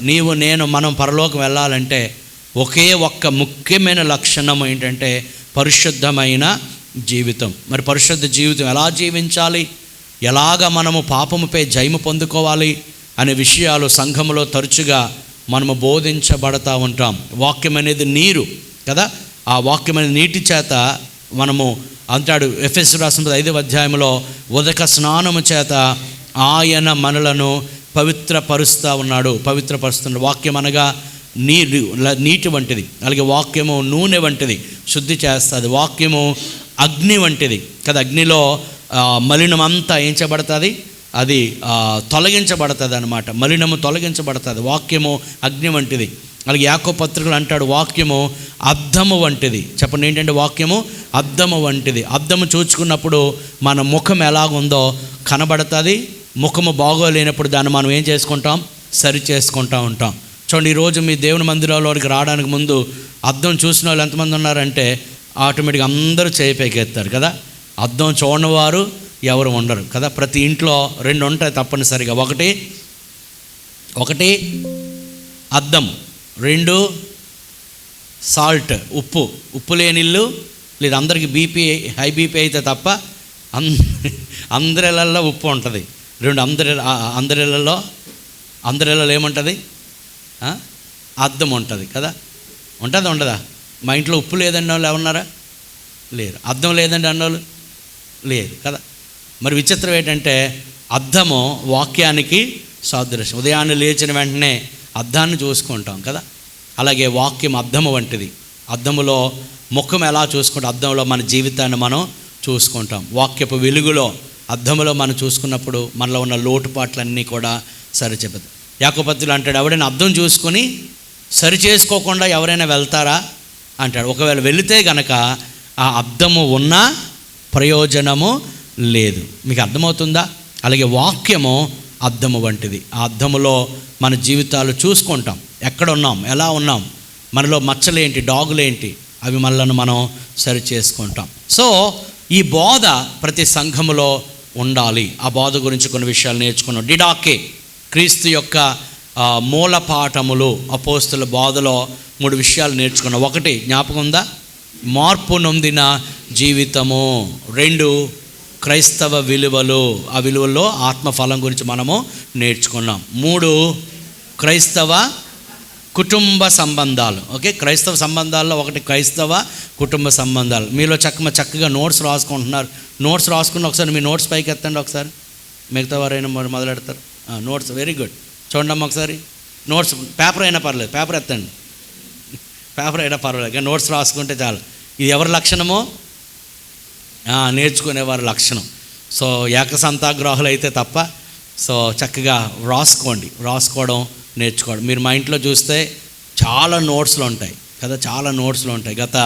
నీవు నేను మనం పరలోకం వెళ్ళాలంటే ఒకే ఒక్క ముఖ్యమైన లక్షణం ఏంటంటే పరిశుద్ధమైన జీవితం. మరి పరిశుద్ధ జీవితం ఎలా జీవించాలి, ఎలాగ మనము పాపముపై జయము పొందుకోవాలి అనే విషయాలు సంఘములో తరచుగా మనము బోధించబడతా ఉంటాం. వాక్యం అనేది నీరు కదా, ఆ వాక్యం అనేది నీటి చేత మనము అంటాడు ఎఫెసీయులకు రాసిన 5వ అధ్యాయంలో ఉదక స్నానము చేత ఆయన మనలను పవిత్రపరుస్తున్నాడు. వాక్యం అనగా నీటి వంటిది, అలాగే వాక్యము నూనె వంటిది, శుద్ధి చేస్తుంది. వాక్యము అగ్ని వంటిది కదా, అగ్నిలో మలినం అంతా ఏం చేయబడుతుంది, అది తొలగించబడుతుంది అన్నమాట. మలినము తొలగించబడుతుంది. వాక్యము అగ్ని వంటిది. అలాగే యాకోబు పత్రికలు అంటాడు వాక్యము అద్దము వంటిది. చెప్పండి ఏంటంటే వాక్యము అద్దము వంటిది. అద్దము చూచుకున్నప్పుడు మన ముఖం ఎలాగుందో కనబడుతుంది. ముఖము బాగోలేనప్పుడు దాన్ని మనం ఏం చేసుకుంటాం, సరి చేసుకుంటూ ఉంటాం. చూడండి, ఈరోజు మీ దేవుని మందిరంలోకి రావడానికి ముందు అద్దం చూసిన వాళ్ళు ఎంతమంది ఉన్నారంటే ఆటోమేటిక్గా అందరూ చేయి పైకెత్తారు కదా. అద్దం చూడని వారు ఎవరు ఉండరు కదా. ప్రతి ఇంట్లో 2 ఉంటాయి తప్పనిసరిగా. ఒకటి అద్దం, 2 సాల్ట్, ఉప్పు లేని ఇల్లు లేదు. అందరికీ హై బీపీ అయితే తప్ప అందరిళ్ళల్లో ఉప్పు ఉంటుంది. 2 అందరిళ్ళలో ఏముంటుంది, అద్దం ఉంటుంది కదా. ఉండదా? మా ఇంట్లో ఉప్పు లేదండి వాళ్ళు ఎవరున్నారా? లేరు. అద్దం లేదండి అన్నోళ్ళు లేరు కదా. మరి విచిత్రం ఏంటంటే అద్దము వాక్యానికి సాదృశ్యం. ఉదయాన్నే లేచిన వెంటనే అద్దాన్ని చూసుకుంటాం కదా. అలాగే వాక్యం అద్దము వంటిది. అద్దములో ముఖం ఎలా చూసుకుంటాం, అద్దంలో మన జీవితాన్ని మనం చూసుకుంటాం. వాక్యపు వెలుగులో అద్దములో మనం చూసుకున్నప్పుడు మనలో ఉన్న లోటుపాట్లన్నీ కూడా సరిచెప్పదు. యాకోబు పత్రికలో అంటాడు, ఎవరైనా అద్దం చూసుకొని సరి చేసుకోకుండా ఎవరైనా వెళ్తారా అంటాడు. ఒకవేళ వెళితే గనక ఆ అద్దము ఉన్నా ప్రయోజనము లేదు. మీకు అర్థమవుతుందా? అలాగే వాక్యము అద్దము వంటిది. ఆ అద్దములో మన జీవితాలు చూసుకుంటాం. ఎక్కడ ఉన్నాం, ఎలా ఉన్నాం, మనలో మచ్చలేంటి, డాగులేంటి, అవి మనలను మనం సరి చేసుకుంటాం. సో ఈ బోధ ప్రతి సంఘములో ఉండాలి. ఆ బోధ గురించి కొన్ని విషయాలు నేర్చుకున్నాం. డిడాకే, క్రీస్తు యొక్క మూల పాఠములు, అపోస్తుల బోధలో 3 విషయాలు నేర్చుకున్నాం. 1 జ్ఞాపకం ఉందా, మార్పు నొందిన జీవితము. 2 క్రైస్తవ విలువలు, ఆ విలువల్లో ఆత్మఫలం గురించి మనము నేర్చుకున్నాం. 3 క్రైస్తవ కుటుంబ సంబంధాలు. ఓకే, క్రైస్తవ సంబంధాల్లో 1 క్రైస్తవ కుటుంబ సంబంధాలు. మీలో చక్కగా నోట్స్ రాసుకుంటున్నారు. నోట్స్ రాసుకుని ఒకసారి మీ నోట్స్ పైకి ఎత్తండి ఒకసారి. మిగతా వారైనా మొదలెడతారు. Notes very good. చూడండి ఒకసారి నోట్స్. పేపర్ అయినా పర్లేదు, పేపర్ ఎత్తండి. పేపర్ అయినా పర్వాలేదు, నోట్స్ రాసుకుంటే చాలు. ఇది ఎవరి లక్షణమో, నేర్చుకునేవారి లక్షణం. సో ఏకసంతాగ్రాహులు అయితే తప్ప. సో చక్కగా రాసుకోవడం నేర్చుకోవడం. మీరు మా ఇంట్లో చూస్తే చాలా నోట్స్లు ఉంటాయి కదా, చాలా నోట్స్లు ఉంటాయి. గత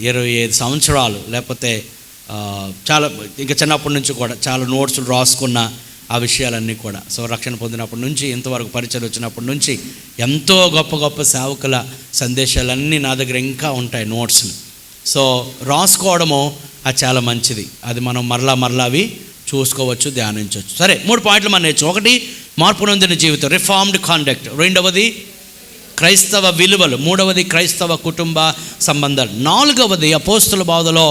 25 సంవత్సరాలు లేకపోతే చాలా ఇంకా చిన్నప్పటి నుంచి కూడా చాలా నోట్స్లు రాసుకున్న ఆ విషయాలన్నీ కూడా. సో రక్షణ పొందినప్పటి నుంచి ఇంతవరకు పరిచయం వచ్చినప్పటి నుంచి ఎంతో గొప్ప సేవకుల సందేశాలన్నీ నా దగ్గర ఇంకా ఉంటాయి నోట్స్లు. సో రాసుకోవడము అది చాలా మంచిది. అది మనం మరలా అవి చూసుకోవచ్చు, ధ్యానించవచ్చు. సరే, 3 పాయింట్లు మనం నేర్చు. 1 మార్పు నొందిన జీవితం, రిఫార్మ్డ్ కాండక్ట్. 2వది క్రైస్తవ విలువలు. 3వది క్రైస్తవ కుటుంబ సంబంధాలు. 4వది అపోస్తుల బోధలో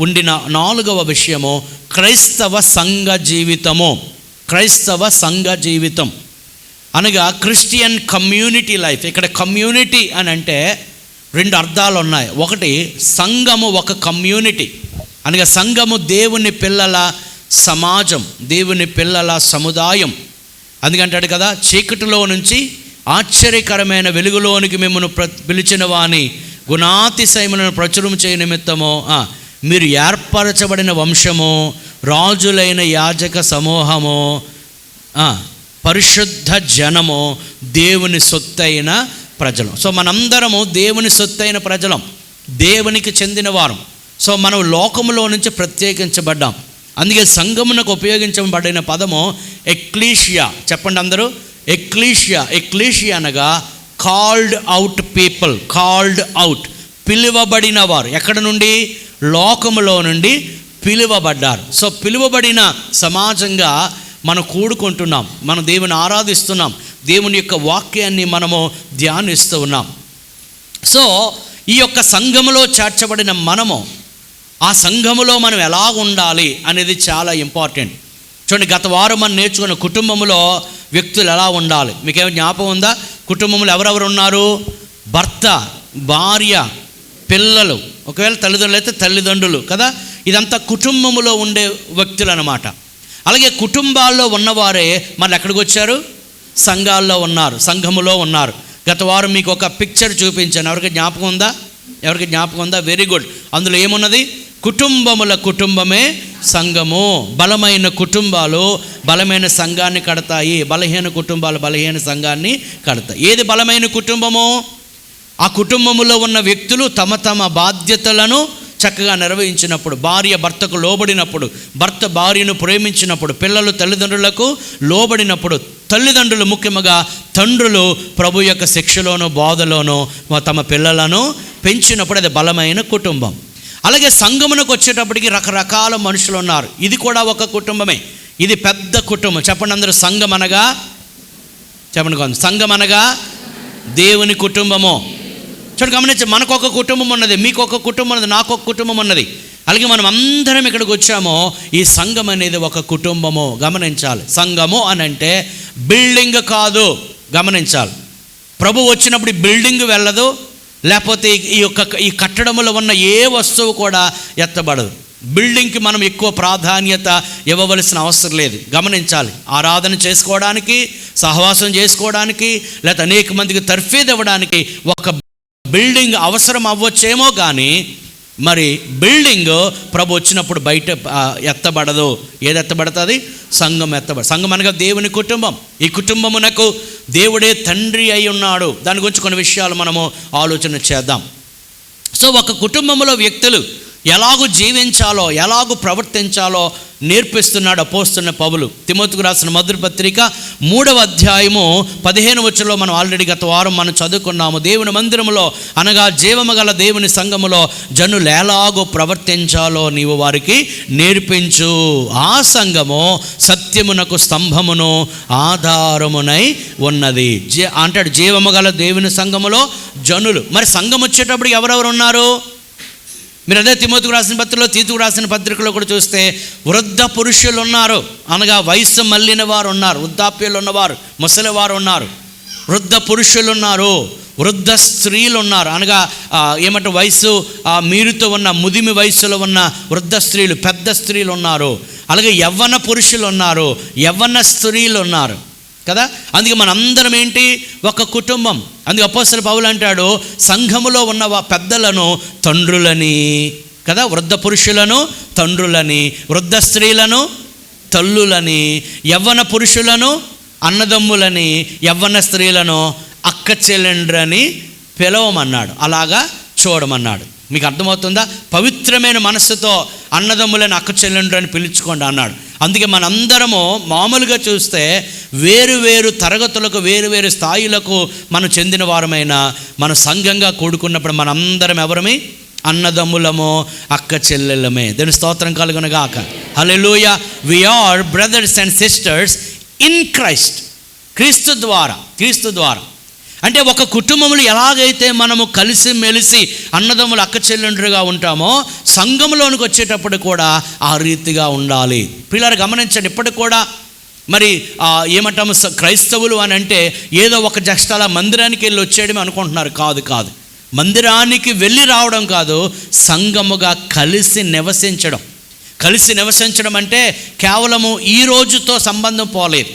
ఉండిన 4వ విషయము క్రైస్తవ సంఘ జీవితము. క్రైస్తవ సంఘ జీవితం అనగా క్రిస్టియన్ కమ్యూనిటీ లైఫ్. ఇక్కడ కమ్యూనిటీ అని అంటే 2 అర్థాలు ఉన్నాయి. 1 సంఘము ఒక కమ్యూనిటీ అనగా సంఘము దేవుని పిల్లల సమాజం, దేవుని పిల్లల సముదాయం. అందుకంటాడు కదా, చీకటిలో నుంచి ఆశ్చర్యకరమైన వెలుగులోనికి మిమ్మల్ని పిలిచిన వాని గుణాతిశయములను ప్రచురం చేయ నిమిత్తము మీరు ఏర్పరచబడిన వంశము, రాజులైన యాజక సమూహము, పరిశుద్ధ జనము, దేవుని సొత్తైన ప్రజలు. సో మనందరము దేవుని సొత్తైన ప్రజలం, దేవునికి చెందిన వారం. సో మనం లోకములో నుంచి ప్రత్యేకించబడ్డాం. అందుకే సంఘమునకు ఉపయోగించబడిన పదము ఎక్లీషియా. చెప్పండి అందరూ, ఎక్లీషియా. ఎక్లీషియా అనగా called out people, called out, పిలువబడిన వారు. ఎక్కడ నుండి? లోకములో నుండి పిలువబడ్డారు. సో పిలువబడిన సమాజంగా మనం కూడుకుంటున్నాం, మనం దేవుని ఆరాధిస్తున్నాం, దేవుని యొక్క వాక్యాన్ని మనము ధ్యానిస్తూ ఉన్నాం. సో ఈ యొక్క సంఘములో చేర్చబడిన మనము ఆ సంఘములో మనం ఎలా ఉండాలి అనేది చాలా ఇంపార్టెంట్. చూడండి, గత వారం మనం నేర్చుకున్న కుటుంబంలో వ్యక్తులు ఎలా ఉండాలి మీకేమో జ్ఞాపకం ఉందా? కుటుంబంలో ఎవరెవరు ఉన్నారు? భర్త, భార్య, పిల్లలు, ఒకవేళ తల్లిదండ్రులు అయితే తల్లిదండ్రులు కదా. ఇదంతా కుటుంబంలో ఉండే వ్యక్తులు అన్నమాట. అలాగే కుటుంబాల్లో ఉన్నవారే మళ్ళీ ఎక్కడికి వచ్చారు? సంఘాల్లో ఉన్నారు, సంఘములో ఉన్నారు. గత వారం మీకు ఒక పిక్చర్ చూపించాను. ఎవరికి జ్ఞాపకం ఉందా? ఎవరికి జ్ఞాపకం ఉందా? Very good. అందులో ఏమున్నది? కుటుంబముల కుటుంబమే సంఘము. బలమైన కుటుంబాలు బలమైన సంఘాన్ని కడతాయి, బలహీన కుటుంబాలు బలహీన సంఘాన్ని కడతాయి. ఏది బలమైన కుటుంబము? ఆ కుటుంబములో ఉన్న వ్యక్తులు తమ తమ బాధ్యతలను చక్కగా నిర్వహించినప్పుడు, భార్య భర్తకు లోబడినప్పుడు, భర్త భార్యను ప్రేమించినప్పుడు, పిల్లలు తల్లిదండ్రులకు లోబడినప్పుడు, తల్లిదండ్రులు ముఖ్యంగా తండ్రులు ప్రభు యొక్క శిక్షలోనూ బోధలోనూ తమ పిల్లలను పెంచినప్పుడు అది బలమైన కుటుంబం. అలాగే సంఘమునకు వచ్చేటప్పటికి రకరకాల మనుషులు ఉన్నారు. ఇది కూడా ఒక కుటుంబమే. ఇది పెద్ద కుటుంబం. చెప్పండి అందరూ, సంఘం అనగా చెప్పండి కొంత, సంఘం అనగా దేవుని కుటుంబము. చూడండి, గమనించి, మనకు ఒక కుటుంబం ఉన్నది, మీకు ఒక కుటుంబం ఉన్నది, నాకు ఒక కుటుంబం ఉన్నది. అలాగే మనం అందరం ఇక్కడికి వచ్చామో ఈ సంఘం అనేది ఒక కుటుంబము. గమనించాలి, సంఘము అని అంటే బిల్డింగ్ కాదు. గమనించాలి, ప్రభు వచ్చినప్పుడు ఈ బిల్డింగ్ వెళ్ళదు, లేకపోతే ఈ కట్టడంలో ఉన్న ఏ వస్తువు కూడా ఎత్తబడదు. బిల్డింగ్కి మనం ఎక్కువ ప్రాధాన్యత ఇవ్వవలసిన అవసరం లేదు. గమనించాలి, ఆరాధన చేసుకోవడానికి, సహవాసం చేసుకోవడానికి, లేకపోతే అనేక మందికి తర్ఫీదు ఇవ్వడానికి ఒక బిల్డింగ్ అవసరం అవ్వచ్చేమో కానీ మరి బిల్డింగ్ ప్రభు వచ్చినప్పుడు బయట ఎత్తబడదు. ఏది ఎత్తబడుతుంది? సంఘం ఎత్తబడదు. సంఘం అనగా దేవుని కుటుంబం. ఈ కుటుంబమునకు దేవుడే తండ్రి అయి ఉన్నాడు. దాని గురించి కొన్ని విషయాలు మనము ఆలోచన చేద్దాం. సో ఒక కుటుంబంలో వ్యక్తులు ఎలాగూ జీవించాలో, ఎలాగూ ప్రవర్తించాలో నేర్పిస్తున్నాడు అపోస్తలుడైన పౌలు. తిమోతికి రాసిన మొదటి పత్రిక 3వ అధ్యాయము 15వ వచనంలో మనం ఆల్రెడీ గత వారం మనం చదువుకున్నాము. దేవుని మందిరములో అనగా జీవము గల దేవుని సంఘములో జనులు ఎలాగో ప్రవర్తించాలో నీవు వారికి నేర్పించు. ఆ సంఘము సత్యమునకు స్తంభమును ఆధారమునై ఉన్నది అంటాడు. జీవము గల దేవుని సంఘములో జనులు. మరి సంఘం వచ్చేటప్పుడు ఎవరెవరు ఉన్నారు? మీరు అదే తిమోతికి రాసిన పత్రికలో, తీతుకు రాసిన పత్రికలో కూడా చూస్తే వృద్ధ పురుషులు ఉన్నారు, అనగా వయస్సు మళ్ళిన వారు ఉన్నారు, వృద్ధాప్యులు ఉన్నవారు, ముసలివారు ఉన్నారు, వృద్ధ పురుషులు ఉన్నారు, వృద్ధ స్త్రీలు ఉన్నారు, అనగా ఏమంటే వయసు మీరుతో ఉన్న ముదిమి వయసులో ఉన్న వృద్ధ స్త్రీలు, పెద్ద స్త్రీలు ఉన్నారు. అలాగే యవ్వన పురుషులు ఉన్నారు, యవ్వన స్త్రీలు ఉన్నారు కదా. అందుకే మనందరం ఏంటి? ఒక కుటుంబం. అందుకే అపోస్తలుడు పౌలు అంటాడు, సంఘములో ఉన్న పెద్దలను తండ్రులని కదా, వృద్ధ పురుషులను తండ్రులని, వృద్ధ స్త్రీలను తల్లులని, యవ్వన పురుషులను అన్నదమ్ములని, యవ్వన స్త్రీలను అక్క చెల్లెండ్రని పిలవమన్నాడు. అలాగా చూడమన్నాడు. మీకు అర్థమవుతుందా? పవిత్రమైన మనస్సుతో అన్నదమ్ములను అక్క చెల్లెండ్రని పిలుచుకోండి అన్నాడు. అందుకే మనందరము మామూలుగా చూస్తే వేరు వేరు తరగతులకు, వేరు వేరు స్థాయిలకు మనం చెందిన వారమైన మన సంఘంగా కూడుకున్నప్పుడు మనందరం ఎవరమే? అన్నదమ్ములము, అక్క చెల్లెళ్ళమే. దేవుని స్తోత్రం కలుగునుగాక. Hallelujah. We are brothers and sisters in Christ. క్రీస్తు ద్వారా. అంటే ఒక కుటుంబంలో ఎలాగైతే మనము కలిసి మెలిసి అన్నదమ్ములు అక్క చెల్లెండ్రుగా ఉంటామో సంఘంలోనికి వచ్చేటప్పుడు కూడా ఆ రీతిగా ఉండాలి. పిల్లలు గమనించండి, ఇప్పటికి కూడా మరి ఏమంటాము క్రైస్తవులు అని అంటే ఏదో ఒక జస్ట్ అలా మందిరానికి వెళ్ళి వచ్చేయడమే అనుకుంటున్నారు. కాదు. మందిరానికి వెళ్ళి రావడం కాదు, సంఘముగా కలిసి నివసించడం అంటే కేవలము ఈ రోజుతో సంబంధం పోలేదు.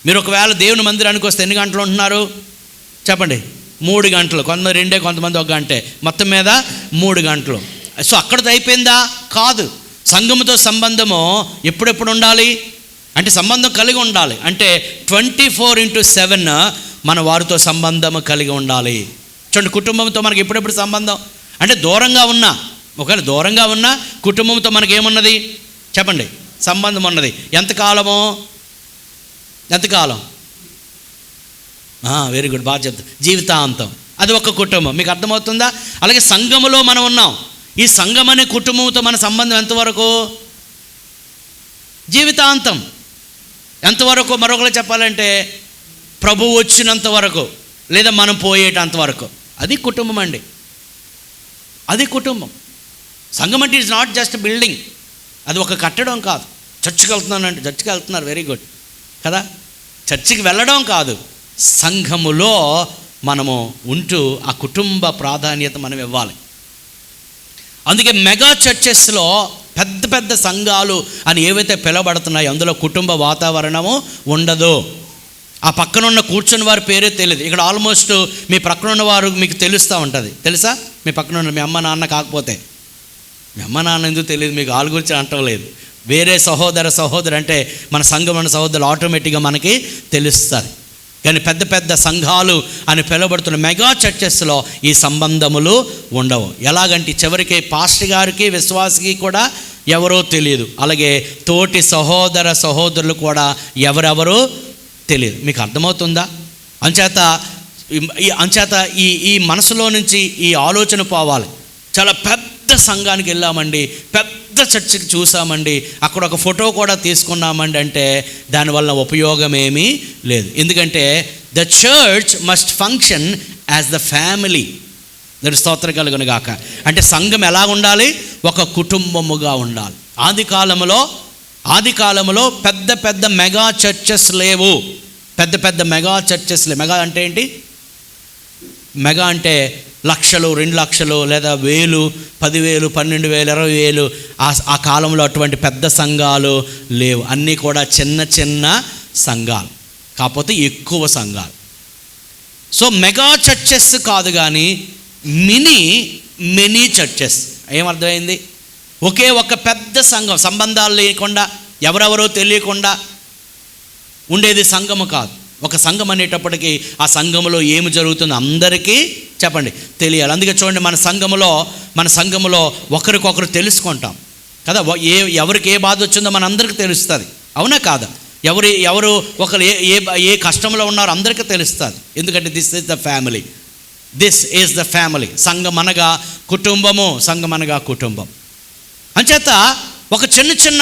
మీరు ఒకవేళ దేవుని మందిరానికి వస్తే ఎన్ని గంటలు ఉంటున్నారు చెప్పండి? 3 గంటలు. కొంతమంది 2, కొంతమంది 1 గంటే. మొత్తం మీద 3 గంటలు. సో అక్కడితో అయిపోయిందా? కాదు. సంఘముతో సంబంధము ఎప్పుడెప్పుడు ఉండాలి అంటే సంబంధం కలిగి ఉండాలి. అంటే 24/7 మన వారితో సంబంధం కలిగి ఉండాలి. చూడండి, కుటుంబంతో మనకి ఎప్పుడెప్పుడు సంబంధం అంటే ఒకవేళ దూరంగా ఉన్నా కుటుంబంతో మనకేమున్నది చెప్పండి? సంబంధం ఉన్నది. ఎంతకాలం? వెరీ గుడ్, బాగా చెప్తా. జీవితాంతం. అది ఒక కుటుంబం. మీకు అర్థమవుతుందా? అలాగే సంఘములో మనం ఉన్నాం. ఈ సంఘం అనే కుటుంబంతో మన సంబంధం ఎంతవరకు? జీవితాంతం. ఎంతవరకు? మరొకరు చెప్పాలంటే ప్రభువు వచ్చినంత వరకు, లేదా మనం పోయేటంత వరకు. అది కుటుంబం అండి, అది కుటుంబం. సంఘం అంటే ఈజ్ నాట్ జస్ట్ బిల్డింగ్, అది ఒక కట్టడం కాదు. చర్చికి వెళ్తున్నానంటే చర్చికి వెళ్తున్నారు, వెరీ గుడ్ కదా. చర్చికి వెళ్ళడం కాదు, సంఘములో మనము ఉంటూ ఆ కుటుంబ ప్రాధాన్యత మనం ఇవ్వాలి. అందుకే మెగా చర్చెస్లో పెద్ద పెద్ద సంఘాలు అని ఏవైతే పిలవబడుతున్నాయో అందులో కుటుంబ వాతావరణము ఉండదు. ఆ పక్కన ఉన్న కూర్చున్న వారి పేరే తెలియదు. ఇక్కడ ఆల్మోస్ట్ మీ పక్కన ఉన్న వారు మీకు తెలుస్తూ ఉంటుంది, తెలుసా? మీ పక్కన ఉన్న మీ అమ్మ నాన్న కాకపోతే, మీ అమ్మ నాన్న ఎందుకు తెలియదు మీకు, వాళ్ళ గురించి అంటలేదు. వేరే సహోదరు అంటే మన సంఘం ఉన్న సహోదరులు ఆటోమేటిక్గా మనకి తెలుస్తుంది. కానీ పెద్ద పెద్ద సంఘాలు అని పిలువబడుతున్న మెగా చర్చెస్లో ఈ సంబంధములు ఉండవు. ఎలాగంటే చివరికి పాస్టర్ గారికి విశ్వాసికి కూడా ఎవరో తెలియదు, అలాగే తోటి సహోదరులు కూడా ఎవరెవరో తెలియదు. మీకు అర్థమవుతుందా? అంచేత ఈ మనసులో నుంచి ఈ ఆలోచన పోవాలి. చాలా పెద్ద సంఘానికి వెళ్ళామండి, పెద్ద చర్చికి చూసామండి, అక్కడ ఒక ఫోటో కూడా తీసుకున్నామండి అంటే దానివల్ల ఉపయోగం ఏమీ లేదు. ఎందుకంటే the church must function as the family. దాని స్తోత్రం కలుగును గాక. అంటే సంఘం ఎలా ఉండాలి? ఒక కుటుంబముగా ఉండాలి. ఆది కాలంలో పెద్ద పెద్ద మెగా చర్చెస్ లేవు. పెద్ద మెగా చర్చెస్ లేవు. మెగా అంటే ఏంటి? మెగా అంటే లక్షలు, 2 లక్షలు, లేదా 1000, 10,000, 12,000, 20,000. ఆ కాలంలో అటువంటి పెద్ద సంఘాలు లేవు. అన్నీ కూడా చిన్న చిన్న సంఘాలు, కాకపోతే ఎక్కువ సంఘాలు. సో మెగా చర్చెస్ కాదు కానీ మెనీ చర్చెస్. ఏమర్థమైంది? ఒకే ఒక పెద్ద సంఘం, సంబంధాలు లేకుండా, ఎవరెవరో తెలియకుండా ఉండేది సంఘము కాదు. ఒక సంఘం అనేటప్పటికీ ఆ సంఘములో ఏమి జరుగుతుందో అందరికీ చెప్పండి తెలియాలి. అందుకే చూడండి, మన సంఘములో ఒకరికొకరు తెలుసుకుంటాం కదా. ఎవరికి ఏ బాధ వచ్చిందో మన అందరికీ తెలుస్తుంది, అవునా కాదా? ఎవరు ఒకరు ఏ కష్టంలో ఉన్నారో అందరికీ తెలుస్తుంది. ఎందుకంటే దిస్ ఈజ్ ద ఫ్యామిలీ. సంఘం అనగా కుటుంబము, సంఘం అనగా కుటుంబం. అంచేత ఒక చిన్న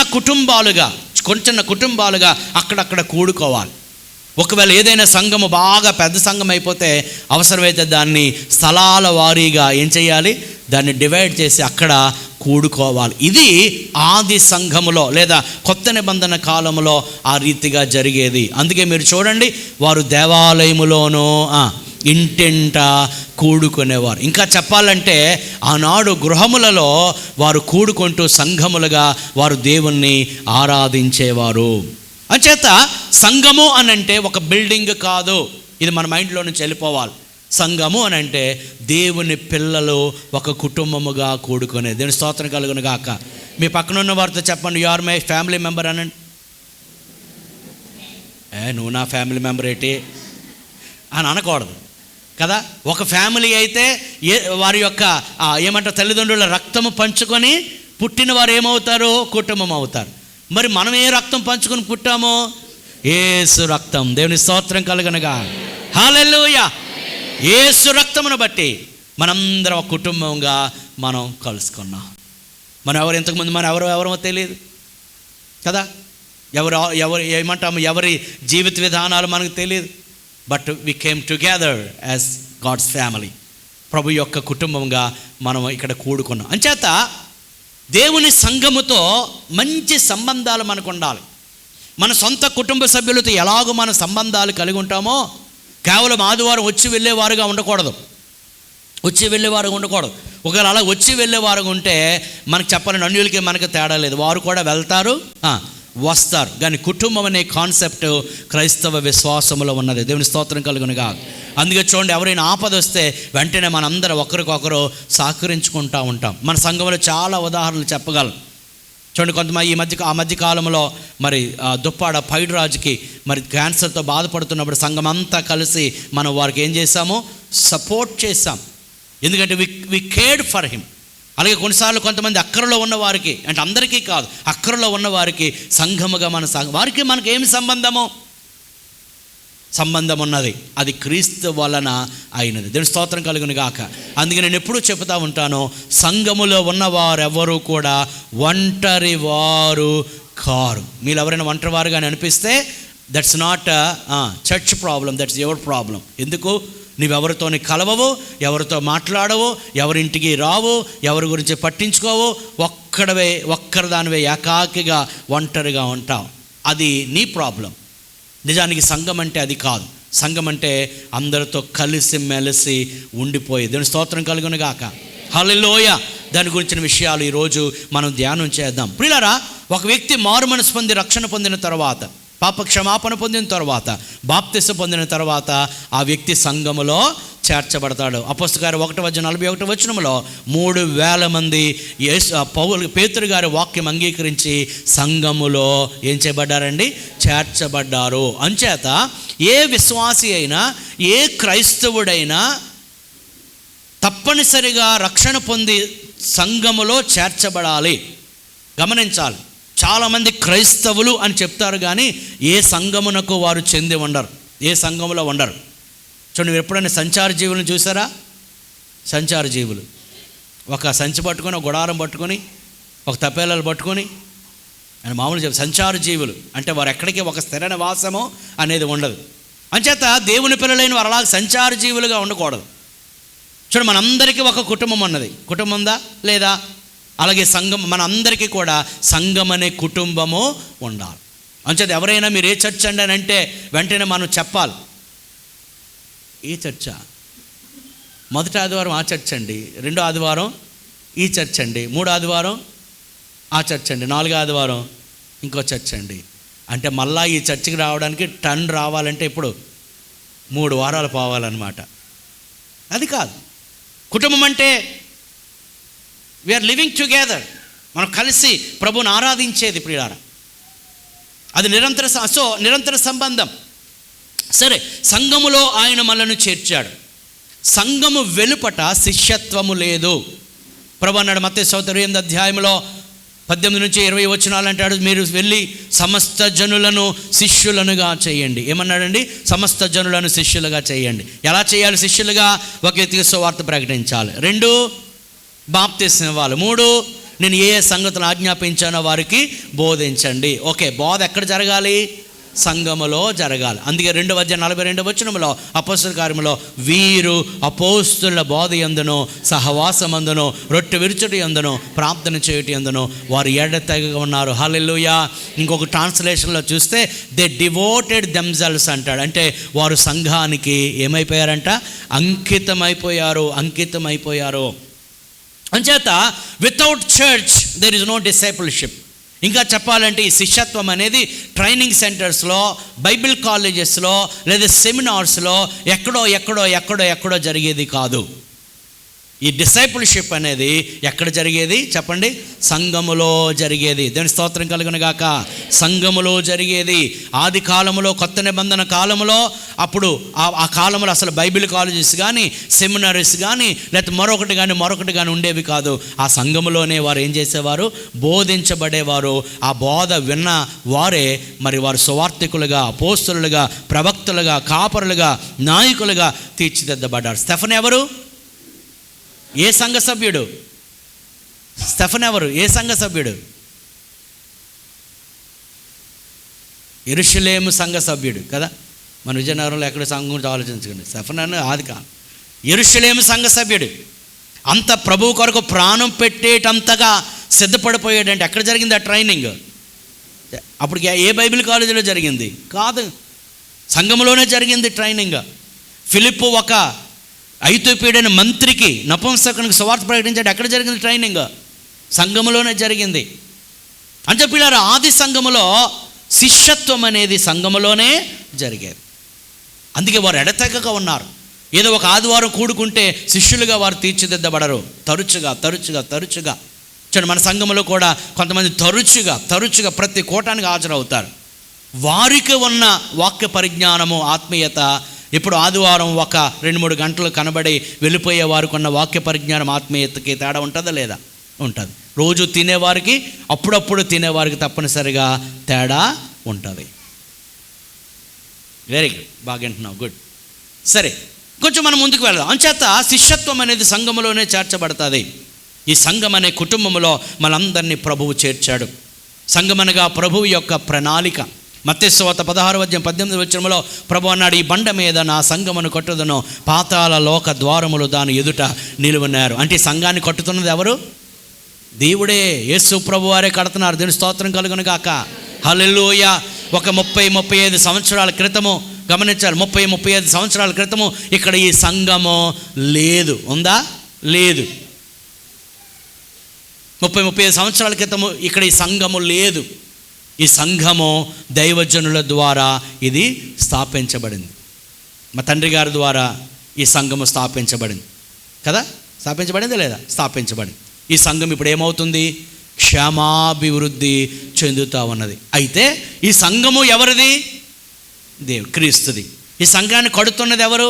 కుటుంబాలుగా అక్కడక్కడ కూడుకోవాలి. ఒకవేళ ఏదైనా సంఘము బాగా పెద్ద సంఘం అయిపోతే అవసరమైతే దాన్ని స్థలాల వారీగా ఏం చేయాలి? దాన్ని డివైడ్ చేసి అక్కడ కూడుకోవాలి. ఇది ఆది సంఘములో లేదా కొత్త నిబంధన కాలంలో ఆ రీతిగా జరిగేది. అందుకే మీరు చూడండి, వారు దేవాలయములోనూ ఇంటింట కూడుకునేవారు. ఇంకా చెప్పాలంటే ఆనాడు గృహములలో వారు కూడుకుంటూ సంఘములుగా వారు దేవుణ్ణి ఆరాధించేవారు. అంచేత సంఘము అనంటే ఒక బిల్డింగ్ కాదు, ఇది మన మైండ్లో నుంచి వెళ్ళిపోవాలి. సంఘము అనంటే దేవుని పిల్లలు ఒక కుటుంబముగా కూడుకునే. దేవుని స్తోత్రం కలుగును గాక. మీ పక్కన ఉన్న వారితో చెప్పండి, you are my family member అనండి. నువ్వు నా ఫ్యామిలీ మెంబర్ ఏంటి అని అనకూడదు కదా. ఒక ఫ్యామిలీ అయితే వారి యొక్క ఏమంటారు, తల్లిదండ్రుల రక్తము పంచుకొని పుట్టిన వారు ఏమవుతారు? కుటుంబం అవుతారు. మరి మనం ఏ రక్తం పంచుకొని పుట్టామో? యేసు రక్తం. దేవుని స్తోత్రం కలుగునుగా. హల్లెలూయా. యేసు రక్తమును బట్టి మనందరం ఒక కుటుంబంగా మనం కలుసుకున్నాం. మనం ఇంతకుముందు మనం ఎవరో తెలియదు కదా. ఎవరు ఏమంటాము, ఎవరి జీవిత విధానాలు మనకు తెలియదు. But we came together as God's family. ప్రభు యొక్క కుటుంబంగా మనం ఇక్కడ కూడుకున్నాం. అంచేత దేవుని సంఘముతో మంచి సంబంధాలు మనకు ఉండాలి. మన సొంత కుటుంబ సభ్యులతో ఎలాగో మన సంబంధాలు కలిగి ఉంటామో, కేవలం ఆదివారం వచ్చి వెళ్ళేవారుగా ఉండకూడదు. ఒకవేళ అలా వచ్చి వెళ్ళేవారుగా ఉంటే మనకు చెప్పాలని అన్యులకి మనకు తేడా లేదు, వారు కూడా వెళ్తారు వస్తారు. కానీ కుటుంబం అనే కాన్సెప్ట్ క్రైస్తవ విశ్వాసంలో ఉన్నది. దేవుని స్తోత్రం కలుగునుగా. అందుకే చూడండి, ఎవరైనా ఆపద వస్తే వెంటనే మనందరం ఒకరికొకరు సహకరించుకుంటూ ఉంటాం. మన సంఘంలో చాలా ఉదాహరణలు చెప్పగలం. చూడండి, కొంతమంది ఆ మధ్య కాలంలో మరి దుప్పాడ పైడిరాజుకి మరి క్యాన్సర్తో బాధపడుతున్నప్పుడు సంఘం అంతా కలిసి మనం వారికి ఏం చేశాము? సపోర్ట్ చేశాం. ఎందుకంటే వి కేర్డ్ ఫర్ హిమ్. అలాగే కొన్నిసార్లు కొంతమంది అక్కరలో ఉన్న వారికి, అంటే అందరికీ కాదు, అక్కరలో ఉన్న వారికి సంఘముగా వారికి మనకి ఏమి సంబంధం ఉన్నది, అది క్రీస్తు వలన అయినది. దేవుని స్తోత్రం కలుగును గాక. అందుకే నేను ఎప్పుడూ చెబుతూ ఉంటాను, సంఘములో ఉన్నవారెవరూ కూడా ఒంటరి వారు కారు. మీరు ఎవరైనా ఒంటరివారుగా అనిపిస్తే that's not church problem, that's your problem. ఎందుకు? నువ్వెవరితోని కలవవు, ఎవరితో మాట్లాడవు, ఎవరింటికి రావు, ఎవరి గురించి పట్టించుకోవు, ఒక్కరిదానివే ఏకాకిగా ఒంటరిగా ఉంటావు. అది నీ ప్రాబ్లం. నిజానికి సంఘం అంటే అది కాదు. సంఘం అంటే అందరితో కలిసి మెలిసి ఉండిపోయేది. దేవుని స్తోత్రం కలుగును గాక. హల్లెలూయా. దాని గురించిన విషయాలు ఈరోజు మనం ధ్యానం చేద్దాం. ప్రియులారా, ఒక వ్యక్తి మారు మనసు పొంది రక్షణ పొందిన తర్వాత, పాప క్షమాపణ పొందిన తర్వాత, బాప్తిసం పొందిన తర్వాత ఆ వ్యక్తి సంఘములో చేర్చబడతాడు. అపోస్తలుల కార్యం 1:41 3,000 మంది పేతురు గారి వాక్యం అంగీకరించి సంఘములో ఏం చేయబడ్డారండి? చేర్చబడ్డారు. అంచేత ఏ విశ్వాసి అయినా, ఏ క్రైస్తవుడైనా తప్పనిసరిగా రక్షణ పొంది సంఘములో చేర్చబడాలి. గమనించాలి, చాలామంది క్రైస్తవులు అని చెప్తారు కానీ ఏ సంఘమునకు వారు చెంది ఉండరు, ఏ సంఘములో ఉండరు. చూడండి, మీరు ఎప్పుడైనా సంచార జీవులను చూసారా? సంచార జీవులు ఒక సంచి పట్టుకొని, ఒక గుడారం పట్టుకొని, ఒక తపేలాలు పట్టుకొని అని మామూలు చెప్పి సంచార జీవులు అంటే వారు ఎక్కడికి ఒక స్థిర నివాసము అనేది ఉండదు. అంచేత దేవుని పిల్లలైన వారు అలా సంచార జీవులుగా ఉండకూడదు. చూడండి, మనందరికీ ఒక కుటుంబం ఉన్నది. కుటుంబం ఉందా లేదా? అలాగే సంఘం, మన అందరికీ కూడా సంఘం అనే కుటుంబము ఉండాలి. అంచేత ఎవరైనా మీరు ఏ చర్చ్ అండి అని అంటే వెంటనే మనం చెప్పాలి, ఏ చర్చా? మొదటి ఆదివారం ఆ చర్చ్ అండి, రెండో ఆదివారం ఈ చర్చ్ అండి, మూడో ఆదివారం ఆ చర్చ్ అండి, నాలుగో ఆదివారం ఇంకో చర్చ్ అండి. అంటే మళ్ళా ఈ చర్చికి రావడానికి టర్న్ రావాలంటే ఇప్పుడు 3 వారాలు పోవాలన్నమాట. అది కాదు కుటుంబం అంటే. వీఆర్ లివింగ్ టుగెదర్, మనం కలిసి ప్రభువుని ఆరాధించేది ప్రియులారా. అది నిరంతర సంబంధం. సరే, సంఘములో ఆయన మనల్ని చేర్చాడు. సంఘము వెలుపట శిష్యత్వము లేదు. ప్రభు అన్నాడు మత్తయి 18:18-20 అంటాడు, మీరు వెళ్ళి సమస్త జనులను శిష్యులనుగా చేయండి. ఏమన్నాడండి? సమస్త జనులను శిష్యులుగా చేయండి. ఎలా చేయాలి? శిష్యులుగా ఒక వ్యక్తికి సువార్త ప్రకటించాలి. 2 బాప్తిసం ఇవ్వాలి. 3 నేను ఏ సంగతులు ఆజ్ఞాపించానో వారికి బోధించండి. ఓకే, బోధ ఎక్కడ జరగాలి? సంఘములో జరగాలి. అందుకే 2:42 అపోస్తలుల కార్యములో వీరు అపోస్తలుల బోధ యందును, సహవాసమందును, రొట్టె విరుచుట యందును, ప్రార్థన చేయుట యందును వారు ఎడతెగగా ఉన్నారు. హల్లెలూయా. ఇంకొక ట్రాన్స్లేషన్లో చూస్తే దే డివోటెడ్ దెమ్సెల్వ్స్ అంటాడు. అంటే వారు సంఘానికి ఏమైపోయారంట? అంకితమైపోయారు. అంచేత without church there is no discipleship. ఇంకా చెప్పాలంటే ఈ శిష్యత్వం అనేది ట్రైనింగ్ సెంటర్స్లో, బైబిల్ కాలేజెస్లో లేదా సెమినార్స్లో ఎక్కడో జరిగేది కాదు. ఈ డిసైపుల్షిప్ అనేది ఎక్కడ జరిగేది చెప్పండి? సంఘములో జరిగేది. దేవుని స్తోత్రం కలుగును గాక. సంఘములో జరిగేది. ఆది కాలములో, కొత్త నిబంధన కాలములో, అప్పుడు ఆ కాలంలో అసలు బైబిల్ కాలేజెస్ కానీ, సెమినారీస్ కానీ, లేకపోతే మరొకటి కానీ ఉండేవి కాదు. ఆ సంఘములోనే వారు ఏం చేసేవారు? బోధించబడేవారు. ఆ బోధ విన్న వారే మరి వారు సువార్తికులుగా, అపోస్తలులుగా, ప్రవక్తలుగా, కాపరులుగా, నాయకులుగా తీర్చిదిద్దబడ్డారు. స్టెఫెన్ ఎవరు? ఏ సంఘ సభ్యుడు? స్టెఫెన్ ఎవరు? ఏ సంఘ సభ్యుడు? యెరూషలేము సంఘ సభ్యుడు కదా. మన విజయనగరంలో ఎక్కడ సంఘం గురించి ఆలోచించకండి. స్టెఫెన్ అని ఆది కాదు, యెరూషలేము సంఘ సభ్యుడు. అంత ప్రభువు కొరకు ప్రాణం పెట్టేటంతగా సిద్ధపడిపోయాడంటే ఎక్కడ జరిగింది ఆ ట్రైనింగ్? అప్పుడు ఏ బైబిల్ కాలేజీలో జరిగింది కాదు, సంఘంలోనే జరిగింది ట్రైనింగ్. ఫిలిప్పు ఒక ఐథియోపియన్ మంత్రికి, నపుంసకునికి సువార్త ప్రకటించాడు. ఎక్కడ జరిగింది ట్రైనింగ్? సంఘములోనే జరిగింది. అంటే పిల్లలు ఆది సంఘములో శిష్యత్వం అనేది సంఘములోనే జరిగేది. అందుకే వారు ఎడతెగక ఉన్నారు. ఏదో ఒక ఆదివారం కూడుకుంటే శిష్యులుగా వారు తీర్చిదిద్దబడరు. తరచుగా చూడండి, మన సంఘములో కూడా కొంతమంది తరచుగా ప్రతి కూటానికి హాజరవుతారు. వారికి ఉన్న వాక్య పరిజ్ఞానము, ఆత్మీయత ఇప్పుడు ఆదివారం ఒక 2-3 గంటలు కనబడి వెళ్ళిపోయే వారికి ఉన్న వాక్య పరిజ్ఞానం, ఆత్మీయతకి తేడా ఉంటుందా లేదా? ఉంటుంది. రోజు తినేవారికి, అప్పుడప్పుడు తినేవారికి తప్పనిసరిగా తేడా ఉంటుంది. వెరీ గుడ్, బాగా వింటున్నావు, గుడ్. సరే, కొంచెం మనం ముందుకు వెళ్దాం. అంచేత శిష్యత్వం అనేది సంఘములోనే చేర్చబడుతుంది. ఈ సంఘం అనే కుటుంబంలో మనందరినీ ప్రభువు చేర్చాడు. సంఘం అనగా ప్రభువు యొక్క ప్రణాళిక. మత్తయి సువార్త 16:18 ప్రభు అన్నాడు, ఈ బండ మీద నా సంఘమును కట్టుదును, పాతాళ లోక ద్వారములు దాని ఎదుట నిలువన్నారు. అంటే సంఘాన్ని కట్టుతున్నది ఎవరు? దేవుడే, యేసు ప్రభు వారే కడుతున్నారు. దేవుని స్తోత్రం కలుగును గాక. హల్లెలూయా. ఒక 30-35 సంవత్సరాల క్రితము గమనించాలి, 30-35 సంవత్సరాల క్రితము ఇక్కడ ఈ సంఘము లేదు. ఉందా? లేదు. 30-35 సంవత్సరాల క్రితము ఇక్కడ ఈ సంఘము లేదు. ఈ సంఘము దైవజనుల ద్వారా ఇది స్థాపించబడింది. మా తండ్రి గారి ద్వారా ఈ సంఘము స్థాపించబడింది కదా. స్థాపించబడిందా లేదా? స్థాపించబడింది. ఈ సంఘం ఇప్పుడు ఏమవుతుంది? క్షేమాభివృద్ధి చెందుతూ ఉన్నది. అయితే ఈ సంఘము ఎవరిది? దేవుడు, క్రీస్తుది. ఈ సంఘాన్ని కడుతున్నది ఎవరు?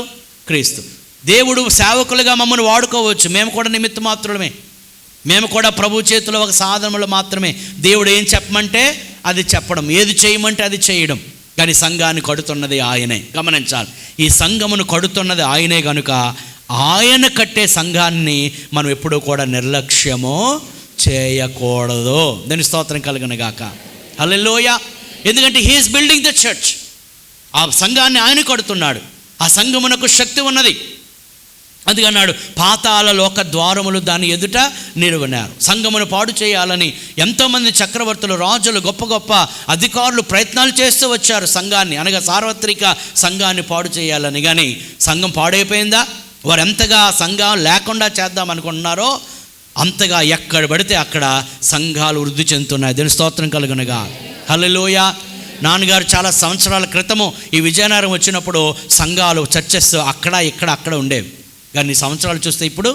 క్రీస్తు. దేవుడు సేవకులుగా మమ్మల్ని వాడుకోవచ్చు, మేము కూడా నిమిత్త మాత్రమే, మేము కూడా ప్రభు చేతిలో ఒక సాధనములు మాత్రమే. దేవుడు ఏం చెప్పమంటే అది చెప్పడం, ఏది చేయమంటే అది చేయడం. కానీ సంఘాన్ని కడుతున్నది ఆయనే. గమనించాలి, ఈ సంఘమును కడుతున్నది ఆయనే కనుక ఆయన కట్టే సంఘాన్ని మనం ఎప్పుడూ కూడా నిర్లక్ష్యము చేయకూడదు. దాని స్తోత్రం కలుగును గాక. హల్లెలూయా. ఎందుకంటే హీఈస్ బిల్డింగ్ ద చర్చ్. ఆ సంఘాన్ని ఆయన కడుతున్నాడు. ఆ సంఘమునకు శక్తి ఉన్నది. అందుకన్నాడు, పాతాళ లోక ద్వారములు దాని ఎదుట నిలువనారు. సంఘమును పాడు చేయాలని ఎంతోమంది చక్రవర్తులు, రాజులు, గొప్ప గొప్ప అధికారులు ప్రయత్నాలు చేస్తూ వచ్చారు సంఘాన్ని, అనగా సార్వత్రిక సంఘాన్ని పాడు చేయాలని. కానీ సంఘం పాడైపోయిందా? వారు ఎంతగా సంఘం లేకుండా చేద్దాం అనుకుంటున్నారో అంతగా ఎక్కడ పడితే అక్కడ సంఘాలు వృద్ధి చెందుతున్నాయి. దీని స్తోత్రం కలుగునుగా. హల్లెలూయా. నాన్నగారు చాలా సంవత్సరాల క్రితము ఈ విజయనగరం వచ్చినప్పుడు సంఘాలు, చర్చెస్ అక్కడ ఇక్కడ ఉండేవి. కానీ సంవత్సరాలు చూస్తే ఇప్పుడు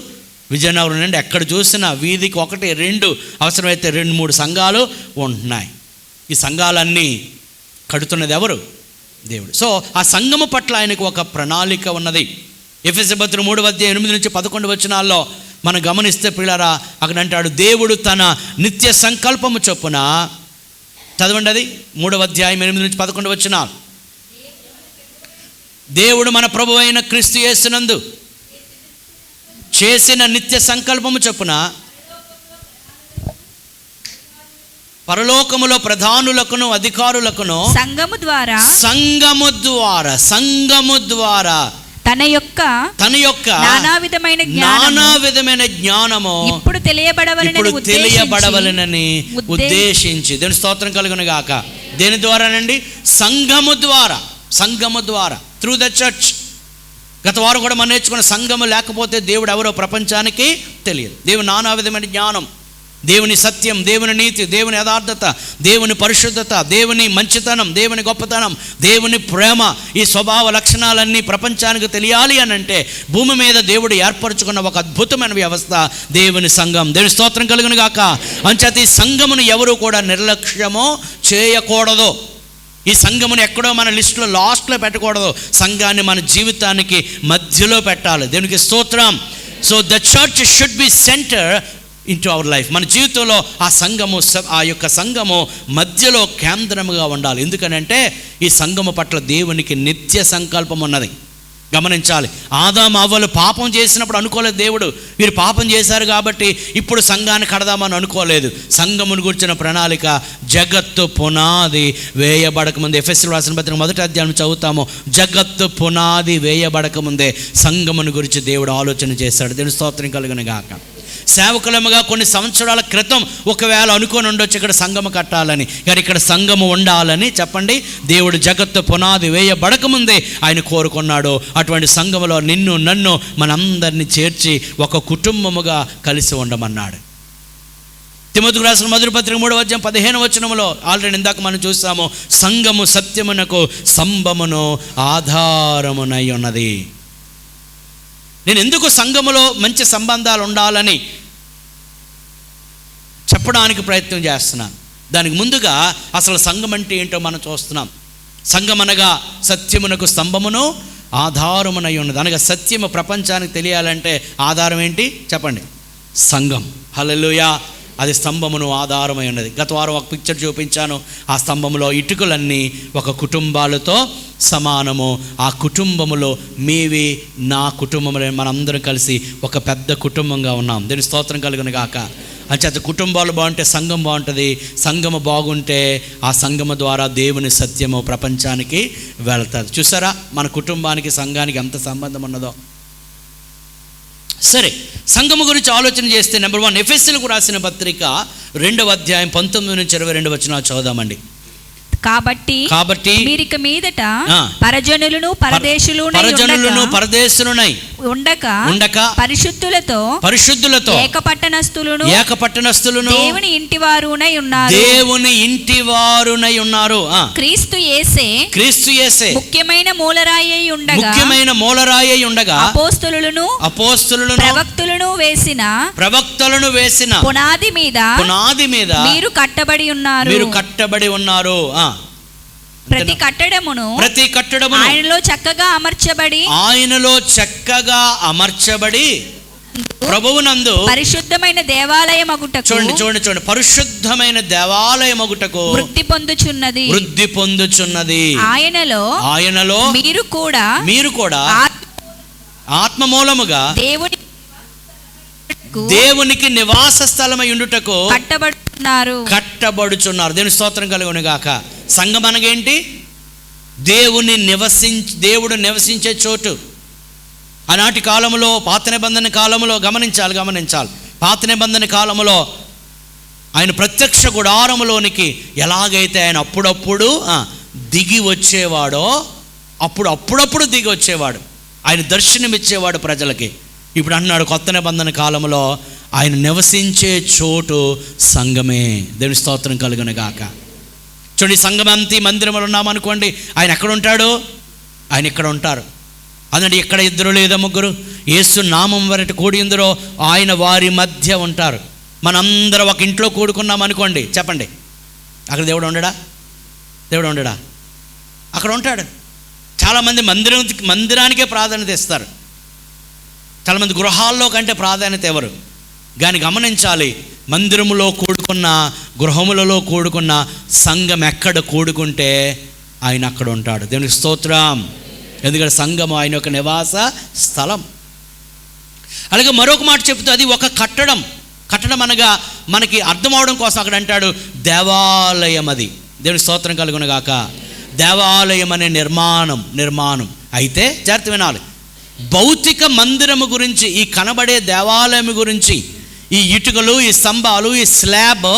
విజయనగరం నుండి ఎక్కడ చూసినా వీధికి 1-2, అవసరమైతే 2-3 సంఘాలు ఉంటున్నాయి. ఈ సంఘాలన్నీ కడుతున్నది ఎవరు? దేవుడు. సో ఆ సంఘము పట్ల ఆయనకు ఒక ప్రణాళిక ఉన్నది. ఎఫెసీ పత్రిక 3:8-11 మనం గమనిస్తే పిల్లరా, అక్కడ అంటాడు, దేవుడు తన నిత్య సంకల్పము చొప్పున, చదవండి అది 3:8-11. దేవుడు మన ప్రభువు అయిన క్రీస్తు యేసునందు చేసిన నిత్య సంకల్పము చొప్పున పరలోకములో ప్రధానులకును అధికారులకును సంఘము ద్వారా తన యొక్క నానా విధమైన జ్ఞానము ఇప్పుడు తెలియబడవలెనని ఉద్దేశించి. దేవుని స్తోత్రం కలుగును గాక. దేని ద్వారానండి? సంఘము ద్వారా, త్రూ ద చర్చ్. గత వారం కూడా మనం నేర్చుకున్న, సంఘము లేకపోతే దేవుడు ఎవరో ప్రపంచానికి తెలియదు. దేవుని నానా విధమైన జ్ఞానం, దేవుని సత్యం, దేవుని నీతి, దేవుని యథార్థత, దేవుని పరిశుద్ధత, దేవుని మంచితనం, దేవుని గొప్పతనం, దేవుని ప్రేమ, ఈ స్వభావ లక్షణాలన్నీ ప్రపంచానికి తెలియాలి అని అంటే భూమి మీద దేవుడు ఏర్పరచుకున్న ఒక అద్భుతమైన వ్యవస్థ దేవుని సంఘం. దేవుని స్తోత్రం కలుగును గాక. అంచేత ఈ సంఘమును ఎవరు కూడా నిర్లక్ష్యము చేయకూడదు. ఈ సంఘమును ఎక్కడో మన లిస్టులో లాస్ట్లో పెట్టకూడదు. సంఘాన్ని మన జీవితానికి మధ్యలో పెట్టాలి. దేవునికి స్తోత్రం. So the church should be centre into our life. మన జీవితంలో ఆ యొక్క సంఘము మధ్యలో కేంద్రముగా ఉండాలి. ఎందుకనంటే ఈ సంఘము పట్ల దేవునికి నిత్య సంకల్పం ఉన్నది. గమనించాలి, ఆదాము అవ్వలు పాపం చేసినప్పుడు అనుకోలేదు దేవుడు, వీరు పాపం చేశారు కాబట్టి ఇప్పుడు సంఘాన్ని కడదామని అనుకోలేదు. సంఘమును గురించిన ప్రణాళిక జగత్తు పునాది వేయబడకముందే, ఎఫెసీయులకు రాసిన పత్రిక 1వ అధ్యాయం చదువుతాము, జగత్తు పునాది వేయబడకముందే సంఘమును గురించి దేవుడు ఆలోచన చేశాడు. దేవుని స్తోత్రం కలుగును గాక. సేవకులముగా కొన్ని సంవత్సరాల క్రితం ఒకవేళ అనుకొని ఉండొచ్చు ఇక్కడ సంఘము కట్టాలని, కానీ ఇక్కడ సంఘము ఉండాలని చెప్పండి. దేవుడు జగత్తు పునాది వేయబడకముందే ఆయన కోరుకున్నాడు. అటువంటి సంఘములో నిన్ను నన్ను మనందరినీ చేర్చి ఒక కుటుంబముగా కలిసి ఉండమన్నాడు. తిమోతికి రాసిన మొదటి పత్రిక 3వ అధ్యాయం 15 ఆల్రెడీ ఇందాక మనం చూసాము, సంఘము సత్యమునకు స్తంభమును ఆధారమునై ఉన్నది. నేను ఎందుకు సంఘములో మంచి సంబంధాలు ఉండాలని చెప్పడానికి ప్రయత్నం చేస్తున్నాను. దానికి ముందుగా అసలు సంఘం అంటే ఏంటో మనం చూస్తున్నాం. సంఘం అనగా సత్యమునకు స్తంభమును ఆధారమునై ఉన్నది. అనగా సత్యము ప్రపంచానికి తెలియాలంటే ఆధారం ఏంటి చెప్పండి? సంఘం. హల్లెలూయా. అది స్తంభమును ఆధారమై ఉన్నది. గత వారం ఒక పిక్చర్ చూపించాను. ఆ స్తంభంలో ఇటుకలన్నీ ఒక కుటుంబాలతో సమానము. ఆ కుటుంబములో మీవి నా కుటుంబంలో మనందరం కలిసి ఒక పెద్ద కుటుంబంగా ఉన్నాం. దీని స్తోత్రం కలుగును గాక. అంచేత కుటుంబాలు బాగుంటే సంఘం బాగుంటుంది, సంఘము బాగుంటే ఆ సంఘము ద్వారా దేవుని సత్యము ప్రపంచానికి వెళ్తుంది. చూసారా మన కుటుంబానికి సంఘానికి ఎంత సంబంధం ఉన్నదో. సరే, సంఘము గురించి ఆలోచన చేస్తే నెంబర్ 1 ఎఫెసీయులకు రాసిన పత్రిక 2వ అధ్యాయం 19 నుంచి 22 వచనాలు చదువుదామండి. కాబట్టి మీరిక మీదట పరజనులను పరదేశులునై ఉండక పరిశుద్ధులతో ఏకపట్టణస్థులను దేవుని ఇంటివారునై ఉన్నారు. క్రీస్తు యేసే ముఖ్యమైన మూలరాయి ఉండగా అపోస్తలులను ప్రవక్తలను వేసిన పునాది మీద మీరు కట్టబడి ఉన్నారు. ప్రతి కట్టడమును ఆయనలో చక్కగా అమర్చబడి ప్రభువునందు పరిశుద్ధమైన దేవాలయమగుటకు చూడండి పరిశుద్ధమైన దేవాలయమగుటకు వృద్ధి పొందుచున్నది. ఆయనలో మీరు కూడా ఆత్మ మూలముగా దేవునికి నివాస స్థలమై ఉండుటకు కట్టబడుచున్నారు. దేవుని స్తోత్రం కలుగును గాక. సంఘం అనగేంటి? దేవుడు నివసించే చోటు. ఆనాటి కాలంలో, పాత నిబంధన కాలంలో గమనించాలి. పాత నిబంధన కాలంలో ఆయన ప్రత్యక్ష గుడారములోనికి ఎలాగైతే ఆయన అప్పుడప్పుడు దిగి వచ్చేవాడో, అప్పుడప్పుడు దిగి వచ్చేవాడు, ఆయన దర్శనమిచ్చేవాడు ప్రజలకి. ఇప్పుడు అన్నాడు కొత్త నిబంధన కాలంలో ఆయన నివసించే చోటు సంఘమే. దేవుని స్తోత్రం కలుగును గాక. చూడండి, సంఘమంతి మందిరంలో ఉన్నామనుకోండి, ఆయన ఎక్కడ ఉంటాడు? ఆయన ఇక్కడ ఉంటారు. అన్నది ఎక్కడ 2 లేదా 3 యేసు నామం వరటి కూడి ఉందరో ఆయన వారి మధ్య ఉంటారు. మనందరం ఒక ఇంట్లో కూడుకున్నాం అనుకోండి, చెప్పండి, అక్కడ దేవుడు ఉండడా? అక్కడ ఉంటాడు. చాలామంది మందిరానికే ప్రాధాన్యత ఇస్తారు. చాలామంది గృహాల్లో కంటే ప్రాధాన్యత ఎవరు కానీ గమనించాలి. మందిరములో కూడుకున్న, గృహములలో కూడుకున్న సంఘం ఎక్కడ కూడుకుంటే ఆయన అక్కడ ఉంటాడు. దేవునికి స్తోత్రం. ఎందుకంటే సంఘము ఆయన యొక్క నివాస స్థలం. అలాగే మరొక మాట చెప్తూ, అది ఒక కట్టడం అనగా మనకి అర్థం అవడం కోసం అక్కడ అంటాడు దేవాలయం. అది దేవునికి స్తోత్రం కలుగును గాక. దేవాలయం అనే నిర్మాణం అయితే జాగ్రత్త వినాలి. భౌతిక మందిరము గురించి, ఈ కనబడే దేవాలయం గురించి, ఈ ఇటుకలు, ఈ స్తంభాలు, ఈ స్లాబ్,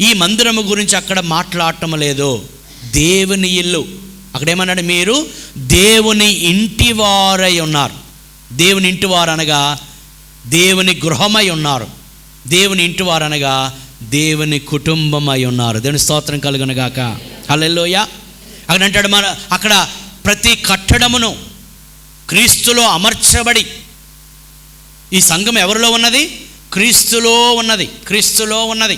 ఈ మందిరము గురించి అక్కడ మాట్లాడటం లేదు. దేవుని ఇల్లు. అక్కడేమన్నాడు? మీరు దేవుని ఇంటివారై ఉన్నారు. దేవుని ఇంటివారు అనగా దేవుని గృహమై ఉన్నారు. దేవుని ఇంటివారు అనగా దేవుని కుటుంబమై ఉన్నారు. దేవుని స్తోత్రం కలుగును గాక. హల్లెలూయా. అక్కడ అంటాడు అక్కడ ప్రతి కట్టడమును క్రీస్తులో అమర్చబడి, ఈ సంఘం ఎవరిలో ఉన్నది? క్రీస్తులో ఉన్నది.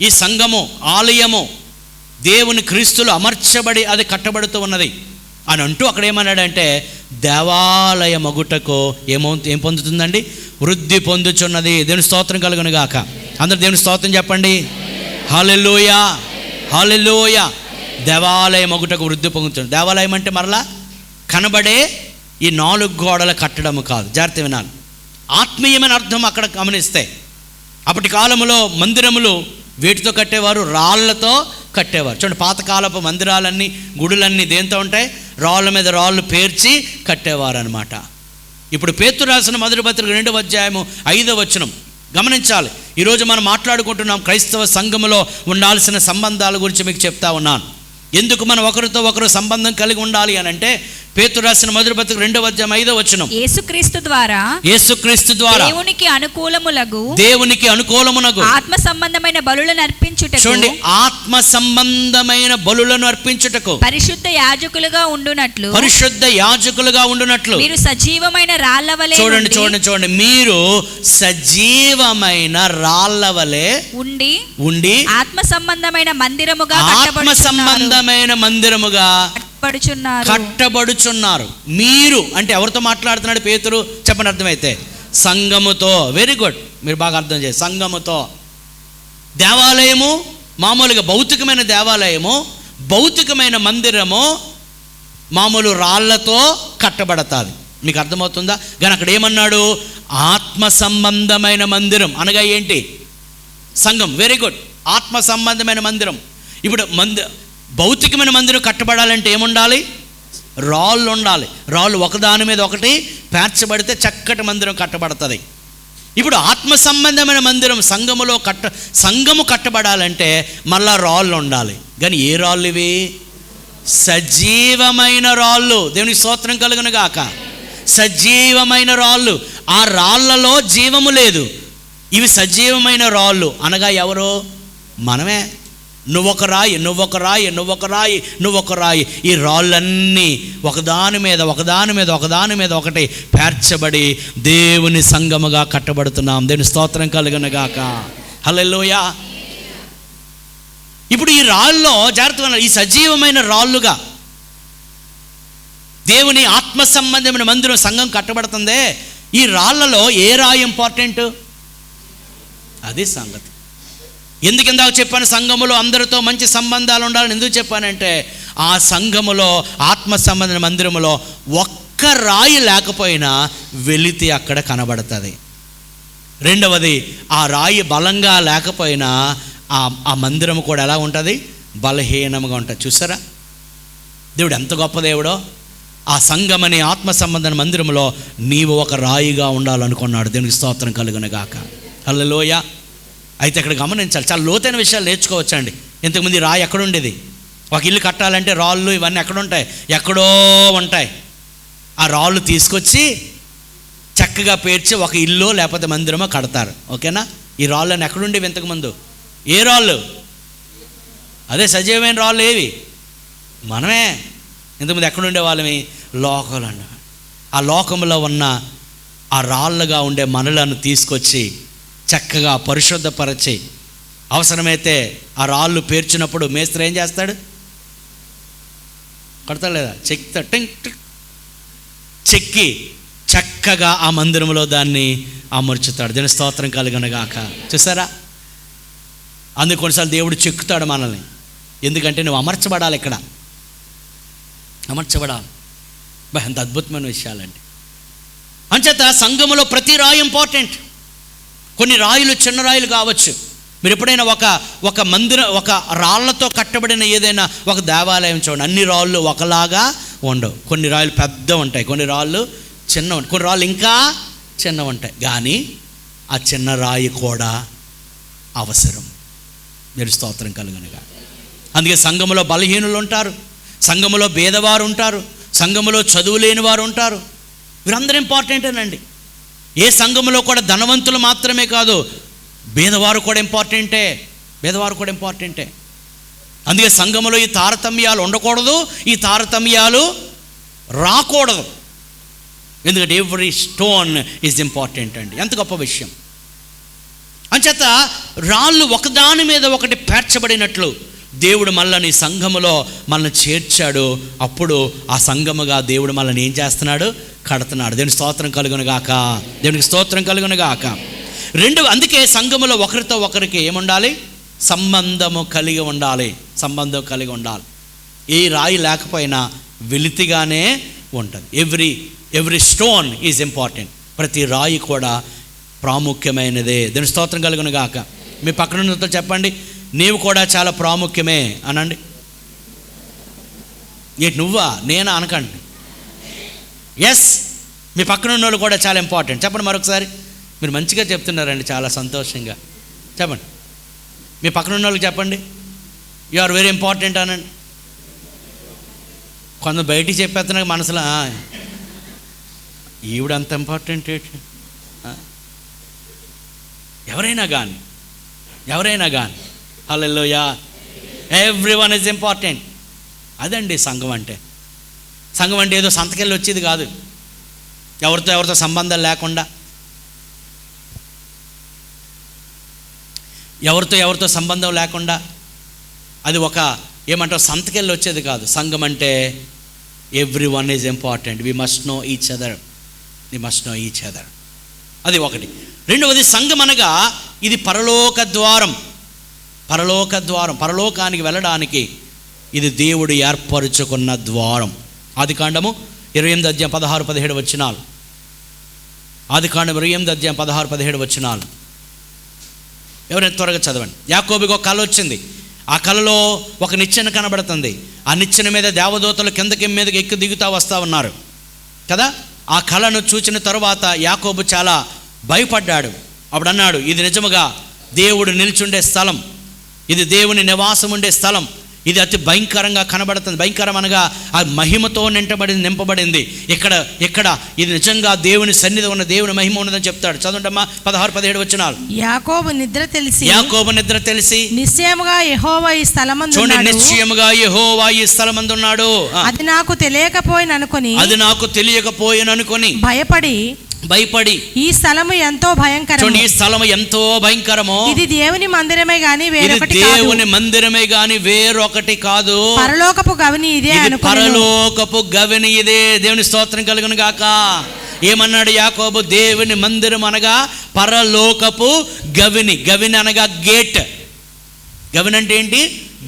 ఈ సంఘము, ఆలయము దేవుని క్రీస్తులో అమర్చబడి అది కట్టబడుతూ ఉన్నది అని అంటూ అక్కడ ఏమన్నాడంటే దేవాలయ మగుటకు ఏం పొందుతుందండి? వృద్ధి పొందుచున్నది. దేవుని స్తోత్రం కలుగును గాక. అందరూ దేవుని స్తోత్రం చెప్పండి. హల్లెలూయా, హల్లెలూయా. దేవాలయ మగుటకు వృద్ధి పొందుతుంది. దేవాలయం అంటే మరలా కనబడే ఈ 4 గోడల కట్టడము కాదు. జాగ్రత్త వినాలి. ఆత్మీయమైన అర్థం అక్కడ గమనిస్తే, అప్పటి కాలంలో మందిరములు వేటితో కట్టేవారు? రాళ్లతో కట్టేవారు. చూడండి, పాతకాలపు మందిరాలన్నీ, గుడులన్నీ దేంతో ఉంటాయి? రాళ్ళ మీద రాళ్ళు పేర్చి కట్టేవారు అనమాట. ఇప్పుడు పేతురు రాసిన మొదటి పత్రిక 2వ అధ్యాయము 5వ వచనం గమనించాలి. ఈరోజు మనం మాట్లాడుకుంటున్నాం క్రైస్తవ సంఘములో ఉండాల్సిన సంబంధాల గురించి మీకు చెప్తా ఉన్నాను. ఎందుకు మనం ఒకరితో ఒకరు సంబంధం కలిగి ఉండాలి అని అంటే, పేతురు రాసిన మొదటి పత్రిక 2వ అధ్యాయం 5వ వచనం, యేసుక్రీస్తు ద్వారా దేవునికి అనుకూలమునగు ఆత్మ సంబంధమైన బలులను అర్పించుటకు. చూడండి, ఆత్మ సంబంధమైన బలులను అర్పించుటకు పరిశుద్ధ యాజకులుగా ఉండునట్లు మీరు సజీవమైన రాళ్ల వలె. చూడండి, మీరు సజీవమైన రాళ్ల వలె ఉండి ఆత్మ సంబంధమైన మందిరముగా కట్టబడుచున్నారు. మీరు అంటే ఎవరితో మాట్లాడుతున్నాడు పేతురు? చెప్పండి, అర్థమైతే సంఘముతో. వెరీ గుడ్, మీరు బాగా అర్థం చేయండి. సంఘముతో. దేవాలయము మామూలుగా భౌతికమైన దేవాలయము, భౌతికమైన మందిరము మామూలు రాళ్లతో కట్టబడతాది. మీకు అర్థమవుతుందా? కానీ అక్కడ ఏమన్నాడు? ఆత్మ సంబంధమైన మందిరం అనగా ఏంటి? సంఘం. Very good. ఆత్మ సంబంధమైన మందిరం. ఇప్పుడు భౌతికమైన మందిరం కట్టబడాలంటే ఏముండాలి? రాళ్ళు ఉండాలి. రాళ్ళు ఒకదాని మీద ఒకటి పేర్చబడితే చక్కటి మందిరం కట్టబడుతుంది. ఇప్పుడు ఆత్మ సంబంధమైన మందిరం సంఘము కట్టబడాలంటే మళ్ళా రాళ్ళు ఉండాలి. కానీ ఏ రాళ్ళు ఇవి? సజీవమైన రాళ్ళు. దేవునికి స్తోత్రం కలుగును గాక. సజీవమైన రాళ్ళు. ఆ రాళ్ళలో జీవము లేదు. ఇవి సజీవమైన రాళ్ళు. అనగా ఎవరు? మనమే. నువ్వొక రాయి, నువ్వొక రాయి, నువ్వొక రాయి, నువ్వొక రాయి. ఈ రాళ్ళన్నీ ఒకదాని మీద ఒకదాని మీద ఒకదాని మీద ఒకటి పేర్చబడి దేవుని సంఘముగా కట్టబడుతున్నాం. దేవుని స్తోత్రం కలుగునుగాక. హల్లెలూయా. ఇప్పుడు ఈ రాళ్ళలో జాగ్రత్తగా, ఈ సజీవమైన రాళ్ళుగా దేవుని ఆత్మ సంబంధమైన మందిరం సంఘం కట్టబడుతుందే, ఈ రాళ్ళలో ఏ రాయి ఇంపార్టెంట్? అది సంగతి. ఎందుకు ఇందాక చెప్పాను సంఘములో అందరితో మంచి సంబంధాలు ఉండాలని ఎందుకు చెప్పానంటే, ఆ సంఘములో ఆత్మ సంబంధమైన మందిరములో ఒక్క రాయి లేకపోయినా వెలితి అక్కడ కనబడుతుంది. రెండవది, ఆ రాయి బలంగా లేకపోయినా ఆ మందిరం కూడా ఎలా ఉంటుంది? బలహీనంగా ఉంటుంది. చూసారా దేవుడు ఎంత గొప్ప దేవుడో. ఆ సంఘమని ఆత్మ సంబంధమైన మందిరంలో నీవు ఒక రాయిగా ఉండాలనుకున్నాడు. దేవునికి స్తోత్రం కలుగునుగాక. హల్లెలూయా. అయితే ఇక్కడ గమనించాలి, చాలా లోతైన విషయాలు నేర్చుకోవచ్చండి. ఇంతకుముందు రాయి ఎక్కడుండేది? ఒక ఇల్లు కట్టాలంటే రాళ్ళు ఇవన్నీ ఎక్కడుంటాయి? ఎక్కడో ఉంటాయి. ఆ రాళ్ళు తీసుకొచ్చి చక్కగా పేర్చి ఒక ఇల్లు లేకపోతే మందిరమో కడతారు. ఓకేనా? ఈ రాళ్ళని ఎక్కడుండేవి ఇంతకుముందు? ఏ రాళ్ళు? అదే సజీవమైన రాళ్ళు. ఏవి? మనమే. ఇంతకుముందు ఎక్కడుండే వాళ్ళమి? లోకంలో. ఆ లోకంలో ఉన్న ఆ రాళ్ళుగా ఉండే మనలను తీసుకొచ్చి చక్కగా పరిశుద్ధపరచి, అవసరమైతే ఆ రాళ్ళు పేర్చినప్పుడు మేస్త్రి ఏం చేస్తాడు? కడతాడు లేదా? చెక్కి చక్కగా ఆ మందిరంలో దాన్ని అమర్చుతాడు. దీని స్తోత్రం కలుగునుగాక. చూసారా? అందుకు కొన్నిసార్లు దేవుడు చెక్కుతాడు మనల్ని. ఎందుకంటే నువ్వు అమర్చబడాలి. ఇక్కడ అమర్చబడాలి. ఎంత అద్భుతమైన విషయాలండి. అంచేత సంఘములో ప్రతి రాయి ఇంపార్టెంట్. కొన్ని రాయిలు చిన్న రాయిలు కావచ్చు. మీరు ఎప్పుడైనా ఒక మందిరం, ఒక రాళ్లతో కట్టబడిన ఏదైనా ఒక దేవాలయం చూడండి, అన్ని రాళ్ళు ఒకలాగా ఉండవు. కొన్ని రాళ్ళు పెద్ద ఉంటాయి, కొన్ని రాళ్ళు చిన్న ఉంటాయి, కొన్ని రాళ్ళు ఇంకా చిన్న ఉంటాయి. కానీ ఆ చిన్న రాయి కూడా అవసరం. మీరు స్తోత్రం కలుగునుగా. అందుకే సంఘములో బలహీనులు ఉంటారు, సంఘములో భేదవారు ఉంటారు, సంఘములో చదువు లేని వారు ఉంటారు. వీరందరూ ఇంపార్టెంటేనండి. ఏ సంఘములో కూడా ధనవంతులు మాత్రమే కాదు, భేదవారు కూడా ఇంపార్టెంటే. భేదవారు కూడా ఇంపార్టెంటే. అందుకే సంఘములో ఈ తారతమ్యాలు ఉండకూడదు, ఈ తారతమ్యాలు రాకూడదు. ఎందుకంటే ఎవ్రీ స్టోన్ ఈజ్ ఇంపార్టెంట్ అండి. ఎంత గొప్ప విషయం. అంచేత రాళ్ళు ఒకదాని మీద ఒకటి పేర్చబడినట్లు దేవుడు మనల్ని సంఘములో మనల్ని చేర్చాడు. అప్పుడు ఆ సంఘముగా దేవుడు మనల్ని ఏం చేస్తున్నాడు? కడుతున్నాడు. దేవునికి స్తోత్రం కలుగునుగాక. దేవునికి స్తోత్రం కలుగునుగాక. అందుకే సంఘములో ఒకరితో ఒకరికి ఏముండాలి? సంబంధము కలిగి ఉండాలి. సంబంధం కలిగి ఉండాలి. ఏ రాయి లేకపోయినా వెలితిగానే ఉంటుంది. Every stone is important. ప్రతి రాయి కూడా ప్రాముఖ్యమైనదే. దేవునికి స్తోత్రం కలుగునుగాక. మీ పక్కన చెప్పండి, నీవు కూడా చాలా ప్రాముఖ్యమే అనండి. నువ్వా నేనా అనకండి. ఎస్, మీ పక్కన ఉన్న వాళ్ళు కూడా చాలా ఇంపార్టెంట్. చెప్పండి మరొకసారి. మీరు మంచిగా చెప్తున్నారండి, చాలా సంతోషంగా. చెప్పండి, మీ పక్కన ఉన్న వాళ్ళకి చెప్పండి, యు ఆర్ వెరీ ఇంపార్టెంట్ అనండి. కొంత బయటికి చెప్పేస్తున్నా మనసులో ఈవిడంత ఇంపార్టెంట్ ఏంటి? ఎవరైనా కానీ హల్లెలూయా, ఎవ్రీవన్ ఈజ్ ఇంపార్టెంట్. అదండి సంఘం అంటే. సంఘం అంటే ఏదో సంతకెళ్ళి వచ్చేది కాదు, ఎవరితో సంబంధాలు లేకుండా, ఎవరితో సంబంధం లేకుండా, అది ఏమంటారు సంతకెళ్ళి వచ్చేది కాదు. సంఘం అంటే everyone is important. We must know each other. అది ఒకటి. రెండవది, సంఘం అనగా ఇది పరలోక ద్వారం. పరలోకానికి వెళ్ళడానికి ఇది దేవుడు ఏర్పరచుకున్న ద్వారం. ఆదికాండము 28 అధ్యాయం 16-17 వచనాలు. ఆదికాండం 28 అధ్యాయం 16-17 వచనాలు. ఎవరైనా త్వరగా చదవండి. యాకోబుకి ఒక కళ వచ్చింది. ఆ కళలో ఒక నిచ్చెన కనబడుతుంది. ఆ నిచ్చెన మీద దేవదూతలు కిందకి మీదకి ఎక్కి దిగుతూ వస్తూ ఉన్నారు కదా. ఆ కళను చూసిన తరువాత యాకోబు చాలా భయపడ్డాడు. అప్పుడు అన్నాడు, ఇది నిజముగా దేవుడు నిల్చుండే స్థలం, ఇది దేవుని నివాసం ఉండే స్థలం, ఇది అతి భయంకరంగా కనబడుతుంది. భయంకరం అనగా ఆ మహిమతో నింపబడింది. ఇక్కడ ఇది నిజంగా దేవుని సన్నిధి ఉన్న దేవుని మహిమ ఉన్నదని చెప్తాడు. చదవండమ్మా 16-17 వచనాలు. యాకోబు నిద్ర తెలిసి నిశ్చయముగా యెహోవా ఈ స్థలమందున్నాడు. నిశ్చయముగా యెహోవా ఈ స్థలమందున్నాడు. అది నాకు తెలియకపోయిన అనుకొని భయపడి ఈ స్థలము ఎంతో భయంకరము. ఈ స్థలము ఎంతో భయంకరము. ఇది దేవుని మందిరమే గాని వేరొకటి కాదు. దేవుని మందిరమే గాని వేరొకటి కాదు. పరలోకపు గవిని ఇదే అనుకొనెను. పరలోకపు గవిని ఇదే. దేవుని స్తోత్రం కలుగును గాక. ఏమన్నాడు యాకోబు? దేవుని మందిరం అనగా పరలోకపు గవిని. గవిని అనగా గేట్. గవిని అంటే ఏంటి?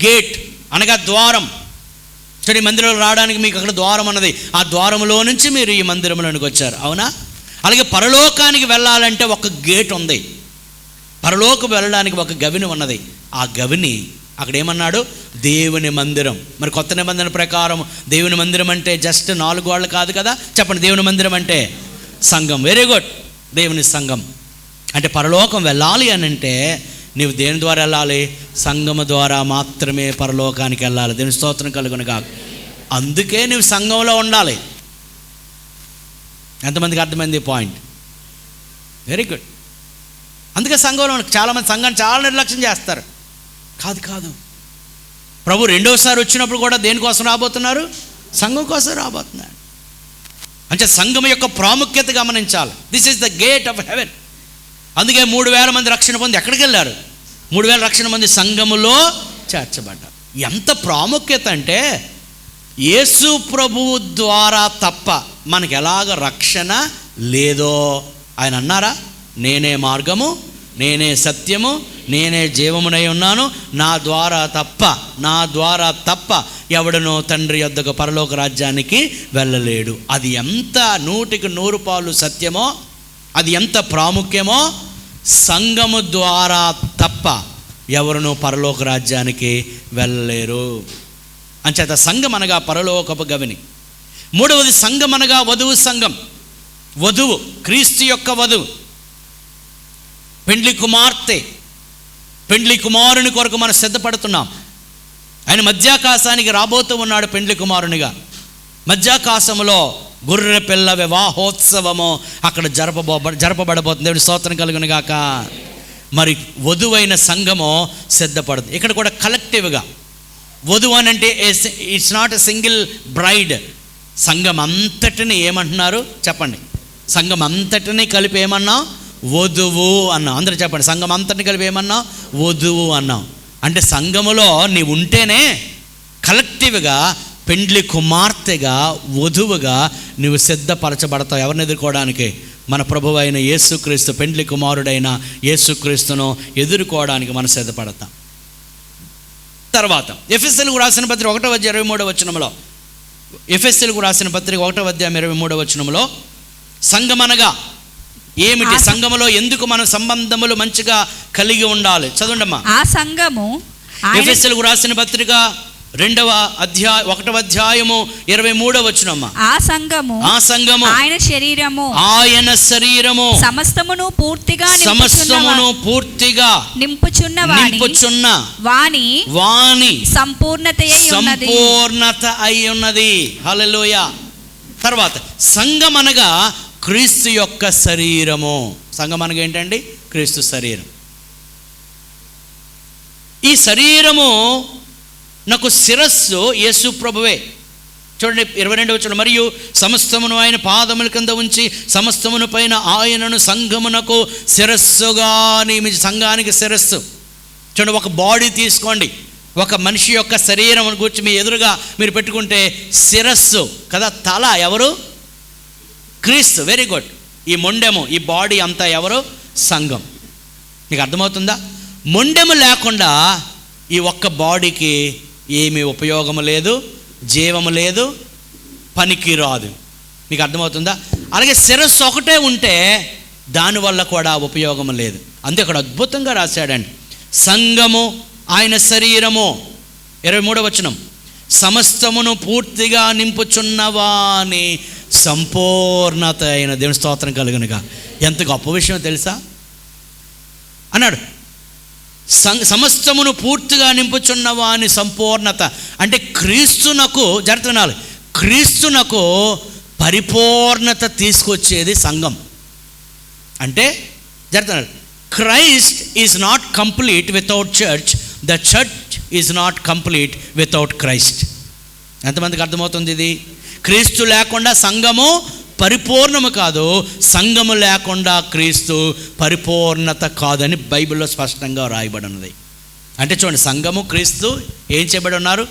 గేట్ అనగా ద్వారం. చూడండి, మందిరంలో రావడానికి మీకు అక్కడ ద్వారం ఉన్నది. ఆ ద్వారంలో నుంచి మీరు ఈ మందిరంలోనికి వచ్చారు, అవునా? అలాగే పరలోకానికి వెళ్ళాలంటే ఒక గేట్ ఉంది. పరలోకం వెళ్ళడానికి ఒక గవిని ఉన్నది. ఆ గవిని అక్కడ ఏమన్నాడు? దేవుని మందిరం. మరి కొత్త నిబంధన ప్రకారం దేవుని మందిరం అంటే జస్ట్ 4 గోడలు కాదు కదా. చెప్పండి, దేవుని మందిరం అంటే సంఘం. వెరీ గుడ్, దేవుని సంఘం. అంటే పరలోకం వెళ్ళాలి అని అంటే నీవు దేని ద్వారా వెళ్ళాలి? సంఘము ద్వారా మాత్రమే పరలోకానికి వెళ్ళాలి. దేవుని స్తోత్రం కలుగును గాక. అందుకే నువ్వు సంఘంలో ఉండాలి. ఎంతమందికి అర్థమైంది పాయింట్? Very good. అందుకే సంఘంలో చాలామంది సంఘాన్ని చాలా నిర్లక్ష్యం చేస్తారు. కాదు, ప్రభు రెండోసారి వచ్చినప్పుడు కూడా దేనికోసం రాబోతున్నారు? సంఘం కోసం రాబోతున్నారు. అంటే సంఘం యొక్క ప్రాముఖ్యత గమనించాలి. This is the gate of haven. అందుకే 3000 మంది రక్షణ పొంది ఎక్కడికి వెళ్ళారు? 3000 రక్షణ మంది సంఘములో చేర్చబడ్డారు. ఎంత ప్రాముఖ్యత అంటే యేసు ప్రభువు ద్వారా తప్ప మనకి ఎలాగ రక్షణ లేదో ఆయన అన్నారా? నేనే మార్గము, నేనే సత్యము, నేనే జీవమునై ఉన్నాను, నా ద్వారా తప్ప ఎవడనో తండ్రి యొద్దకు పరలోక రాజ్యానికి వెళ్ళలేడు. అది ఎంత 100% సత్యమో, అది ఎంత ప్రాముఖ్యమో, సంఘము ద్వారా తప్ప ఎవరునూ పరలోక రాజ్యానికి వెళ్ళలేరు. అంచేత సంఘం అనగా పరలోకపు గవిని. 3వది సంఘం అనగా వధువు సంఘం. వధువు, క్రీస్తు యొక్క వధువు, పెండ్లి కుమార్తె, పెండ్లి కుమారుని కొరకు మనం సిద్ధపడుతున్నాం. ఆయన మధ్యాకాశానికి రాబోతూ ఉన్నాడు పెండ్లి కుమారునిగా. మధ్యాకాశములో గొర్రె పిల్ల వివాహోత్సవము అక్కడ జరపబడబోతుంది. దేవుడి స్తోత్రం కలుగును గాక. మరి వధువైన సంఘము సిద్ధపడుతుంది. ఇక్కడ కూడా కలెక్టివ్గా వధువు అని అంటే it's not a single braid. సంఘం అంతటిని ఏమంటున్నారు చెప్పండి? సంఘం అంతటిని కలిపి ఏమన్నాం? వధువు అన్నాం. అందరూ చెప్పండి, సంఘం అంతటిని కలిపి ఏమన్నాం? వధువు అన్నాం. అంటే సంఘములో నీవు ఉంటేనే కలెక్టివ్గా పెండ్లి కుమార్తెగా, వధువుగా నువ్వు సిద్ధపరచబడతావు. ఎవరిని ఎదుర్కోవడానికి? మన ప్రభువు అయిన యేసుక్రీస్తు, పెండ్లి కుమారుడైన యేసుక్రీస్తును ఎదుర్కోవడానికి మనం సిద్ధపడతాం. తర్వాత ఎఫెసీయులకు రాసిన పత్రిక 1:23 వచనంలో, ఎఫెసీయులకు రాసిన పత్రిక 1:23 వచనంలో సంఘమనగా ఏమిటి? సంఘములో ఎందుకు మన సంబంధములు మంచిగా కలిగి ఉండాలి? చదవండమ్మా. ఆ సంఘము ఎఫెసీయులకు రాసిన పత్రిక 1వ అధ్యాయము 23వ వచనమ్మా. ఆ సంఘము ఆయన శరీరము సమస్తమును పూర్తిగా నింపుచున్న వాని సంపూర్ణత అయి ఉన్నది. హల్లెలూయా. తర్వాత సంఘం అనగా క్రీస్తు యొక్క శరీరము. సంఘం అనగా ఏంటండి? క్రీస్తు శరీరం. ఈ శరీరము నాకు శిరస్సు యేసు ప్రభువే. చూడండి 22వ వచనం, మరియు సమస్తమును ఆయన పాదముల కింద ఉంచి సమస్తమును పైన ఆయనను సంఘమునకు శిరస్సుగా నియమించి. సంఘానికి శిరస్సు. చూడండి, ఒక బాడీ తీసుకోండి, ఒక మనిషి యొక్క శరీరం గురించి మీ ఎదురుగా మీరు పెట్టుకుంటే శిరస్సు కదా, తల ఎవరు? క్రీస్తు. Very good. ఈ మొండెము, ఈ బాడీ అంతా ఎవరు? సంఘం. మీకు అర్థమవుతుందా? మొండెము లేకుండా ఈ ఒక్క బాడీకి ఏమీ ఉపయోగము లేదు, జీవము లేదు, పనికి రాదు. మీకు అర్థమవుతుందా? అలాగే శిరస్సు ఒకటే ఉంటే దానివల్ల కూడా ఉపయోగం లేదు. అందుకే అక్కడ అద్భుతంగా రాశాడండి. సంఘము ఆయన శరీరము. 23వ వచనం, సమస్తమును పూర్తిగా నింపుచున్నవాని సంపూర్ణత అయిన దేవుని స్తోత్రం కలుగునుగా. ఎంత గొప్ప విషయం తెలుసా అన్నాడు. సమస్తమును పూర్తిగా నింపుచున్నవాని సంపూర్ణత అంటే క్రీస్తునకు జరుగుతున్నారు. క్రీస్తునకు పరిపూర్ణత తీసుకొచ్చేది సంఘం. అంటే జరుగుతున్నారు, Christ is not complete without church, the church is not complete without Christ. ఎంతమందికి అర్థమవుతుంది ఇది? క్రీస్తు లేకుండా సంఘము పరిపూర్ణము కాదు, సంఘము లేకుండా క్రీస్తు పరిపూర్ణత కాదని బైబిల్లో స్పష్టంగా రాయబడి ఉన్నది. అంటే చూడండి, సంఘము క్రీస్తు ఏం చేయబడి ఉన్నారు?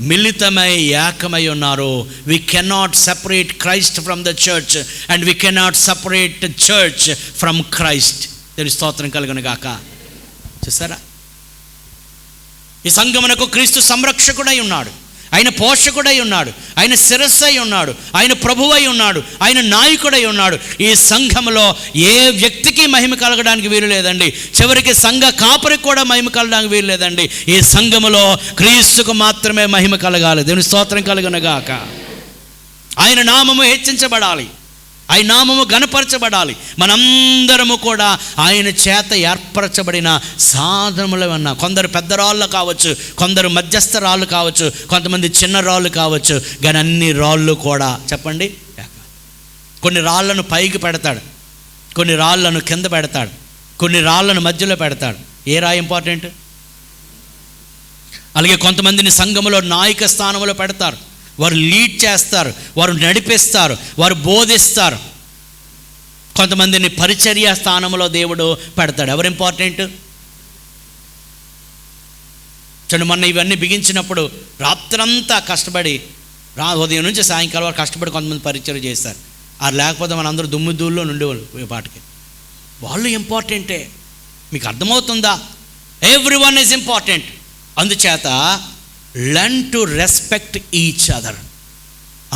మిళితమై ఏకమై ఉన్నారు. We cannot separate Christ from the church and we cannot separate church from Christ. దీని స్తోత్రం కలుగును గాక. చూసారా, ఈ సంఘమునకు క్రీస్తు సంరక్షకుడై ఉన్నాడు, ఆయన పోషకుడై ఉన్నాడు, ఆయన శిరస్సు అయి ఉన్నాడు, ఆయన ప్రభువై ఉన్నాడు, ఆయన నాయకుడై ఉన్నాడు. ఈ సంఘంలో ఏ వ్యక్తికి మహిమ కలగడానికి వీలు లేదండి. చివరికి సంఘ కాపరికి కూడా మహిమ కలగడానికి వీలు లేదండి. ఈ సంఘములో క్రీస్తుకు మాత్రమే మహిమ కలగాలి. దేవుని స్తోత్రం కలుగునుగాక. ఆయన నామము హెచ్చించబడాలి, ఆయన నామము గణపరచబడాలి. మనందరము కూడా ఆయన చేత ఏర్పరచబడిన సాధనములు అన్నా. కొందరు పెద్ద రాళ్ళు కావచ్చు, కొందరు మధ్యస్థ రాళ్ళు కావచ్చు, కొంతమంది చిన్న రాళ్ళు కావచ్చు, కానీ అన్ని రాళ్ళు కూడా చెప్పండి, కొన్ని రాళ్లను పైకి పెడతాడు, కొన్ని రాళ్లను కింద పెడతాడు, కొన్ని రాళ్లను మధ్యలో పెడతాడు. ఏ రాయి ఇంపార్టెంట్? అలాగే కొంతమందిని సంఘములో నాయక స్థానంలో పెడతారు, వారు లీడ్ చేస్తారు, వారు నడిపిస్తారు, వారు బోధిస్తారు. కొంతమందిని పరిచర్య స్థానంలో దేవుడు పెడతాడు. ఎవరు ఇంపార్టెంట్? చూడండి, మొన్న ఇవన్నీ బిగించినప్పుడు రాత్రంతా కష్టపడి ఉదయం నుంచి సాయంకాలం వరకు కష్టపడి కొంతమంది పరిచర్య చేస్తారు. అది లేకపోతే మనందరూ దుమ్ముదూల్లో నుండి పాటికి. వాళ్ళు ఇంపార్టెంటే. మీకు అర్థమవుతుందా? Every one is important. అందుచేత learn to respect each other.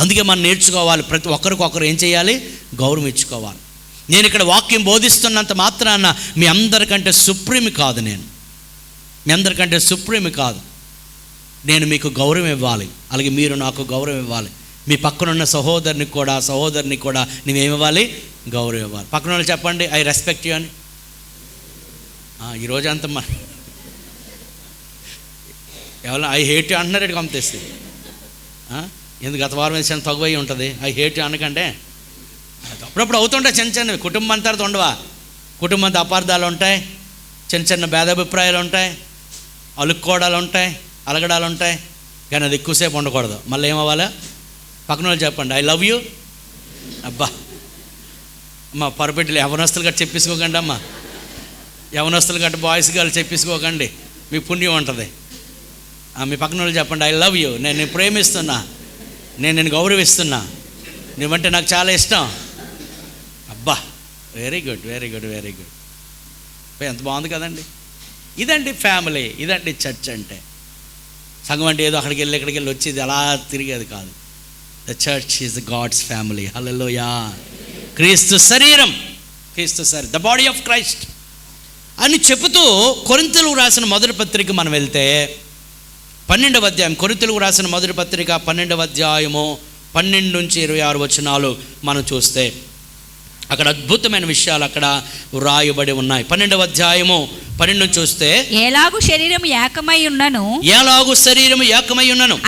అందుకే మనం నేర్చుకోవాలి, ప్రతి ఒక్కరికొకరు ఏం చేయాలి? గౌరవం ఇచ్చుకోవాలి. నేను ఇక్కడ వాక్యం బోధిస్తున్నంత మాత్రాన మీ అందరికంటే సుప్రీం కాదు, నేను మీ అందరికంటే సుప్రీం కాదు. నేను మీకు గౌరవం ఇవ్వాలి, అలాగే మీరు నాకు గౌరవం ఇవ్వాలి. మీ పక్కనున్న సహోదరుని కూడా నువ్వేమివ్వాలి? గౌరవం ఇవ్వాలి. పక్కన వాళ్ళు చెప్పండి, ఐ రెస్పెక్ట్ యూ అని. ఈరోజు అంత ఎవరు ఐ హేట్ యూ అంటున్నారు, కంపేస్తే ఎందుకు గత వారం వేసిన తగువై ఉంటుంది. ఐ హేట్ యూ అనకంటే అప్పుడప్పుడు అవుతుంటాయి చిన్న చిన్నవి. కుటుంబం అంతా ఉండవా? కుటుంబంతో అపార్థాలు ఉంటాయి, చిన్న చిన్న భేదాభిప్రాయాలు ఉంటాయి, అలుక్కోవడాలు ఉంటాయి, అలగడాలు ఉంటాయి, కానీ అది ఎక్కువసేపు ఉండకూడదు. మళ్ళీ ఏమవ్వాలా? పక్కన వాళ్ళు చెప్పండి, ఐ లవ్ యూ. అబ్బా అమ్మ, పొరపెట్టి యవనస్తులు గట్టు చెప్పేసుకోకండి అమ్మ, యవనస్తులు గట్టు బాయ్స్ గారు చెప్పేసుకోకండి, మీ పుణ్యం ఉంటుంది. మీ పక్కన వాళ్ళు చెప్పండి, ఐ లవ్ యూ. నేను ప్రేమిస్తున్నా, నేను గౌరవిస్తున్నా, నువ్వంటే నాకు చాలా ఇష్టం. అబ్బా, very good, very good, very good. ఎంత బాగుంది కదండి. ఇదండి ఫ్యామిలీ, ఇదండి చర్చ్ అంటే. సంఘం అంటే ఏదో అక్కడికి వెళ్ళి వచ్చేది అలా తిరిగేది కాదు. The church is God's family. Hallelujah. క్రీస్తు శరీరం, ద బాడీ ఆఫ్ క్రైస్ట్ అని చెబుతూ కొరింథీయులకు రాసిన మొదటి పత్రిక మనం వెళ్తే 12వ అధ్యాయం, కొరింథీయులకు రాసిన మొదటి పత్రిక 12వ అధ్యాయము 12 నుంచి 26 వచనాలు మనం చూస్తే అక్కడ అద్భుతమైన విషయాలు అక్కడ వ్రాయబడి ఉన్నాయి. 12వ అధ్యాయము 12 చూస్తే, ఎలాగు శరీరము ఏకమై ఉన్నను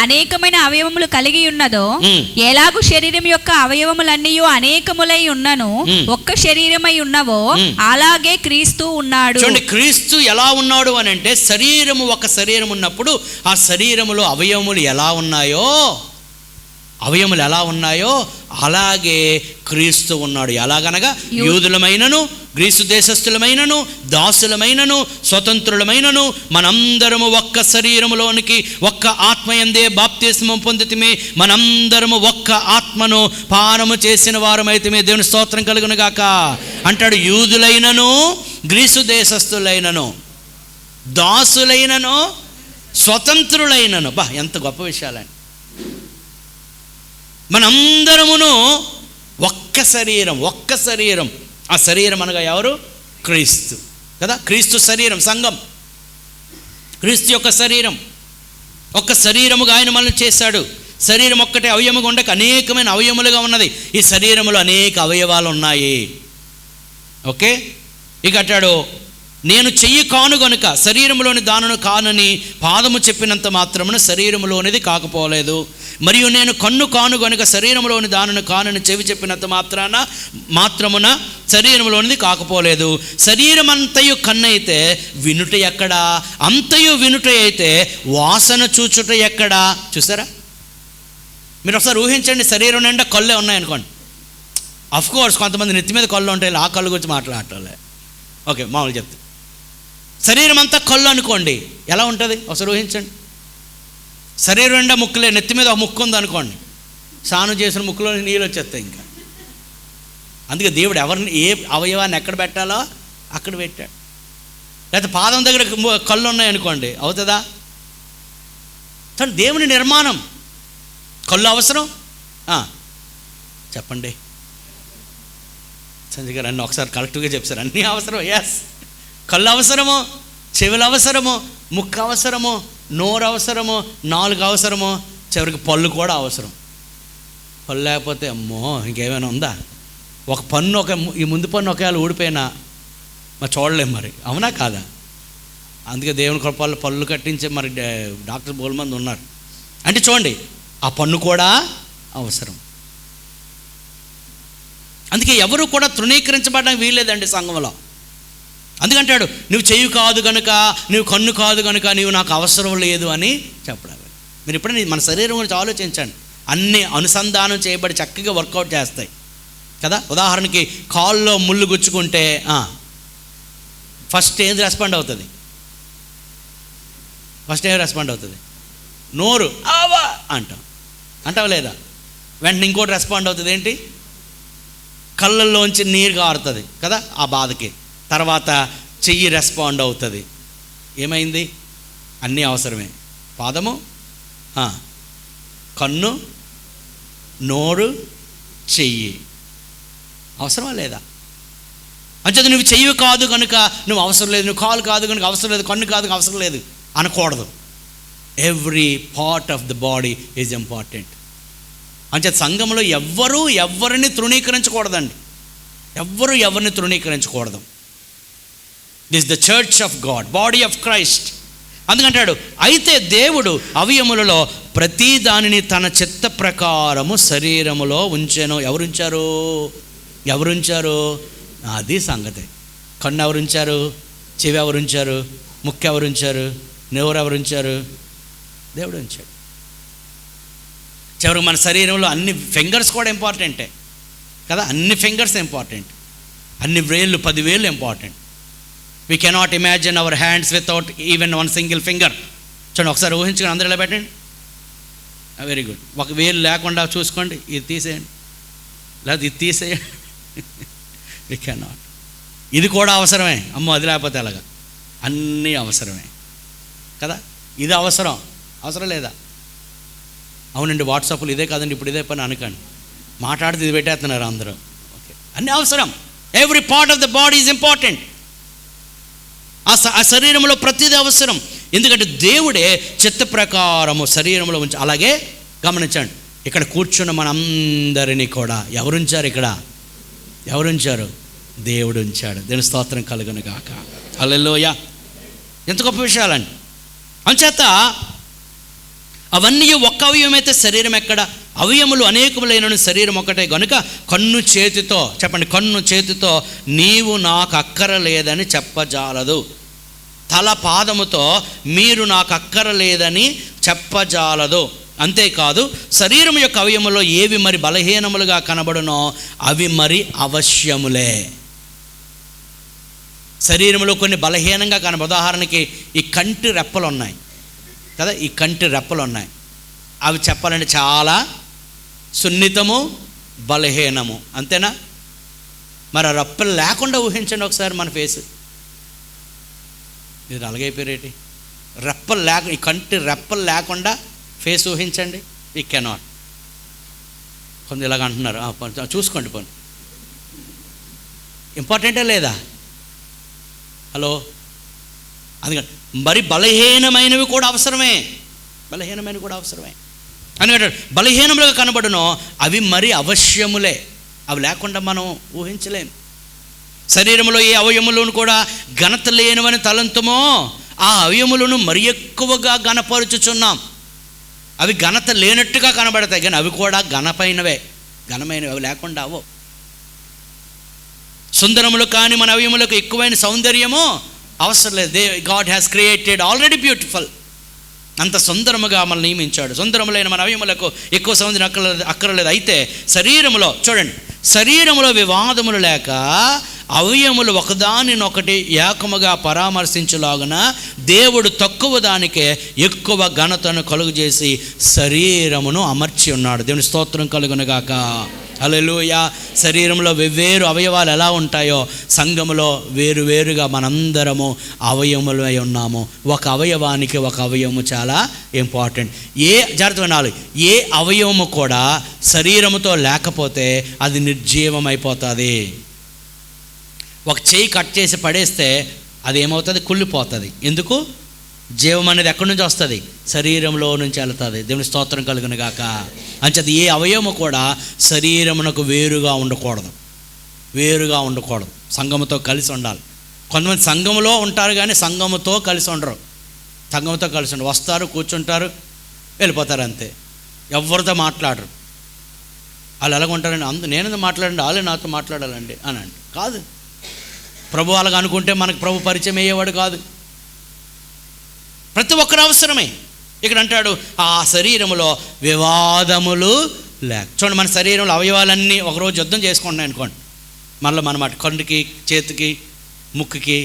అనేకమైన అవయవములు కలిగి ఉన్నదో, ఎలాగు శరీరం యొక్క అవయవములన్నీ అనేకములై ఉన్నను ఒక్క శరీరమై ఉన్నవో, అలాగే క్రీస్తు ఉన్నాడు. చూడండి, క్రీస్తు ఎలా ఉన్నాడు అని అంటే, శరీరము ఒక శరీరం ఉన్నప్పుడు ఆ శరీరములో అవయవములు ఎలా ఉన్నాయో అలాగే క్రీస్తు ఉన్నాడు. ఎలాగనగా యూదులమైనను, గ్రీసు దేశస్థులమైనను, దాసులమైనను, స్వతంత్రులమైనను మనందరము ఒక్క శరీరములోనికి ఒక్క ఆత్మయందే బాప్తిస్మం పొందితిమి. మనందరము ఒక్క ఆత్మను పానము చేసిన వారమైతిమి. దేవుని స్తోత్రం కలుగును గాక అంటాడు. యూదులైనను, గ్రీసు దేశస్థులైనను, దాసులైనను, స్వతంత్రులైనను. బా, ఎంత గొప్ప విషయాలండి. మనందరమును ఒక్క శరీరం. ఆ శరీరం అనగా ఎవరు? క్రీస్తు. కదా. క్రీస్తు శరీరం, సంఘం క్రీస్తు యొక్క శరీరం. ఒక్క శరీరముగా ఆయన మనల్ని చేశాడు. శరీరం ఒక్కటే అవయముగా ఉండక అనేకమైన అవయములుగా ఉన్నది. ఈ శరీరములో అనేక అవయవాలు ఉన్నాయి. ఓకే, ఇక అంటాడు, నేను చెయ్యి కాను గనుక శరీరంలోని దానిని కానని పాదము చెప్పినంత మాత్రమున శరీరములోనిది కాకపోలేదు. మరియు నేను కన్ను కాను గనుక శరీరంలోని దానిని కానని చెవి చెప్పినంత మాత్రమున శరీరంలోనిది కాకపోలేదు. శరీరం అంతయు కన్ను అయితే వినుట ఎక్కడా? అంతయు వినుట అయితే వాసన చూచుట ఎక్కడా? చూసారా? మీరు ఒకసారి ఊహించండి, శరీరం నిండా కళ్ళే ఉన్నాయనుకోండి. అఫ్కోర్స్ కొంతమంది నెత్తి మీద కళ్ళు ఉంటాయి, ఆ కళ్ళు గురించి మాట్లాడటంలే. ఓకే, మామూలు చెప్తే శరీరం అంతా కళ్ళు అనుకోండి, ఎలా ఉంటుంది ఒకసారి ఊహించండి. శరీరం నిండా ముక్కులే, నెత్తి మీద ఒక ముక్కు ఉంది అనుకోండి, స్నానం చేసిన ముక్కులో నీళ్ళు వచ్చేస్తాయి ఇంకా. అందుకే దేవుడు ఎవరిని ఏ అవయవాన్ని ఎక్కడ పెట్టాలో అక్కడ పెట్టాడు. లేకపోతే పాదం దగ్గర కళ్ళు ఉన్నాయనుకోండి, అవుతుందా? దేవుని నిర్మాణం. కళ్ళు అవసరం చెప్పండి సంజయ్ గారు, అన్నీ ఒకసారి కరెక్ట్గా చెప్తారు. అన్నీ అవసరం. ఎస్, కళ్ళు అవసరము, చెవులు అవసరము, ముక్కు అవసరము, నోరు అవసరము, నాలుగు అవసరము, చివరికి పళ్ళు కూడా అవసరం. పళ్ళు లేకపోతే అమ్మో ఇంకేమైనా ఉందా? ఒక పన్ను ఈ ముందు పన్ను ఒకవేళ ఊడిపోయినా మరి చూడలేం, మరి అవునా కాదా? అందుకే దేవుని కృపల్లో పళ్ళు కట్టించే మరి డాక్టర్ బోల్మంది ఉన్నారు. అంటే చూడండి, ఆ పన్ను కూడా అవసరం. అందుకే ఎవరు కూడా తృణీకరించబడడానికి వీల్లేదండి సంఘంలో. అందుకంటాడు, నువ్వు చెయ్యి కాదు కనుక, నువ్వు కన్ను కాదు కనుక నీవు నాకు అవసరం లేదు అని చెప్పడాలి. మీరు ఎప్పుడైనా మన శరీరం గురించి ఆలోచించండి. అన్నీ అనుసంధానం చేయబడి చక్కగా వర్కౌట్ చేస్తాయి కదా. ఉదాహరణకి కాల్లో ముళ్ళు గుచ్చుకుంటే ఫస్ట్ ఏం రెస్పాండ్ అవుతుంది? ఫస్ట్ ఏం రెస్పాండ్ అవుతుంది? నోరు ఆవా అంటావు లేదా? వెంటనే ఇంకోటి రెస్పాండ్ అవుతుంది, ఏంటి? కళ్ళల్లోంచి నీరు కారుతుంది కదా ఆ బాధకి. తర్వాత చెయ్యి రెస్పాండ్ అవుతుంది. ఏమైంది? అన్నీ అవసరమే. పాదము, కన్ను, నోరు, చెయ్యి అవసరమా లేదా? అంచేత నువ్వు చెయ్యి కాదు కనుక నువ్వు అవసరం లేదు, నువ్వు కాలు కాదు కనుక అవసరం లేదు, కన్ను కాదు అవసరం లేదు అనకూడదు. Every part of the body is important. అంచేత సంఘంలో ఎవరిని తృణీకరించకూడదండి. ఎవరిని తృణీకరించకూడదు. This the church of God, body of Christ. అందుకంటాడు, అయితే దేవుడు అవయములలో ప్రతి దానిని తన చిత్త ప్రకారము శరీరములో ఉంచెను. ఎవరుంచారు? అది సంగతి. కన్ను ఎవరుంచారు? చెవి ఎవరుంచారు? ముక్కు ఎవరుంచారు? నోరు ఎవరుంచారు? దేవుడు ఉంచాడు. చివరికి మన శరీరంలో అన్ని ఫింగర్స్ కూడా ఇంపార్టెంటే కదా. అన్ని ఫింగర్స్ ఇంపార్టెంట్, అన్ని వేళ్ళు 10 వేళ్ళు important. We cannot imagine our hands without even one single finger. చూడండి, ఒకసారి ఊహించుకొని అందరూ ఇలా పెట్టండి. Very good. ఒక వేలు లేకుండా చూసుకోండి, ఇది తీసేయండి, లేదా ఇది తీసేయండి. We cannot. ఇది కూడా అవసరమే. అమ్మో అది లేకపోతే అలాగా. అన్నీ అవసరమే కదా. ఇది అవసరం లేదా? అవునండి, వాట్సాప్లో ఇదే కాదండి, ఇప్పుడు ఇదే పని అనకండి. మాట్లాడితే ఇది పెట్టేస్తున్నారు అందరూ. ఓకే, అన్నీ అవసరం. Every part of the body is important. ఆ శరీరంలో ప్రతిదీ అవసరం. ఎందుకంటే దేవుడే చిత్త ప్రకారము శరీరంలో ఉంచి. అలాగే గమనించండి, ఇక్కడ కూర్చున్న మనందరినీ కూడా ఎవరుంచారు? ఎవరుంచారు? దేవుడు ఉంచాడు. దేవుని స్తోత్రం కలుగును గాక. హల్లెలూయా. ఎంత గొప్ప విషయాలండి. అంచేత అవన్నీ ఒక్క అవయవం అయితే శరీరం ఎక్కడ? అవయములు అనేకములైన శరీరం ఒకటే గనుక కన్ను చేతితో నీవు నాకు అక్కరలేదని చెప్పజాలదు. తల పాదముతో మీరు నాకు అక్కరలేదని చెప్పజాలదు. అంతేకాదు, శరీరం యొక్క అవయములో ఏవి మరి బలహీనములుగా కనబడునో అవి మరి అవశ్యములే. శరీరంలో కొన్ని బలహీనంగా ఉదాహరణకి ఈ కంటి రెప్పలు ఉన్నాయి కదా. ఈ కంటి రెప్పలు ఉన్నాయి, అవి చెప్పాలంటే చాలా సున్నితము, బలహీనము. అంతేనా? మరి ఆ రెప్పలు లేకుండా ఊహించండి ఒకసారి మన ఫేస్. మీరు అలాగైపోయారేటి? ఈ కంటి రెప్పలు లేకుండా ఫేస్ ఊహించండి. We cannot. కొంత ఇలాగ అంటున్నారు, చూసుకోండి పోనీ. ఇంపార్టెంటే లేదా? హలో, అందుకని మరి బలహీనమైనవి కూడా అవసరమే, బలహీనమైనవి కూడా అవసరమే అందుకంటే బలహీనములుగా కనబడునో అవి మరి అవశ్యములే, అవి లేకుండా మనం ఊహించలేం. శరీరంలో ఏ అవయములను కూడా ఘనత లేనివని తలంతుమో ఆ అవయములను మరి ఎక్కువగా ఘనపరుచుచున్నాం. అవి ఘనత లేనట్టుగా కనబడతాయి కానీ అవి కూడా ఘనమైనవే, అవి లేకుండా అవో. సుందరములు కానీ మన అవయములకు ఎక్కువైన సౌందర్యము అవసరం లేదు. God has created already beautiful. అంత సుందరముగా మనల్ని నియమించాడు. సుందరములైన మన అవయములకు ఎక్కువ సౌందర్యం అక్కర్లేదు. అయితే శరీరములో చూడండి, శరీరములో వివాదములు లేక అవయములు ఒకదానినొకటి ఏకముగా పరామర్శించులాగున దేవుడు తక్కువ దానికే ఎక్కువ ఘనతను కలుగజేసి శరీరమును అమర్చి ఉన్నాడు. దేవుని స్తోత్రం కలుగునుగాక. హల్లెలూయా. శరీరంలో వెవ్వేరు అవయవాలు ఎలా ఉంటాయో సంఘములో వేరువేరుగా మనందరము అవయములై ఉన్నాము. ఒక అవయవానికి ఒక అవయవము చాలా ఇంపార్టెంట్. జాగ్రత్తగా వినాలి, ఏ అవయవము కూడా శరీరముతో లేకపోతే అది నిర్జీవమైపోతుంది. ఒక చేయి కట్ చేసి పడేస్తే అది ఏమవుతుంది? కుళ్ళిపోతుంది. ఎందుకు? జీవం అనేది ఎక్కడి నుంచి వస్తుంది? శరీరంలో నుంచి వెళ్తుంది. దేవుని స్తోత్రం కలుగును గాక. అంచేది ఏ అవయవము కూడా శరీరమునకు వేరుగా ఉండకూడదు, సంఘముతో కలిసి ఉండాలి. కొంతమంది సంఘములో ఉంటారు కానీ సంఘముతో కలిసి ఉండరు. వస్తారు, కూర్చుంటారు, వెళ్ళిపోతారు, అంతే. ఎవరితో మాట్లాడరు. వాళ్ళు ఎలాగుంటారండి, నేను మాట్లాడండి, వాళ్ళే నాతో మాట్లాడాలండి అని అంటే కాదు. ప్రభు అలాగ అనుకుంటే మనకు ప్రభు పరిచయం అయ్యేవాడు కాదు. ప్రతి ఒక్కరు అవసరమే. ఇక్కడ అంటాడు ఆ శరీరములో వివాదములు లేక. చూడండి, మన శరీరంలో అవయవాలన్నీ ఒకరోజు యుద్ధం చేసుకుంటున్నాయి అనుకోండి, మళ్ళీ మనమాట కంటికి, చేతికి, ముక్కుకి,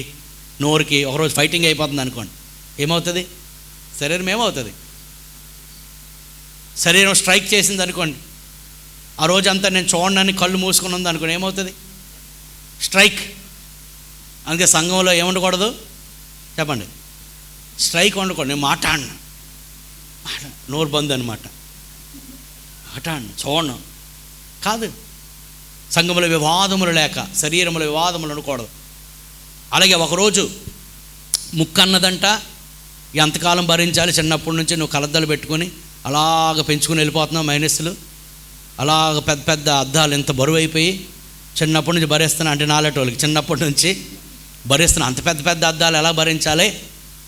నోరుకి ఒకరోజు ఫైటింగ్ అయిపోతుంది అనుకోండి, ఏమవుతుంది? శరీరం ఏమవుతుంది? శరీరం స్ట్రైక్ చేసింది అనుకోండి, ఆ రోజంతా నేను చూడనని కళ్ళు మూసుకుని ఉంది అనుకోండి, ఏమవుతుంది? స్ట్రైక్. అందుకే సంఘంలో ఏముండకూడదు చెప్పండి? స్ట్రైక్ ఉండకూడదు. నేను మాట్లాడను, నోరు బంద్ అనమాట, మాట్లాడను, చూడను కాదు. సంఘముల వివాదములు లేక శరీరముల వివాదములు ఉండకూడదు. అలాగే ఒకరోజు ముక్కు అన్నదంట ఎంతకాలం భరించాలి? చిన్నప్పటి నుంచి నువ్వు కలద్దలు పెట్టుకొని అలాగ పెంచుకుని వెళ్ళిపోతున్నావు, మైనస్లు అలాగ పెద్ద పెద్ద అద్దాలు ఎంత బరువు అయిపోయి చిన్నప్పటి నుంచి భరిస్తున్నా అంటే నాలెటోళ్ళకి చిన్నప్పటి నుంచి భరిస్తున్నా అంత పెద్ద పెద్ద అద్దాలు ఎలా భరించాలి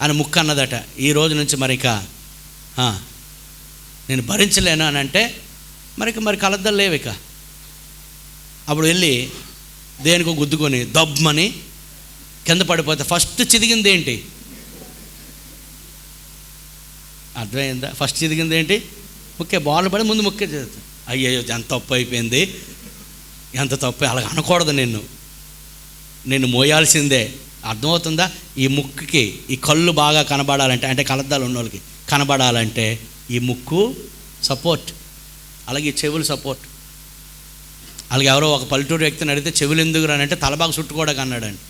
అని ముక్కు అన్నదట. ఈ రోజు నుంచి మరిక నేను భరించలేను అని అంటే మరి కలద్దలు లేవు ఇక. అప్పుడు వెళ్ళి దేనికో గుద్దుకొని దబ్బమని కింద పడిపోతే ఫస్ట్ చిదిగింది ఏంటి? అర్థమైందా? ఫస్ట్ చిదిగింది ఏంటి? ముక్కే. బాల్ పడి ముందు ముక్కే చేస్తాను. అయ్యో ఎంత తప్పు అయిపోయింది, ఎంత తప్పు, అలాగ అనకూడదు, నిన్ను మోయాల్సిందే. అర్థమవుతుందా? ఈ ముక్కుకి ఈ కళ్ళు బాగా కనబడాలంటే, అంటే కలద్దాలు ఉన్న వాళ్ళకి కనబడాలంటే ఈ ముక్కు సపోర్ట్, అలాగే ఈ చెవులు సపోర్ట్. అలాగే ఎవరో ఒక పల్లెటూరు వ్యక్తిని అడిగితే చెవులు ఎందుకు రానంటే తలబాగా చుట్టుకోవడానికి అన్నాడండి.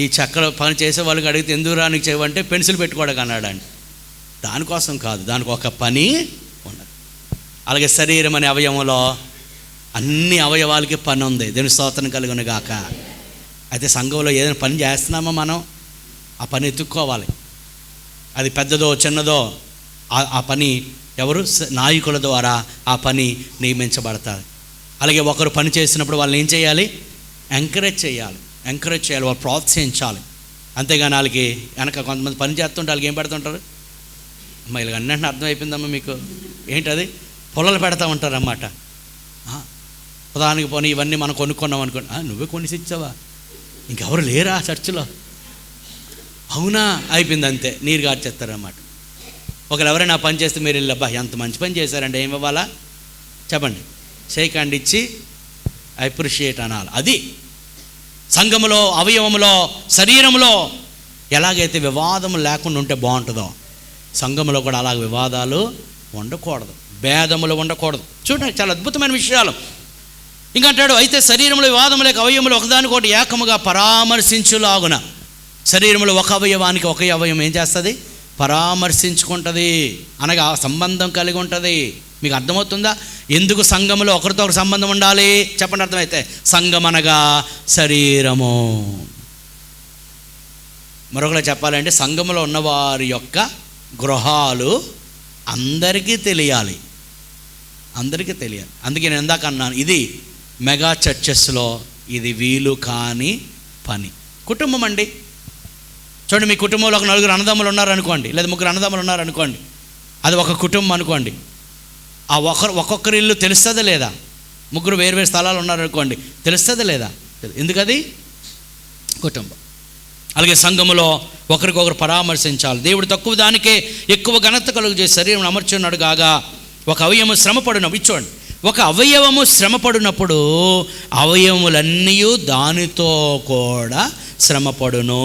ఈ చక్కెర పని చేసే వాళ్ళకి అడిగితే ఎందుకు రానికి చెవు అంటే పెన్సిల్ పెట్టుకోవడానికి అన్నాడండి. దానికోసం కాదు, దానికి ఒక పని ఉన్నది. అలాగే శరీరం అనే అవయవంలో అన్ని అవయవాలకి పని ఉంది. దేవుని స్తోత్రం కలుగును గాక. అయితే సంఘంలో ఏదైనా పని చేస్తున్నామో మనం ఆ పని ఎత్తుక్కోవాలి. అది పెద్దదో చిన్నదో ఆ పని ఎవరు? నాయకుల ద్వారా ఆ పని నియమించబడతారు. అలాగే ఒకరు పని చేసినప్పుడు వాళ్ళని ఏం చేయాలి? ఎంకరేజ్ చేయాలి, వాళ్ళు ప్రోత్సహించాలి. అంతేగాని వాళ్ళకి వెనక కొంతమంది పని చేస్తుంటే వాళ్ళకి ఏం పెడుతుంటారు? అమ్మ ఇలా అన్నింటినీ అర్థమైపోయిందమ్మా మీకు, ఏంటది? పొలాలు పెడతా ఉంటారు అన్నమాట. ఉదాహరణకి పోనీ ఇవన్నీ మనం కొనుక్కున్నాం అనుకోండి, నువ్వే కొనిసి ఇచ్చావా, ఇంకెవరు లేరా చర్చిలో? అవునా, అయిపోయింది అంతే, నీరు గార్చేస్తారన్నమాట. ఒకరు ఎవరైనా పని చేస్తే మీరు వెళ్ళి అబ్బా ఎంత మంచి పని చేశారంటే ఏమి ఇవ్వాలా చెప్పండి? షేక్ హ్యాండ్ ఇచ్చి అప్రిషియేట్ అనాలి. అది సంఘములో, అవయవములో, శరీరములో ఎలాగైతే వివాదము లేకుండా ఉంటే బాగుంటుందో సంఘములో కూడా అలాగ వివాదాలు ఉండకూడదు, భేదములు ఉండకూడదు. చూడండి, చాలా అద్భుతమైన విషయాలు. ఇంకా అంటాడు, అయితే శరీరంలో వివాదము లేక అవయవములు ఒకదానికొకటి ఏకముగా పరామర్శించులాగున. శరీరంలో ఒక అవయవానికి ఒక అవయవం ఏం చేస్తుంది? పరామర్శించుకుంటుంది, అనగా సంబంధం కలిగి ఉంటుంది. మీకు అర్థమవుతుందా? ఎందుకు సంఘములో ఒకరితో ఒక సంబంధం ఉండాలి చెప్పండి? అర్థమైతే సంఘం అనగా శరీరము. మరొకలా చెప్పాలంటే సంఘములో ఉన్నవారి యొక్క గృహాలు అందరికీ తెలియాలి, అందరికీ తెలియాలి. అందుకే నేను ఇందాక అన్నాను, ఇది మెగా చర్చెస్లో ఇది వీలు కాని పని. కుటుంబం అండి, చూడండి, మీ కుటుంబంలో ఒక 4 అన్నదమ్ములు ఉన్నారనుకోండి, లేదా 3 అన్నదమ్ములు ఉన్నారనుకోండి, అది ఒక కుటుంబం అనుకోండి. ఆ ఒక్కొక్కరి ఇల్లు తెలుస్తుందా లేదా? 3 వేరు స్థలాలు ఉన్నారనుకోండి, తెలుస్తుందా లేదా? ఎందుకది కుటుంబం. అలాగే సంఘములో ఒకరికొకరు పరామర్శించాలి. దేవుడు తక్కువ దానికే ఎక్కువ ఘనత కలుగు చేసి శరీరం అమర్చున్నాడు కాగా ఒక అవయవము శ్రమపడినప్పుడు, చూడండి, ఒక అవయవము శ్రమపడినప్పుడు అవయవములన్నీ దానితో కూడా శ్రమపడును.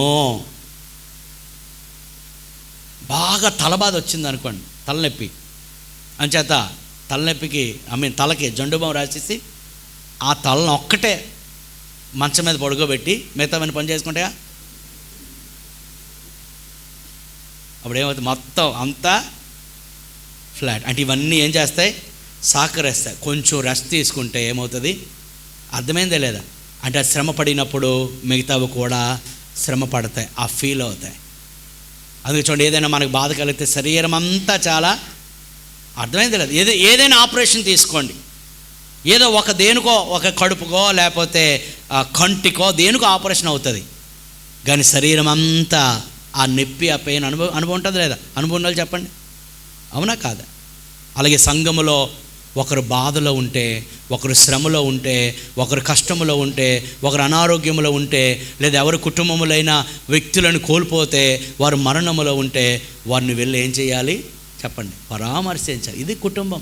బాగా తలబాధ వచ్చింది అనుకోండి, తలనొప్పి అంచేత తలనొప్పికి తలకి జండుబాం రాసేసి ఆ తలను ఒక్కటే మంచం మీద పడుకోబెట్టి మిగతావన్నీ పని చేసుకుంటాయా? అప్పుడు ఏమవుతుంది? మొత్తం అంతా ఫ్లాట్. అంటే ఇవన్నీ ఏం చేస్తాయి? సహకరిస్తాయి. కొంచెం రెస్ట్ తీసుకుంటే ఏమవుతుంది? అర్థమైందే లేదా? అంటే అది శ్రమ పడినప్పుడు మిగతావి కూడా శ్రమ పడతాయి, ఆ ఫీల్ అవుతాయి. అందుకే చూడండి, ఏదైనా మనకు బాధ కలిగితే శరీరం అంతా చాలా, అర్థమైంది లేదు, ఏదైనా ఆపరేషన్ తీసుకోండి, ఏదో ఒక దేనికో, ఒక కడుపుకో లేకపోతే కంటికో దేనికో ఆపరేషన్ అవుతుంది, కానీ శరీరం అంతా ఆ నొప్పి, ఆ పెయిన్ అనుభవం ఉంటుంది లేదా? అనుభవం ఉండాలి, చెప్పండి, అవునా కాదా? అలాగే సంఘములో ఒకరు బాధలో ఉంటే, ఒకరు శ్రమలో ఉంటే, ఒకరు కష్టములో ఉంటే, ఒకరు అనారోగ్యములో ఉంటే, లేదా ఎవరి కుటుంబములైన వ్యక్తులను కోల్పోతే, వారు మరణములో ఉంటే వారిని వెళ్ళి ఏం చేయాలి చెప్పండి? పరామర్శించాలి. ఇది కుటుంబం,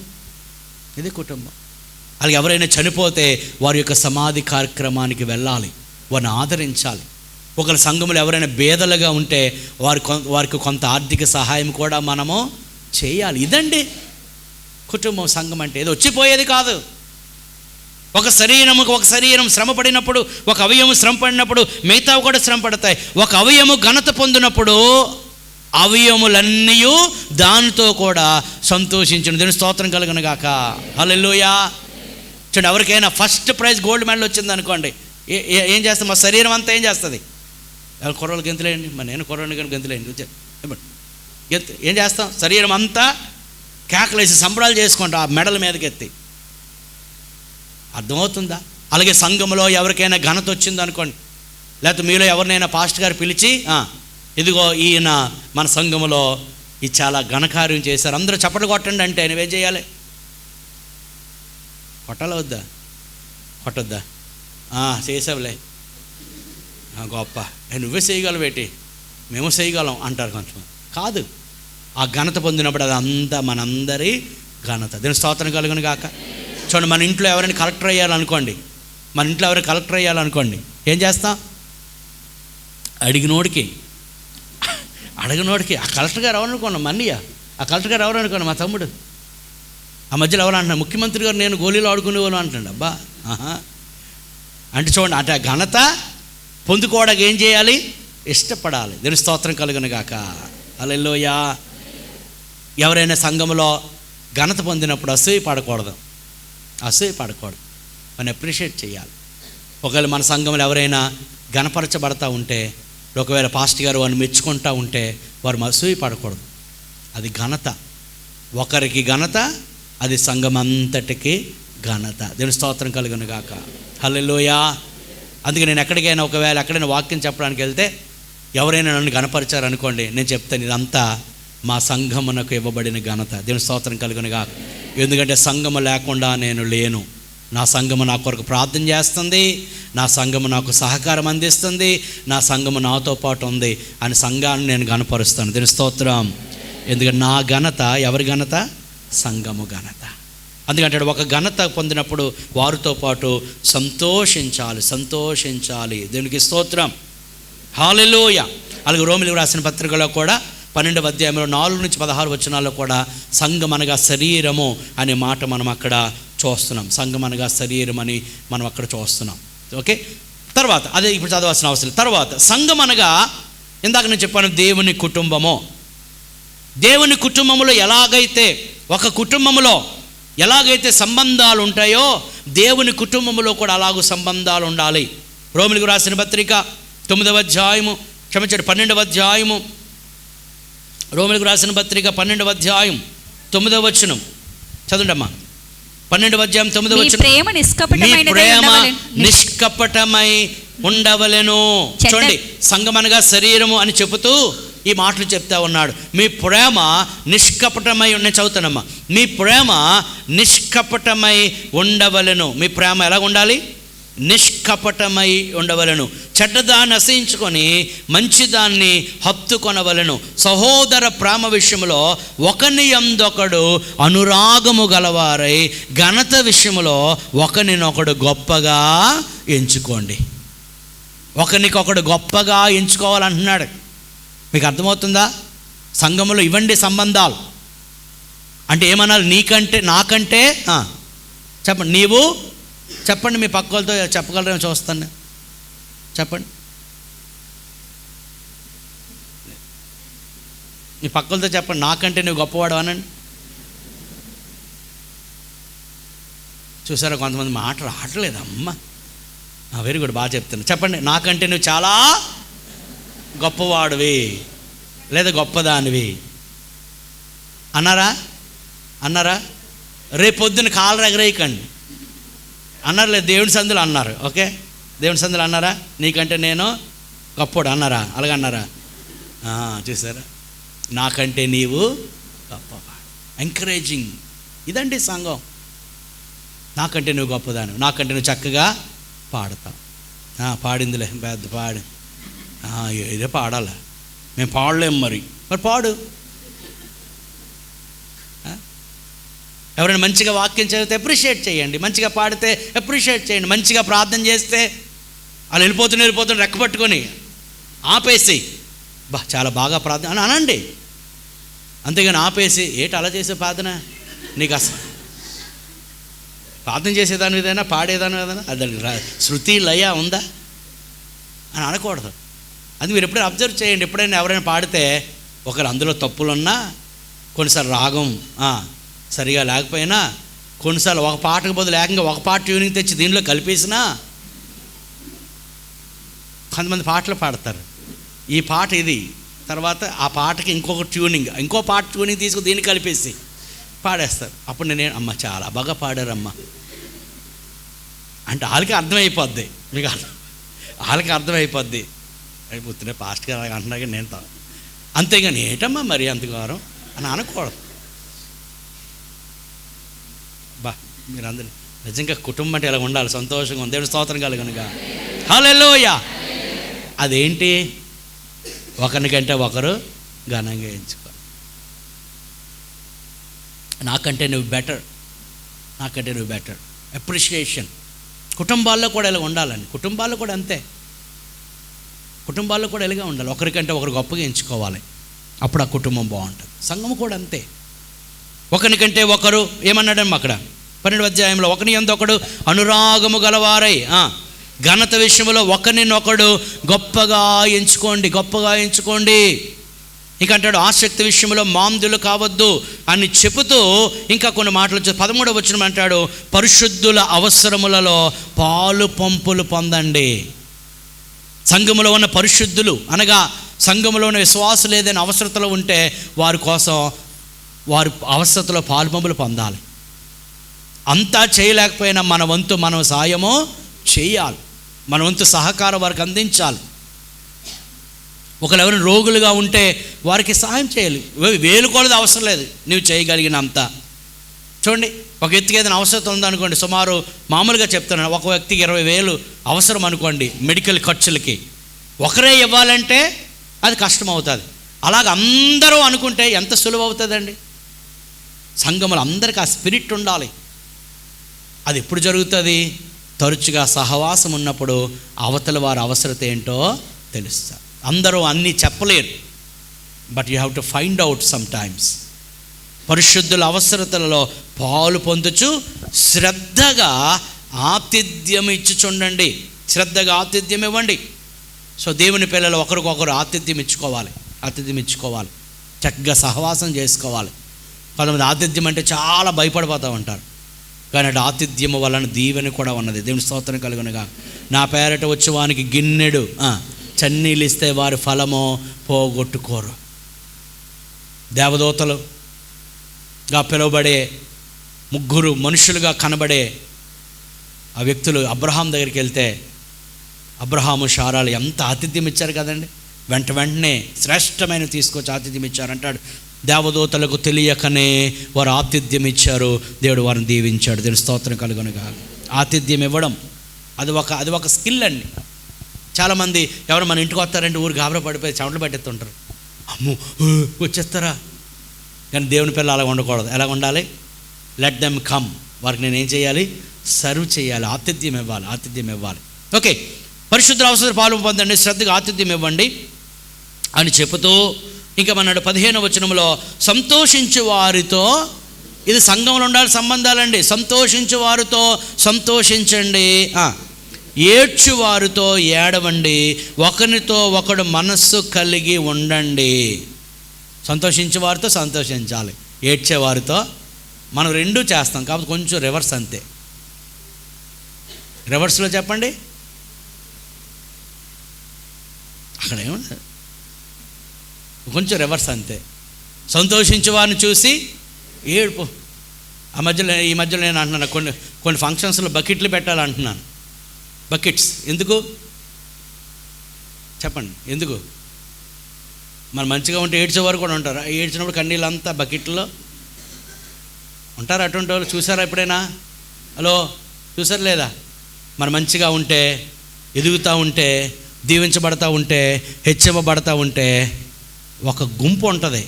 ఇది కుటుంబం. అలాగే ఎవరైనా చనిపోతే వారి యొక్క సమాధి కార్యక్రమానికి వెళ్ళాలి, వారిని ఆదరించాలి. ఒకరి సంఘములు ఎవరైనా బేదలుగా ఉంటే వారికి కొంత ఆర్థిక సహాయం కూడా మనము చేయాలి. ఇదండి కుటుంబం. సంఘం అంటే ఏదో వచ్చిపోయేది కాదు. ఒక శరీరం శ్రమ పడినప్పుడు, ఒక అవయవం శ్రమ పడినప్పుడు మిగతావి కూడా శ్రమ పడతాయి. ఒక అవయము ఘనత పొందినప్పుడు అవయములన్నీ దానితో కూడా సంతోషించును. దేవుని స్తోత్రం కలుగును గాక. హల్లెలూయా. చూడండి, ఎవరికైనా ఫస్ట్ ప్రైజ్ గోల్డ్ మెడల్ వచ్చింది అనుకోండి, ఏం చేస్తాం? మా శరీరం అంతా ఏం చేస్తుంది? ఎవరు కుర్రోళ్ళు గెంతులేండి, మరి నేను కుర్రోని కానీ గెంతులేండి, ఏం చేస్తాం? శరీరం అంతా కేకలేసి సంబరాలు చేసుకుంటాం ఆ మెడల మీదకి ఎత్తి. అర్థమవుతుందా? అలాగే సంఘంలో ఎవరికైనా ఘనత వచ్చింది అనుకోండి, లేకపోతే మీలో ఎవరినైనా పాస్టర్ గారు పిలిచి, ఇదిగో ఈయన మన సంఘములో ఈ చాలా ఘనకార్యం చేశారు, అందరూ చప్పట్లు కొట్టండి అంటే నువ్వేం చేయాలి? కొట్టాలా వద్దా? కొట్టొద్దా? చేసావులే, గొప్ప, నువ్వే చేయగలవేటి, మేము చేయగలం అంటారు కొంచెం. కాదు, ఆ ఘనత పొందినప్పుడు అది అంతా మనందరి ఘనత. దీని స్తోత్రం కలుగును గాక. చూడండి, మన ఇంట్లో ఎవరైనా కలెక్టర్ అయ్యాలనుకోండి, ఏం చేస్తాం? అడిగినోడికి ఆ కలెక్టర్ గారు ఎవరనుకోండి, మా అన్నయ్య, ఆ కలెక్టర్ గారు ఎవరనుకోండి, మా తమ్ముడు. ఆ మధ్యలో ఎవరు అంటున్నాడు? ముఖ్యమంత్రి గారు నేను గోళీలు ఆడుకునేవాళ్ళు అంటున్నాడు. అబ్బా, అంటే చూడండి, అంటే ఆ ఘనత పొందుకోవడానికి ఏం చేయాలి? ఇష్టపడాలి. దీని స్తోత్రం కలుగును గాక. హల్లెలూయా. ఎవరైనా సంఘంలో ఘనత పొందినప్పుడు అసూయ పడకూడదు, మనం అప్రిషియేట్ చేయాలి. ఒకవేళ మన సంఘంలో ఎవరైనా ఘనపరచబడతా ఉంటే, ఒకవేళ పాస్టర్ గారు వారిని మెచ్చుకుంటూ ఉంటే వారు అసూయ పడకూడదు. అది ఘనత, ఒకరికి ఘనత, అది సంఘం అంతటికి ఘనత. దేవుని స్తోత్రం కలుగును గాక. హల్లెలూయా. అందుకే నేను ఎక్కడైనా వాక్యం చెప్పడానికి వెళ్తే ఎవరైనా నన్ను ఘనపరిచారనుకోండి, నేను చెప్తాను, ఇదంతా మా సంఘమునకు ఇవ్వబడిన ఘనత. దేవుని స్తోత్రం కలుగును గాక. ఎందుకంటే సంఘము లేకుండా నేను లేను. నా సంఘము నా కొరకు ప్రార్థన చేస్తుంది, నా సంఘము నాకు సహకారం అందిస్తుంది, నా సంఘము నాతో పాటు ఉంది అని సంఘాన్ని నేను ఘనపరుస్తాను. దీని స్తోత్రం. ఎందుకంటే నా ఘనత ఎవరి ఘనత? సంఘము ఘనత. అందుకంటే ఒక ఘనత పొందినప్పుడు వారితో పాటు సంతోషించాలి. దేవునికి స్తోత్రం. హల్లెలూయా. అలాగే రోమిలికి రాసిన పత్రికలో కూడా 12వ అధ్యాయంలో 4-16 వచనాల్లో కూడా సంఘం అనగా శరీరము అనే మాట మనం అక్కడ చూస్తున్నాం. సంఘం అనగా శరీరం అని మనం అక్కడ చూస్తున్నాం. ఓకే, తర్వాత అదే ఇప్పుడు చదవాల్సిన అవసరం. తర్వాత సంఘం అనగా ఇందాక నేను చెప్పాను, దేవుని కుటుంబము. దేవుని కుటుంబంలో ఎలాగైతే ఒక కుటుంబంలో ఎలాగైతే సంబంధాలు ఉంటాయో దేవుని కుటుంబంలో కూడా అలాగూ సంబంధాలు ఉండాలి. రోమిలికి రాసిన పత్రిక 9వ అధ్యాయము క్షమించండి 12వ అధ్యాయము, రోమీయులకు రాసిన పత్రిక 12వ అధ్యాయం 9వ వచనం చదవండి అమ్మా. 12వ అధ్యాయం 9వ మీ వచనం. ప్రేమ మీ నిష్కపటమైనదై ప్రేమ ఉండవలెను. నిష్కపటమై ఉండవలెను. చూడండి, సంఘం అనగా శరీరము అని చెబుతూ ఈ మాటలు చెప్తా ఉన్నాడు. మీ ప్రేమ నిష్కపటమై నేను చదువుతానమ్మా. మీ ప్రేమ నిష్కపటమై ఉండవలెను. మీ ప్రేమ ఎలా ఉండాలి? నిష్కపటమై ఉండవలెను. చెడ్డదాన్ని అసహించుకొని మంచిదాన్ని హత్తుకొనవలెను. సహోదర ప్రేమ విషయంలో ఒకని యందొకడు అనురాగము గలవారై ఘనత విషయంలో ఒకరినొకడు గొప్పగా ఎంచుకోండి. ఒకరికొకడు గొప్పగా ఎంచుకోవాలంటున్నాడు. మీకు అర్థమవుతుందా? సంఘములో ఇవ్వండి సంబంధాలు అంటే ఏమన్నారు? నీకంటే నాకంటే చెప్పండి, నీవు చెప్పండి, మీ పక్క వాళ్ళతో చెప్పగలరేమో చూస్తాను. చెప్పండి, మీ పక్కలతో చెప్పండి, నాకంటే నువ్వు గొప్పవాడు అనండి. చూసారా, కొంతమంది మాట రావట్లేదు. అమ్మ వెరీ గుడ్, బాగా చెప్తున్నా. చెప్పండి, నాకంటే నువ్వు చాలా గొప్పవాడివి లేదా గొప్పదానివి అన్నారా? అన్నారా? రేపొద్దున కాలర్ ఎగరేయకండి అన్నారు. లేదు, దేవుని సందులు అన్నారు. ఓకే, దేవుని సందులు అన్నారా? నీకంటే నేను గొప్పోడు అన్నారా? అలాగే అన్నారా? చూసారా, నాకంటే నీవు గొప్పవాడు. ఎంకరేజింగ్. ఇదండి సంఘం. నాకంటే నువ్వు గొప్పదాను, నాకంటే నువ్వు చక్కగా పాడతావు. పాడిందిలే పెద్ద పాడు, ఇదే పాడాలా, మేము పాడలేము. మరి పాడు. ఎవరైనా మంచిగా వాక్యం చదివితే అప్రిషియేట్ చేయండి, మంచిగా పాడితే అప్రిషియేట్ చేయండి, మంచిగా ప్రార్థన చేస్తే వాళ్ళు వెళ్ళిపోతున్న రెక్క పట్టుకొని ఆపేసి చాలా బాగా ప్రార్థన అని అనండి. అంతేగాని ఆపేసి ఏటి అలా చేసే ప్రార్థన నీకు అసలు ప్రార్థన చేసేదాని ఏదైనా పాడేదాని ఏదైనా అది శృతి లయ ఉందా అని అనకూడదు. అది మీరు ఎప్పుడైనా అబ్జర్వ్ చేయండి. ఎప్పుడైనా ఎవరైనా పాడితే ఒకరు అందులో తప్పులున్నా, కొన్నిసార్లు రాగం సరిగా లేకపోయినా, కొన్నిసార్లు ఒక పాటకు బదులు ఏకంగా ఒక పాట ట్యూనింగ్ తెచ్చి దీనిలో కలిపేసినా, కొంతమంది పాటలు పాడతారు. ఈ పాట ఇది, తర్వాత ఆ పాటకి ఇంకొక ట్యూనింగ్, ఇంకో పాట ట్యూనింగ్ తీసుకుని దీన్ని కలిపేసి పాడేస్తారు. అప్పుడు నేను అమ్మ చాలా బాగా పాడారమ్మా అంటే వాళ్ళకి అర్థమైపోద్ది. మీకు వాళ్ళకి అర్థమైపోద్ది. పుత్తినే పాస్ట్ గారు అంటున్నా నేను అంతేగాని ఏంటమ్మా మరి అంతగారం అని అనకూడదు. మీరు అందరూ నిజంగా కుటుంబం అంటే ఇలా ఉండాలి, సంతోషంగా ఉంది. దేవుని స్తోత్రం కలుగునుక. హల్లెలూయా. అదేంటి? ఒకరికంటే ఒకరు ఘనంగా ఎంచుకోవాలి. నాకంటే నువ్వు బెటర్, నాకంటే నువ్వు బెటర్. అప్రిషియేషన్. కుటుంబాల్లో కూడా ఇలా ఉండాలండి. కుటుంబాల్లో కూడా అంతే. కుటుంబాల్లో కూడా ఇలాగే ఉండాలి. ఒకరికంటే ఒకరు గొప్పగా ఎంచుకోవాలి. అప్పుడు ఆ కుటుంబం బాగుంటుంది. సంఘం కూడా అంతే. ఒకరికంటే ఒకరు ఏమన్నాడమ్మా అక్కడ 12వ అధ్యాయంలో, ఒకని యందొకడు అనురాగము గలవారై ఘనత విషయంలో ఒకరినొకడు గొప్పగా ఎంచుకోండి, గొప్పగా ఎంచుకోండి. ఇంకంటాడు ఆసక్తి విషయంలో మాందులు కావద్దు అని చెబుతూ ఇంకా కొన్ని మాటలు 13వ వచనం అంటాడు, పరిశుద్ధుల అవసరములలో పాలు పంపులు పొందండి. సంఘములో ఉన్న పరిశుద్ధులు అనగా సంఘములో ఉన్న విశ్వాసులు ఏదైనా అవసరతలో ఉంటే వారి కోసం వారి అవసరతలో పాలు పంపులు పొందాలి. అంతా చేయలేకపోయినా మన వంతు మనం సాయము చేయాలి, మన వంతు సహకారం వారికి అందించాలి. ఒకరు ఎవరైనా రోగులుగా ఉంటే వారికి సహాయం చేయాలి. వేలుకోలేదు అవసరం లేదు, నువ్వు చేయగలిగినంత. చూడండి, ఒక వ్యక్తికి ఏదైనా అవసరం ఉందనుకోండి, సుమారు మామూలుగా చెప్తున్నాను, ఒక వ్యక్తికి 20,000 అవసరం అనుకోండి మెడికల్ ఖర్చులకి. ఒకరే ఇవ్వాలంటే అది కష్టం అవుతుంది. అలాగ అందరూ అనుకుంటే ఎంత సులువు అవుతుందండి. సంఘములు అందరికీ ఆ స్పిరిట్ ఉండాలి. అది ఎప్పుడు జరుగుతుంది? తరచుగా సహవాసం ఉన్నప్పుడు అవతల వారి అవసరత ఏంటో తెలుస్తారు. అందరూ అన్నీ చెప్పలేరు, but you have to find out some times. పరిశుద్ధుల అవసరతలలో పాలు పొందుచు శ్రద్ధగా ఆతిథ్యం ఇచ్చుచుండండి. శ్రద్ధగా ఆతిథ్యం ఇవ్వండి. సో దేవుని పిల్లలు ఒకరికొకరు ఆతిథ్యం ఇచ్చుకోవాలి, చక్కగా సహవాసం చేసుకోవాలి. కొంతమంది ఆతిథ్యం అంటే చాలా భయపడిపోతూ ఉంటారు, కానీ అటు ఆతిథ్యము వలన దీవెన కూడా ఉన్నది. దేవుని స్తోత్రం కలుగునుగా. నా పేరట వచ్చేవానికి గిన్నెడు చన్నీళ్ళు ఇస్తే వారి ఫలము పోగొట్టుకోరు. దేవదూతలుగా పిలువబడే 3 మనుషులుగా కనబడే ఆ వ్యక్తులు అబ్రహాం దగ్గరికి వెళ్తే అబ్రహాము శారాలు ఎంత ఆతిథ్యం ఇచ్చారు కదండి. వెంటనే శ్రేష్టమైన తీసుకొచ్చి ఆతిథ్యం ఇచ్చారు అంటాడు. దేవదూతలకు తెలియకనే వారు ఆతిథ్యం ఇచ్చారు, దేవుడు వారిని దీవించాడు. దేవుని స్తోత్రం కలుగునుగా. ఆతిథ్యం ఇవ్వడం అది ఒక స్కిల్ అండి. చాలామంది ఎవరు మన ఇంటికి వస్తారంటే ఊరు గాబరా పడిపోయి చెమటలు పట్టేస్తుంటారు. అమ్మో వచ్చేస్తారా? కానీ దేవుని పిల్లలు అలా ఉండకూడదు. ఎలా ఉండాలి? Let them come. వారికి నేనేం చేయాలి? సర్వ్ చేయాలి, ఆతిథ్యం ఇవ్వాలి. ఓకే, పరిశుద్ధ అవసరం పాలు పొందండి, శ్రద్ధగా ఆతిథ్యం ఇవ్వండి అని చెబుతూ ఇంకా మన్నాడు 15వ వచనంలో సంతోషించు వారితో, ఇది సంఘంలో ఉండాలి సంబంధాలండి. సంతోషించు వారితో సంతోషించండి, ఏడ్చు వారితో ఏడవండి, ఒకరితో ఒకడు మనస్సు కలిగి ఉండండి. సంతోషించే వారితో సంతోషించాలి, ఏడ్చేవారితో మనం రెండూ చేస్తాం, కాబట్టి కొంచెం రివర్స్ అంతే. రివర్స్లో చెప్పండి, అక్కడ ఏమన్నా కొంచెం రివర్స్ అంతే. సంతోషించే వారిని చూసి ఏడుపు. ఈ మధ్యలో నేను అంటున్నాను, కొన్ని ఫంక్షన్స్లో బకెట్లు పెట్టాలంటున్నాను. బకెట్స్ ఎందుకు చెప్పండి? ఎందుకు? మరి మంచిగా ఉంటే ఏడ్చేవారు కూడా ఉంటారు. ఏడ్చినప్పుడు కన్నీళ్ళంతా బకెట్లో ఉంటారు. అటువంటి వాళ్ళు చూసారా ఎప్పుడైనా? హలో, చూసారు లేదా? మరి మంచిగా ఉంటే, ఎదుగుతూ ఉంటే, దీవించబడతా ఉంటే, హెచ్చింపబడతా ఉంటే ఒక గుంపు ఉంటుంది,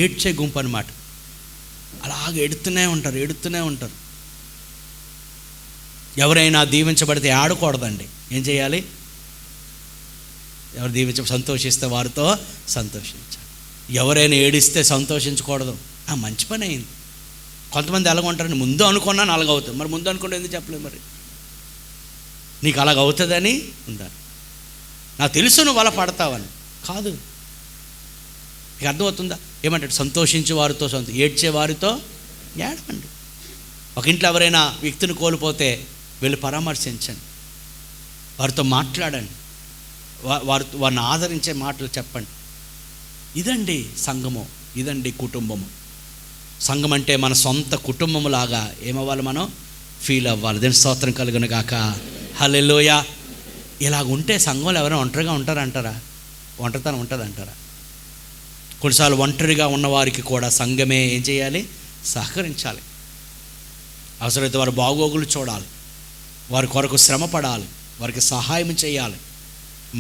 ఏడ్చే గుంపు అన్నమాట. అలాగే ఎడుతూనే ఉంటారు. ఎవరైనా దీవించబడితే ఆడకూడదండి. ఏం చేయాలి? ఎవరు సంతోషిస్తే వారితో సంతోషించాలి. ఎవరైనా ఏడిస్తే సంతోషించకూడదు. మంచి పని అయింది. కొంతమంది ఎలాగొంటారండి, ముందు అనుకున్నాను అలాగవుతుంది. మరి ముందు అనుకుంటే ఎందుకు చెప్పలేదు? మరి నీకు అలాగవుతుందని ఉండాలి. నాకు తెలుసు నువ్వు అలా పడతావని కాదు. నీకు అర్థమవుతుందా? ఏమంటాడు? సంతోషించే వారితో ఏడ్చే వారితో ఏడవండి. ఒక ఇంట్లో ఎవరైనా వ్యక్తిని కోల్పోతే వెళ్ళి పరామర్శించండి, వారితో మాట్లాడండి, వారిని ఆదరించే మాటలు చెప్పండి. ఇదండి సంఘము, ఇదండి కుటుంబము. సంఘం అంటే మన సొంత కుటుంబములాగా ఏమవ్వాలి? మనం ఫీల్ అవ్వాలి. దేని స్తోత్రం కలుగును గాక. హల్లెలూయా. ఇలాగుంటే సంఘంలో ఎవరైనా ఒంటరిగా ఉంటారంటారా? ఒంటరితనం ఉంటుందంటారా? కొన్నిసార్లు ఒంటరిగా ఉన్నవారికి కూడా సంఘమే ఏం చేయాలి? సహకరించాలి. అవసరమైతే వారి బాగోగులు చూడాలి, వారి కొరకు శ్రమ పడాలి, వారికి సహాయం చేయాలి.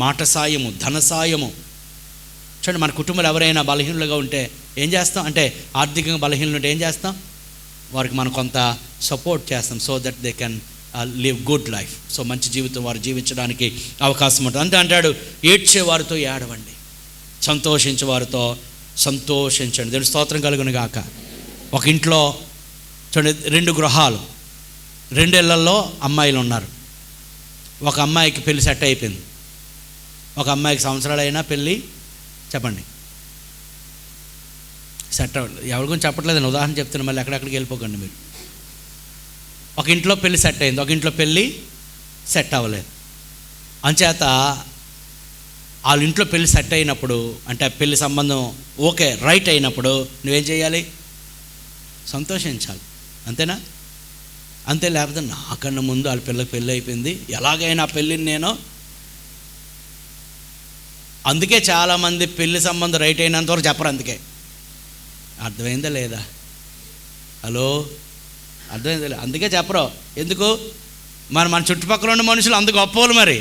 మాట సాయము, ధన సాయము. చూడండి, మన కుటుంబంలో ఎవరైనా బలహీనులుగా ఉంటే ఏం చేస్తాం? అంటే ఆర్థికంగా బలహీనులు ఉంటే ఏం చేస్తాం? వారికి మనం కొంత సపోర్ట్ చేస్తాం, so that they can live good life. So మంచి జీవితం వారు జీవించడానికి అవకాశం ఉంటుంది. అంతే అంటాడు, ఏడ్చే వారితో ఏడవండి, సంతోషించే వారితో సంతోషించండి. దేవుని స్తోత్రం కలుగును గాక. ఒక ఇంట్లో చూడండి, 2 గృహాలు, 2 ఇళ్లలో అమ్మాయిలు ఉన్నారు. ఒక అమ్మాయికి పెళ్ళి సెట్ అయిపోయింది. ఒక అమ్మాయికి సంవత్సరాలు అయినా పెళ్ళి చెప్పండి సెట్ అవ్వలేదు. ఎవరి గురించి చెప్పట్లేదని ఉదాహరణ చెప్తున్నాను, మళ్ళీ ఎక్కడెక్కడికి వెళ్ళిపోకండి మీరు. ఒక ఇంట్లో పెళ్ళి సెట్ అయింది, ఒక ఇంట్లో పెళ్ళి సెట్ అవ్వలేదు. అంచేత వాళ్ళ ఇంట్లో పెళ్ళి సెట్ అయినప్పుడు, అంటే పెళ్ళి సంబంధం ఓకే రైట్ అయినప్పుడు నువ్వేం చేయాలి? సంతోషించాలి. అంతేనా? అంతే. లేకపోతే నాకన్నా ముందు వాళ్ళ పిల్లకి పెళ్ళి అయిపోయింది, ఎలాగైనా పెళ్ళిని నేను. అందుకే చాలామంది పెళ్లి సంబంధం రైట్ అయినంతవరకు చెప్పరు. అందుకే అర్థమైందా లేదా? హలో, అర్థమైందా లేదా? అందుకే చెప్పరు. ఎందుకు? మన చుట్టుపక్కల ఉన్న మనుషులు అంత గొప్పవాళ్ళు, మరి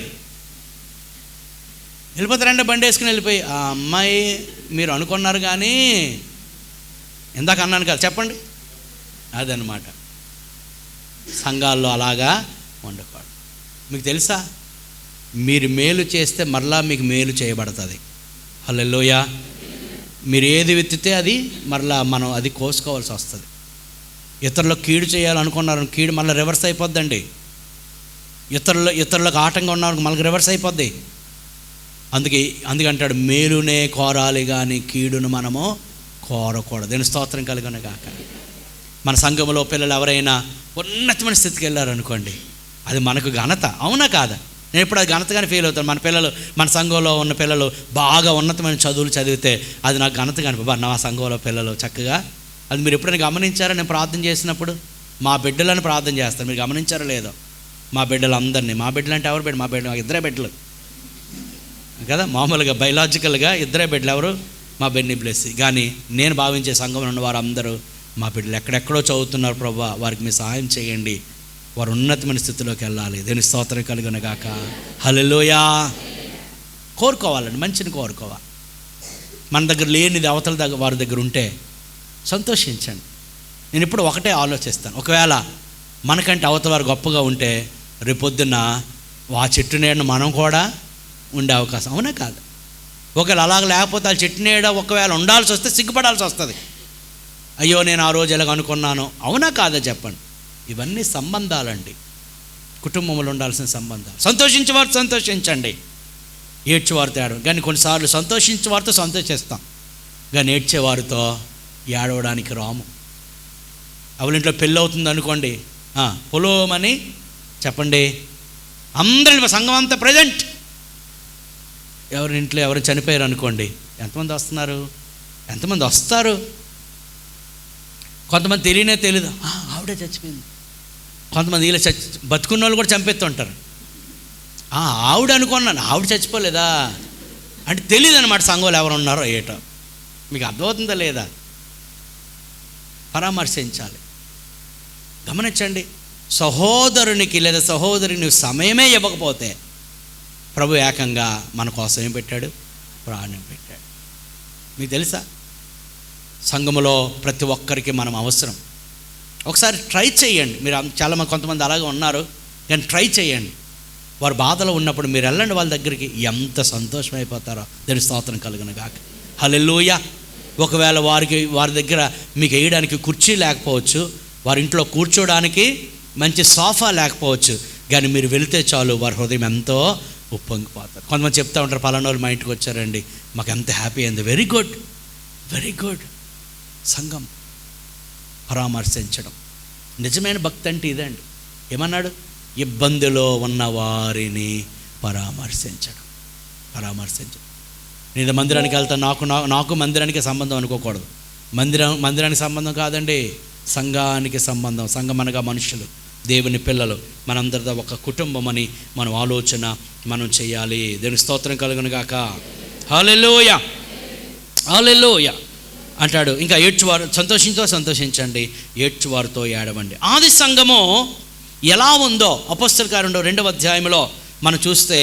వెళ్ళిపోతారంటే బండి వేసుకుని వెళ్ళిపోయి, ఆ అమ్మాయి మీరు అనుకున్నారు కానీ ఇందాక అన్నాను కదా, చెప్పండి. అదనమాట. సంఘాల్లో అలాగా ఉండకూడదు. మీకు తెలుసా, మీరు మేలు చేస్తే మరలా మీకు మేలు చేయబడుతుంది. హల్లెలూయా. మీరు ఏది విత్తితే అది మరలా మనం అది కోసుకోవాల్సి వస్తుంది. ఇతరులకు కీడు చేయాలనుకున్నారు, కీడు మళ్ళీ రివర్స్ అయిపోద్దండి. ఇతరులకు ఆటంగా ఉన్నారు, మళ్ళీ రివర్స్ అయిపోద్ది. అందుకంటాడు, మేలునే కోరాలి కానీ కీడును మనము కోరకూడదు. దేని స్తోత్రం కలుగును గాక. మన సంఘంలో పిల్లలు ఎవరైనా ఉన్నతమైన స్థితికి వెళ్ళారనుకోండి, అది మనకు ఘనత. అవునా కాదా? నేను ఎప్పుడు అది ఘనతగానే ఫీల్ అవుతాను. మన పిల్లలు, మన సంఘంలో ఉన్న పిల్లలు బాగా ఉన్నతమైన చదువులు చదివితే అది నాకు ఘనతగా అనిపి, నా సంఘంలో పిల్లలు చక్కగా, అది మీరు ఎప్పుడైనా గమనించారా? నేను ప్రార్థన చేసినప్పుడు మా బిడ్డలను ప్రార్థన చేస్తాను, మీరు గమనించారో లేదో? మా బిడ్డలు అందరినీ, మా బిడ్డలు అంటే ఎవరు బిడ్డ? మా బిడ్డ, ఇద్దరే బిడ్డలు కదా, మామూలుగా బయలాజికల్గా ఇద్దరే బిడ్డలు. ఎవరు? మా బెన్నీ బ్లెస్సీ. కానీ నేను భావించే సంఘంలో ఉన్న వారు అందరూ మా బిడ్డలు. ఎక్కడెక్కడో చదువుతున్నారు ప్రభువా, వారికి మీరు సహాయం చేయండి, వారు ఉన్నతమైన స్థితిలోకి వెళ్ళాలి. దేని స్తోత్రం కలుగును గాక. హల్లెలూయా. కోరుకోవాలండి, మంచిని కోరుకోవాలి. మన దగ్గర లేనిది అవతల దగ్గర వారి దగ్గర ఉంటే సంతోషించండి. నేను ఇప్పుడు ఒకటే ఆలోచిస్తాను, ఒకవేళ మనకంటే అవతల వారు గొప్పగా ఉంటే రేపొద్దున్న ఆ చెట్టు నీడను మనం కూడా ఉండే అవకాశం, అవునా కాదు? ఒకవేళ అలాగ లేకపోతే ఆ చెట్టు నీడ ఒకవేళ ఉండాల్సి వస్తే సిగ్గుపడాల్సి వస్తుంది. అయ్యో నేను ఆ రోజు ఎలాగ అనుకున్నాను, అవునా కాదా చెప్పండి? ఇవన్నీ సంబంధాలండి, కుటుంబంలో ఉండాల్సిన సంబంధాలు. సంతోషించేవారు సంతోషించండి, ఏడ్చేవారితో ఏడవ. కానీ కొన్నిసార్లు సంతోషించేవారితో సంతోషిస్తాం, కానీ ఏడ్చేవారితో ఏడవడానికి రాము. ఎవరి ఇంట్లో పెళ్ళి అవుతుంది అనుకోండి, పొలోమని చెప్పండి, అందరి సంఘం అంతా ప్రజెంట్. ఎవరి ఇంట్లో ఎవరు చనిపోయారు అనుకోండి, ఎంతమంది వస్తున్నారు? ఎంతమంది వస్తారు? కొంతమంది తెలియనే తెలీదు, ఆవిడే చచ్చిపోయింది. కొంతమంది ఇలా బతుకున్న వాళ్ళు కూడా చంపేస్తుంటారు. ఆవిడ అనుకున్నాను, ఆవిడ చచ్చిపోలేదా అంటే తెలియదు అనమాట సంఘంలో ఎవరు ఉన్నారో ఏటో. మీకు అర్థమవుతుందా లేదా? పరామర్శించాలి. గమనించండి, సహోదరునికి లేదా సహోదరికి నువ్వు సమయమే ఇవ్వకపోతే ప్రభు ఏకంగా మన కోసం ఏం పెట్టాడు? ప్రాణం పెట్టాడు. మీకు తెలుసా, సంఘములో ప్రతి ఒక్కరికి మనం అవసరం. ఒకసారి ట్రై చేయండి. మీరు చాలామంది కొంతమంది అలాగే ఉన్నారు, కానీ ట్రై చేయండి. వారు బాధలో ఉన్నప్పుడు మీరు వెళ్ళండి వాళ్ళ దగ్గరికి, ఎంత సంతోషమైపోతారో. దాని స్తోత్రం కలుగును గాక. హల్లెలూయా. ఒకవేళ వారి దగ్గర మీకు వేయడానికి కుర్చీ లేకపోవచ్చు, వారి ఇంట్లో కూర్చోడానికి మంచి సోఫా లేకపోవచ్చు, కానీ మీరు వెళితే చాలు వారి హృదయం ఎంతో ఉప్పొంగిపోతారు. కొంతమంది చెప్తూ ఉంటారు, పలానా వాళ్ళు మా ఇంటికి వచ్చారండి, మాకు ఎంత హ్యాపీ అయింది. Very good, very good. సంఘం పరామర్శించడం నిజమైన భక్తి అంటే ఇదండి. ఏమన్నాడు? ఇబ్బందిలో ఉన్న వారిని పరామర్శించడం. నేను మందిరానికి వెళ్తాను, నాకు మందిరానికి సంబంధం అనుకోకూడదు. మందిరానికి సంబంధం కాదండి, సంఘానికి సంబంధం. సంఘం అనగా మనుషులు, దేవుని పిల్లలు, మనందరితో ఒక కుటుంబం అని మనం ఆలోచన మనం చేయాలి. దేవుని స్తోత్రం కలుగును గాక. హల్లెలూయా, హల్లెలూయా అంటాడు. ఇంకా ఏడ్చువారు సంతోషించండి, ఏడ్చువారితో ఏడవండి. ఆది సంఘము ఎలా ఉందో అపోస్తలుల కార్యములు 2వ అధ్యాయంలో మనం చూస్తే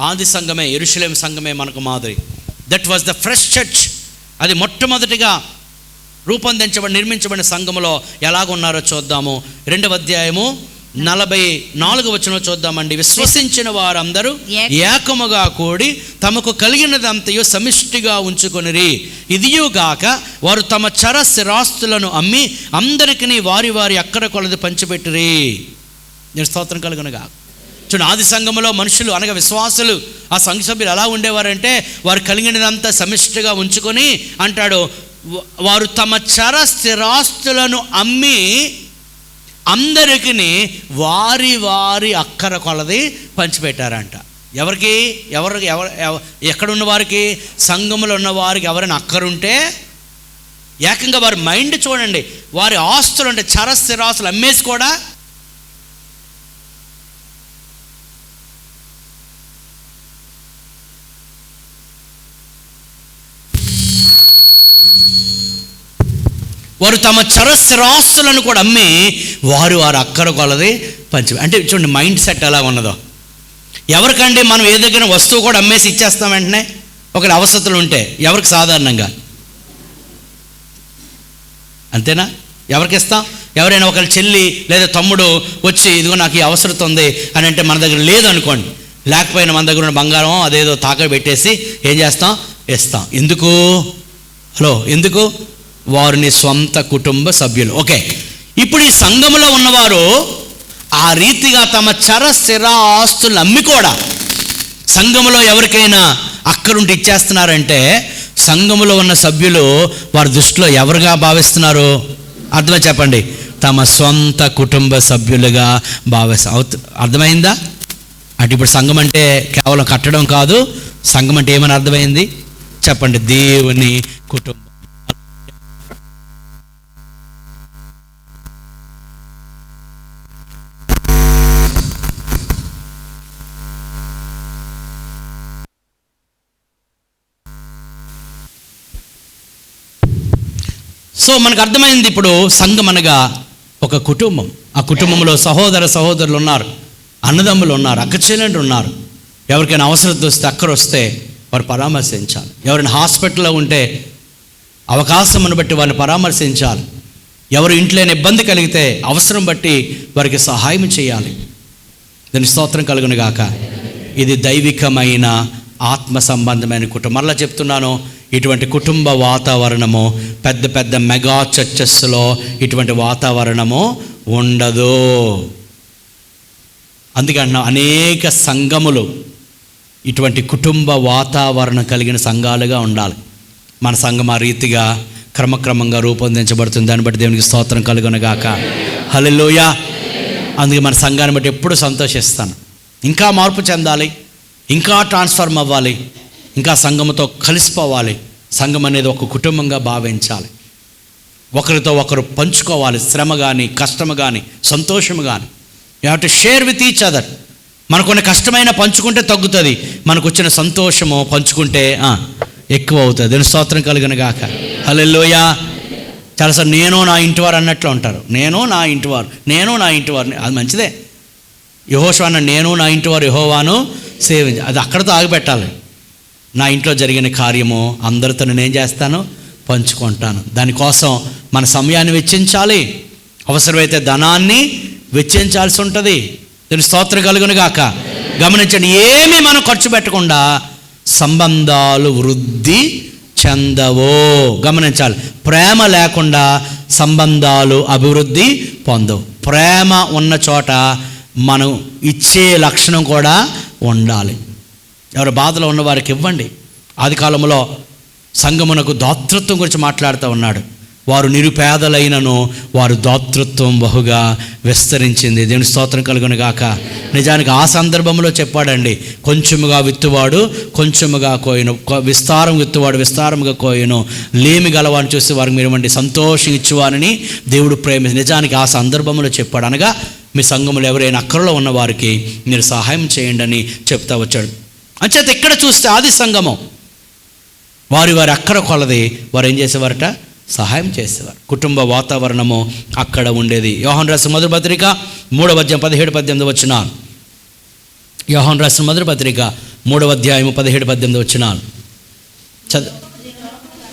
ఆది సంఘమే, యెరూషలేము సంఘమే మనకు మాదిరి. That was the fresh church. అది మొట్టమొదటిగా నిర్మించబడిన సంఘములో ఎలాగున్నారో చూద్దాము. 2వ అధ్యాయము 44వ వచనం చూద్దామండి. విశ్వసించిన వారందరూ ఏకముగా కూడి తమకు కలిగినదంతయు సమిష్టిగా ఉంచుకొనిరి. ఇదియుగాక వారు తమ చర స్థిరాస్తులను అమ్మి అందరికీ వారి వారి అక్కర కొలది పంచిపెట్టిరి. నేను స్తోత్రం కలుగునుగా. చూడండి, ఆది సంఘములో మనుషులు అనగా విశ్వాసులు, ఆ సంఘ సభ్యులు ఎలా ఉండేవారంటే వారు కలిగినదంతా సమిష్టిగా ఉంచుకొని అంటాడు, వారు తమ చర స్థిరాస్తులను అమ్మి అందరికీ వారి వారి అక్కర కొలది పంచిపెట్టారంట. ఎవరికి? ఎక్కడున్న వారికి? సంఘములో ఉన్న వారికి ఎవరైనా అక్కరుంటే ఏకంగా వారి మైండ్ చూడండి, వారి ఆస్తులు అంటే చర స్థిరాస్తులు అమ్మేసి కూడా వారు తమ చర స్థిరాస్తులను కూడా అమ్మి వారు అక్కర కొలది అంటే చూడండి మైండ్ సెట్ ఎలా ఉన్నదో. ఎవరికండి మనం ఏ దగ్గర వస్తువు కూడా అమ్మేసి ఇచ్చేస్తాం వెంటనే ఒకరి అవసరతలు ఉంటే? ఎవరికి? సాధారణంగా అంతేనా? ఎవరికి ఇస్తాం? ఎవరైనా ఒకరి చెల్లి లేదా తమ్ముడు వచ్చి ఇదిగో నాకు ఈ అవసరం ఉంది అని అంటే మన దగ్గర లేదు అనుకోండి, లేకపోయినా మన దగ్గర ఉన్న బంగారం అదేదో తాకట్టు పెట్టేసి ఏం చేస్తాం? ఇస్తాం. ఎందుకు? ఎందుకు? వారిని సొంత కుటుంబ సభ్యులు. ఓకే, ఇప్పుడు ఈ సంఘములో ఉన్నవారు ఆ రీతిగా తమ చర స్థిర ఆస్తులు అమ్మి కూడా సంఘములో ఎవరికైనా అక్కరుండి ఇచ్చేస్తున్నారంటే సంఘములో ఉన్న సభ్యులు వారి దృష్టిలో ఎవరుగా భావిస్తున్నారు? అర్థమై చెప్పండి, తమ సొంత కుటుంబ సభ్యులుగా అర్థమైందా? అటు ఇప్పుడు సంఘం అంటే కేవలం కట్టడం కాదు, సంఘం అంటే ఏమని అర్థమైంది చెప్పండి? దేవుని కుటుంబం. సో మనకు అర్థమైంది ఇప్పుడు సంఘం అనగా ఒక కుటుంబం. ఆ కుటుంబంలో సహోదరులు ఉన్నారు, అన్నదమ్ములు ఉన్నారు, అక్కచెల్లెండ్రు ఉన్నారు. ఎవరికైనా అవసరం వస్తే అక్కర వస్తే వారు పరామర్శించాలి. ఎవరైనా హాస్పిటల్లో ఉంటే అవకాశమును బట్టి వారిని పరామర్శించాలి. ఎవరు ఇంట్లో ఇబ్బంది కలిగితే అవసరం బట్టి వారికి సహాయం చేయాలి. దాని స్తోత్రం కలుగును గాక. ఇది దైవికమైన ఆత్మ సంబంధమైన కుటుంబం. మరలా చెప్తున్నాను, ఇటువంటి కుటుంబ వాతావరణము పెద్ద పెద్ద మెగా చర్చెస్లో ఇటువంటి వాతావరణము ఉండదు. అందుకే అంటున్నా, అనేక సంఘములు ఇటువంటి కుటుంబ వాతావరణం కలిగిన సంఘాలుగా ఉండాలి. మన సంఘం ఆ రీతిగా క్రమక్రమంగా రూపొందించబడుతుంది. దాన్ని బట్టి దేవునికి స్తోత్రం కలుగునుగాక. హల్లెలూయా. అందుకే మన సంఘాన్ని బట్టి ఎప్పుడు సంతోషిస్తాను. ఇంకా మార్పు చెందాలి, ఇంకా ట్రాన్స్ఫార్మ్ అవ్వాలి, ఇంకా సంఘముతో కలిసిపోవాలి. సంఘం అనేది ఒక కుటుంబంగా భావించాలి. ఒకరితో ఒకరు పంచుకోవాలి, శ్రమ కానీ కష్టము కానీ సంతోషము కానీ. You have to share with each other. మనకున్న కష్టమైన పంచుకుంటే తగ్గుతుంది, మనకు వచ్చిన సంతోషము పంచుకుంటే ఎక్కువ అవుతుంది. దీని స్తోత్రం కలుగును గాక. హల్లెలూయా. చాలాసార్లు నేను నా ఇంటివారు అన్నట్లు ఉంటారు. నేను నా ఇంటివారు అది మంచిదే. యెహోషువ అన్నాడు, నేను నా ఇంటివారు యెహోవాను సేవించి. అది అక్కడితో ఆగిపెట్టాలి. నా ఇంట్లో జరిగిన కార్యము అందరితో నేనేం చేస్తాను, పంచుకుంటాను. దానికోసం మన సమయాన్ని వెచ్చించాలి, అవసరమైతే ధనాన్ని వెచ్చించాల్సి ఉంటుంది. దీని స్తోత్రం కలుగును గాక. గమనించండి, ఏమీ మనం ఖర్చు పెట్టకుండా సంబంధాలు వృద్ధి చెందవో. గమనించాలి, ప్రేమ లేకుండా సంబంధాలు అభివృద్ధి పొందవు. ప్రేమ ఉన్న చోట మనం ఇచ్చే లక్షణం కూడా ఉండాలి. ఎవరు బాధలో ఉన్న వారికి ఇవ్వండి. ఆది కాలంలో సంఘమునకు దాతృత్వం గురించి మాట్లాడుతూ ఉన్నాడు. వారు నిరుపేదలైనను వారు దాతృత్వం బహుగా విస్తరించింది. దేవుని స్తోత్రం కలుగును గాక. నిజానికి ఆ సందర్భంలో చెప్పాడండి, కొంచెముగా విత్తువాడు కొంచెముగా కోయను, విస్తారం విత్తువాడు విస్తారముగా కోయను, లేమి గలవాడిని చూసి వారికి మీరు ఇవ్వండి, సంతోషం ఇచ్చేవారిని దేవుడు ప్రేమ. నిజానికి ఆ సందర్భంలో చెప్పాడు. అనగా మీ సంఘములు ఎవరైనా అక్కరలో ఉన్న వారికి మీరు సహాయం చేయండి అని చెప్తా వచ్చాడు. అంచేత ఇక్కడ చూస్తే ఆది సంఘము వారి అక్కర కొలది వారు ఏం చేసేవారట, సహాయం చేసేవారు. కుటుంబ వాతావరణము అక్కడ ఉండేది. యోహాను రాసిన మొదటి పత్రిక 3వ అధ్యాయం 17-18 వచనాలు. యోహాను రాసిన మొదటి పత్రిక 3వ అధ్యాయం 17-18 వచనాలు చదువు.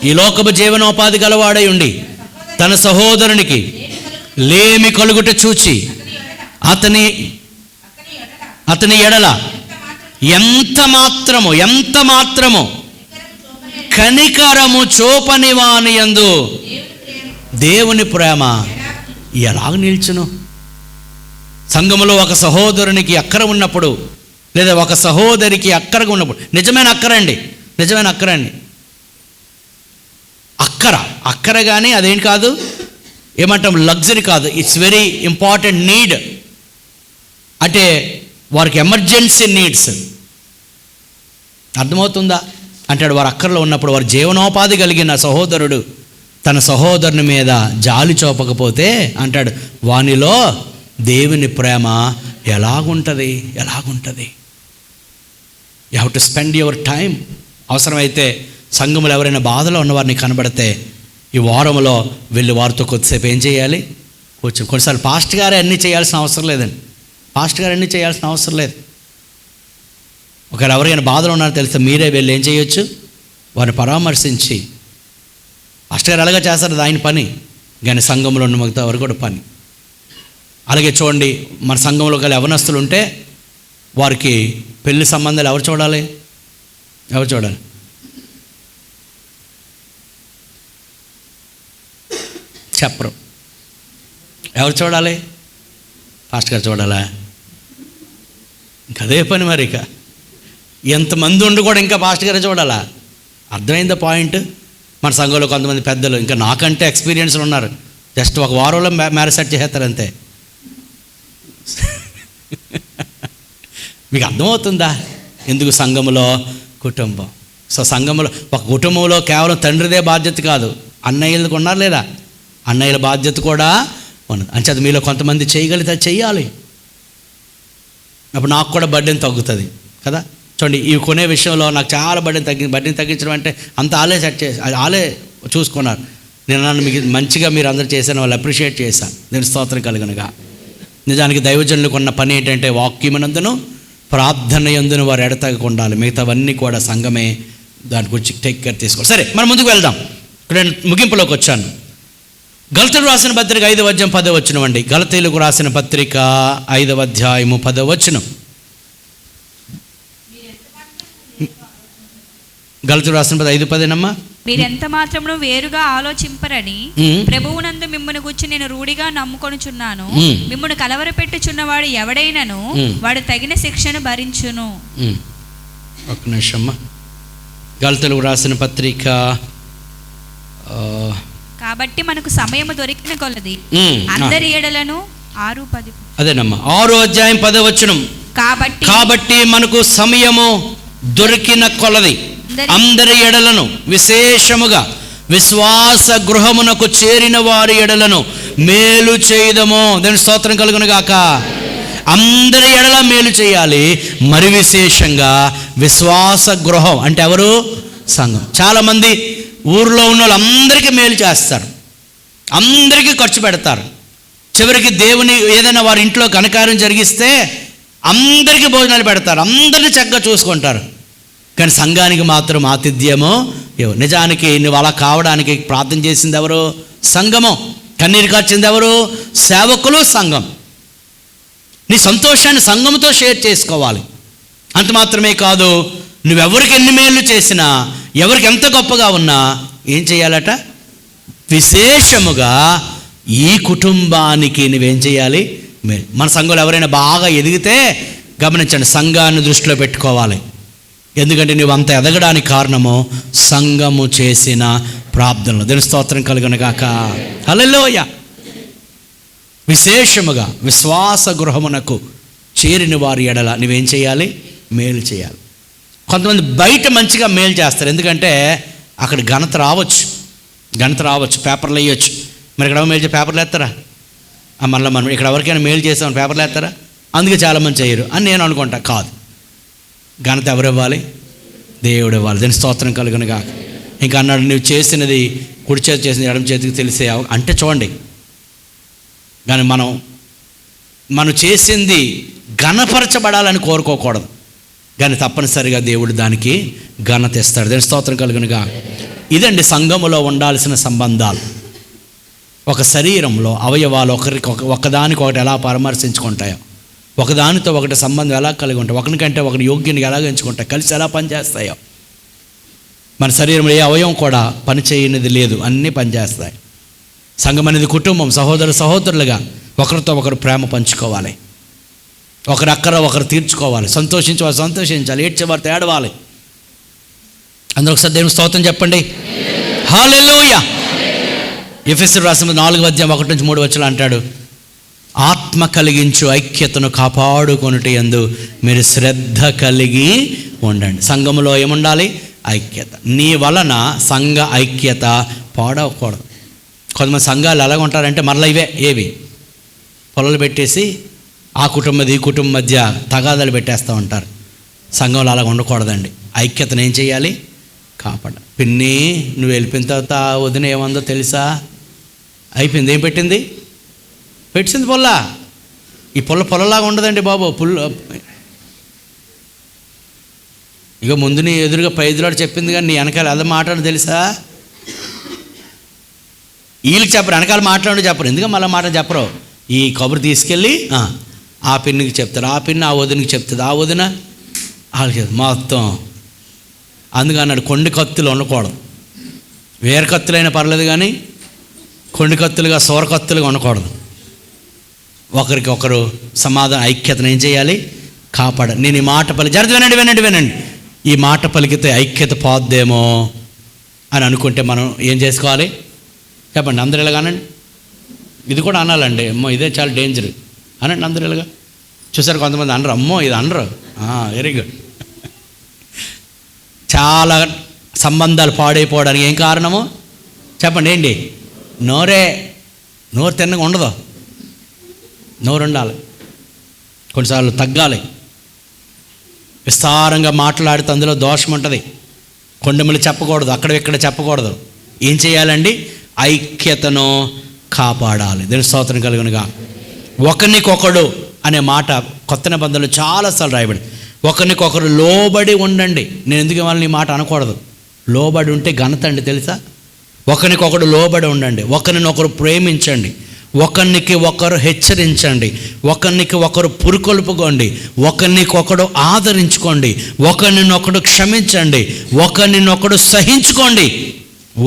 ఈ లోకపు జీవనోపాధి గలవాడై ఉండి తన సహోదరునికి లేమి కలుగుట చూచి అతని ఎడల ఎంత మాత్రము కనికరము చూపని వాని యందు దేవుని ప్రేమ ఎలాగ నిల్చును? సంఘములో ఒక సహోదరునికి అక్కర ఉన్నప్పుడు, లేదా ఒక సహోదరికి అక్కరగా ఉన్నప్పుడు, నిజమైన అక్కరండి. అక్కర కానీ అదేం కాదు, ఏమంటాం, లగ్జరీ కాదు. It's very important need. అంటే వారికి ఎమర్జెన్సీ నీడ్స్. అర్థమవుతుందా? అంటాడు, వారు అక్కర్లో ఉన్నప్పుడు వారు జీవనోపాధి కలిగిన సహోదరుడు తన సహోదరుని మీద జాలి చూపకపోతే అంటాడు, వానిలో దేవుని ప్రేమ ఎలాగుంటుంది? You have to spend your time. అవసరమైతే సంఘములు ఎవరైనా బాధలో ఉన్నవారిని కనబడితే ఈ వారంలో వెళ్ళి వారితో కొద్దిసేపు ఏం చేయాలి, కూర్చొని. కొన్నిసార్లు పాస్టర్ గారే అన్నీ చేయాల్సిన అవసరం లేదండి. ఒకవేళ ఎవరైనా బాధలో ఉన్నారో తెలిస్తే మీరే వెళ్ళి ఏం చేయొచ్చు, వారిని పరామర్శించి. పాస్టర్ గారు అలాగే చేస్తారు, ఆయన పని. కానీ సంఘంలో ఉన్న మిగతా వారు కూడా పని. అలాగే చూడండి, మన సంఘంలో గల యవనస్తులు ఉంటే వారికి పెళ్లి సంబంధాలు ఎవరు చూడాలి? చెప్పరు. ఎవరు చూడాలి? పాస్టర్ గారు చూడాలా? ఇంకదే పని. మరి ఇక ఎంతమంది ఉండి కూడా ఇంకా పాస్టర్ గారే చూడాలా? అర్థమైందా పాయింట్? మన సంఘంలో కొంతమంది పెద్దలు ఇంకా నాకంటే ఎక్స్పీరియన్స్లు ఉన్నారు. జస్ట్ ఒక వారంలో మ్యారేజ్ సెట్ చేస్తారు అంతే. మీకు అర్థమవుతుందా? ఎందుకు సంఘములో కుటుంబం. సో సంఘములో ఒక కుటుంబంలో కేవలం తండ్రిదే బాధ్యత కాదు, అన్నయ్యలకు ఉన్నారు లేదా, అన్నయ్యల బాధ్యత కూడా ఉన్నది. అంచేత మీలో కొంతమంది చేయగలిగితే చెయ్యాలి, అప్పుడు నాకు కూడా బర్డెన్ తగ్గుతుంది కదా. చూడండి, ఇవి కొనే విషయంలో నాకు చాలా బర్డెన్ తగ్గించడం అంటే అంత ఆలే సెట్ చేసి ఆలే చూసుకున్నారు. నేను నన్ను మీకు మంచిగా మీరు అందరూ చేశాను, వాళ్ళు అప్రిషియేట్ చేశాను, నేను స్తోత్రం కలుగునుగా. నిజానికి దైవజనులకు ఉన్న పని ఏంటంటే వాక్యమునందును ప్రార్థన యందును వారు ఎడతెగక ఉండాలి. మిగతావన్నీ కూడా సంఘమే దాని గురించి టేక్ కేర్ తీసుకోవాలి. సరే, మనం ముందుకు వెళ్దాం. ఇక్కడ నేను ముగింపులోకి వచ్చాను. గలతీయులకు రాసిన పత్రిక 5వ అధ్యాయం 10వ వచనం అండి. గలతీయులకు రాసిన పత్రిక 5వ అధ్యాయము 10వ వచనం. గలతీయులకు రాసిన 5:10 మీరెంత మాత్రమును వేరుగా ఆలోచింపరని ప్రభువునందు మిమ్మల్ని గురించి నేను రూఢిగా నమ్ముకొనుచున్నాను. మిమ్మల్ని కలవరపెట్టుచున్నవాడు ఎవడైనను వాడు తగిన శిక్షను భరించును. ఒక నిమిషమ్మా. గలతీయులకు రాసిన పత్రిక కాబట్టి మనకు సమయము దొరికిన కొలది అందరి ఎడలను 6:10 అదేనమ్మా 6వ అధ్యాయం 10వ వచనం. కాబట్టి మనకు సమయము దొరికిన కొలది అందరి ఎడలను విశేషముగా విశ్వాస గృహమునకు చేరిన వారి ఎడలను మేలు చేయదము. దాని స్తోత్రం కలుగును గాక. అందరి ఎడల మేలు చేయాలి, మరి విశేషంగా విశ్వాస గృహం అంటే ఎవరు? సంఘం. చాలామంది ఊర్లో ఉన్న వాళ్ళందరికీ మేలు చేస్తారు, అందరికీ ఖర్చు పెడతారు. చివరికి దేవుని ఏదైనా వారి ఇంట్లో ఘనకార్యం జరిగిస్తే అందరికీ భోజనాలు పెడతారు, అందరినీ చక్కగా చూసుకుంటారు. కానీ సంఘానికి మాత్రం ఆతిథ్యమో ఎవరు? నిజానికి నువ్వు అలా కావడానికి ప్రార్థన చేసింది ఎవరు? సంఘము. కన్నీరు కార్చింది ఎవరు? సేవకులు, సంఘం. నీ సంతోషాన్ని సంఘంతో షేర్ చేసుకోవాలి. అంత మాత్రమే కాదు, నువ్వెవరికి ఎన్ని మేలు చేసినా, ఎవరికి ఎంత గొప్పగా ఉన్నా ఏం చేయాలట? విశేషముగా ఈ కుటుంబానికి నువ్వేం చేయాలి? మేలు. మన సంఘంలో ఎవరైనా బాగా ఎదిగితే గమనించండి, సంఘాన్ని దృష్టిలో పెట్టుకోవాలి. ఎందుకంటే నువ్వు అంత ఎదగడానికి కారణము సంఘము చేసిన ప్రార్థనలు. దేవుని స్తోత్రం కలుగును గాక. హల్లెలూయా. విశేషముగా విశ్వాస గృహమునకు చేరిన వారి ఎడల నువ్వేం చేయాలి? మేలు చేయాలి. కొంతమంది బయట మంచిగా మేలు చేస్తారు, ఎందుకంటే అక్కడ ఘనత రావచ్చు, పేపర్లు వేయచ్చు. మరి ఇక్కడ మేలు పేపర్లు వేస్తారా? మళ్ళీ మనం ఇక్కడ ఎవరికైనా మేలు చేస్తామని పేపర్లు వేస్తారా? అందుకే చాలామంది చేయరు అని నేను అనుకుంటా. కాదు, ఘనత ఎవరు ఇవ్వాలి? దేవుడు ఇవ్వాలి. దాని స్తోత్రం కలుగును గాక. ఇంకా అన్నాడు, నువ్వు చేసినది కుడి చేతి చేసినది ఎడమ చేతికి తెలిసే అంటే చూడండి. కానీ మనం చేసింది ఘనపరచబడాలని కోరుకోకూడదు, కానీ తప్పనిసరిగా దేవుడు దానికి ఘనత ఇస్తాడు. దాని స్తోత్రం కలుగును గాక. ఇదండి సంఘములో ఉండాల్సిన సంబంధాలు. ఒక శరీరంలో అవయవాలు ఒకదానికొకటి ఎలా పరామర్శించుకుంటాయో, ఒకదానితో ఒకటి సంబంధం ఎలా కలిగి ఉంటాయి, ఒకరికంటే ఒకటి యోగ్యుని ఎలా ఎంచుకుంటాయి, కలిసి ఎలా పనిచేస్తాయో. మన శరీరంలో ఏ అవయవం కూడా పని చేయనిది లేదు, అన్నీ పనిచేస్తాయి. సంఘం అనేది కుటుంబం, సహోదరులుగా ఒకరితో ఒకరు ప్రేమ పంచుకోవాలి, ఒకరి అక్కర ఒకరు తీర్చుకోవాలి, సంతోషించేవారు సంతోషించాలి, ఏడ్చేవారితో ఏడవాలి. అందరూ ఒకసారి దేవుని స్తోత్రం చెప్పండి. హల్లెలూయా. ఎఫెసీయులకు రాసిన 4వ అధ్యాయం 1-3 వచనాలు అంటాడు, ఆత్మ కలిగించు ఐక్యతను కాపాడుకొనుట యందు మీరు శ్రద్ధ కలిగి ఉండండి. సంఘములో ఏముండాలి? ఐక్యత. నీ వలన సంఘ ఐక్యత పాడవకూడదు. కొంతమంది సంఘాలు ఎలాగ ఉంటారంటే మరలా ఏవి పొలలు పెట్టేసి ఆ కుటుంబం ఈ కుటుంబం మధ్య తగాదాలు పెట్టేస్తూ ఉంటారు. సంఘంలో అలాగ ఉండకూడదండి. ఐక్యతను ఏం చేయాలి? కాపాడ. పిన్ని నువ్వు వెళ్ళిపోయిన తర్వాత వదిన ఏమందో తెలుసా? అయిపోయింది. ఏం పెట్టింది పొల్ల. ఈ పొల్లలాగా ఉండదండి బాబు. ఇక ముందు నీ ఎదురుగా పైదులాడు చెప్పింది, కానీ నీ వెనకాల అదే మాట్లాడు తెలుసా? వీళ్ళకి చెప్పరు, వెనకాల మాట్లాడి చెప్పరు. ఎందుకంటే మళ్ళీ మాట చెప్పరు. ఈ కబురు తీసుకెళ్ళి ఆ పిన్నికి చెప్తారు, ఆ పిన్ని ఆ వదినకి చెప్తుంది, ఆ వదిన వాళ్ళకి మొత్తం. అందుకని అన్నాడు, కొండి కత్తులు ఉండకూడదు. వేరే కత్తులైనా పర్లేదు, కానీ కొండి కత్తులుగా సోర కత్తులుగా ఉండకూడదు. ఒకరికి ఒకరు సమాధానం ఐక్యతను ఏం చేయాలి? కాపాడ. నేను ఈ మాట వినండి. ఈ మాట పలికితే ఐక్యత పోద్దేమో అని అనుకుంటే మనం ఏం చేసుకోవాలి చెప్పండి? అందరూ ఇలాగా అనండి. ఇది కూడా అనాలండి, అమ్మో ఇదే చాలా డేంజర్ అనండి అందరూ ఇలాగా. చూసారు కొంతమంది అనరు, అమ్మో ఇది అనరు. Very good. చాలా సంబంధాలు పాడైపోవడానికి ఏం కారణము చెప్పండి? ఏంటి? నోరు తిన్నగా ఉండదు. నోరు ఉండాలి, కొన్నిసార్లు తగ్గాలి. విస్తారంగా మాట్లాడితే అందులో దోషం ఉంటుంది. కొండములు చెప్పకూడదు, అక్కడ చెప్పకూడదు. ఏం చేయాలండి? ఐక్యతను కాపాడాలి. దేవుని స్తోత్రం కలుగునుగా. ఒకరికొకడు అనే మాట కొత్త నిబంధనలు చాలాసార్లు రాయబడి, ఒకరికొకరు లోబడి ఉండండి. నేను ఎందుకు వాళ్ళని ఈ మాట అనకూడదు? లోబడి ఉంటే ఘనత అండి, తెలుసా? ఒకరికొకడు లోబడి ఉండండి, ఒకరినొకరు ప్రేమించండి, ఒకరికి ఒకరు హెచ్చరించండి, ఒకరికి ఒకరు పురుకొల్పుకోండి, ఒకరికొకడు ఆదరించుకోండి, ఒకరినొకడు క్షమించండి, ఒకరినొకడు సహించుకోండి,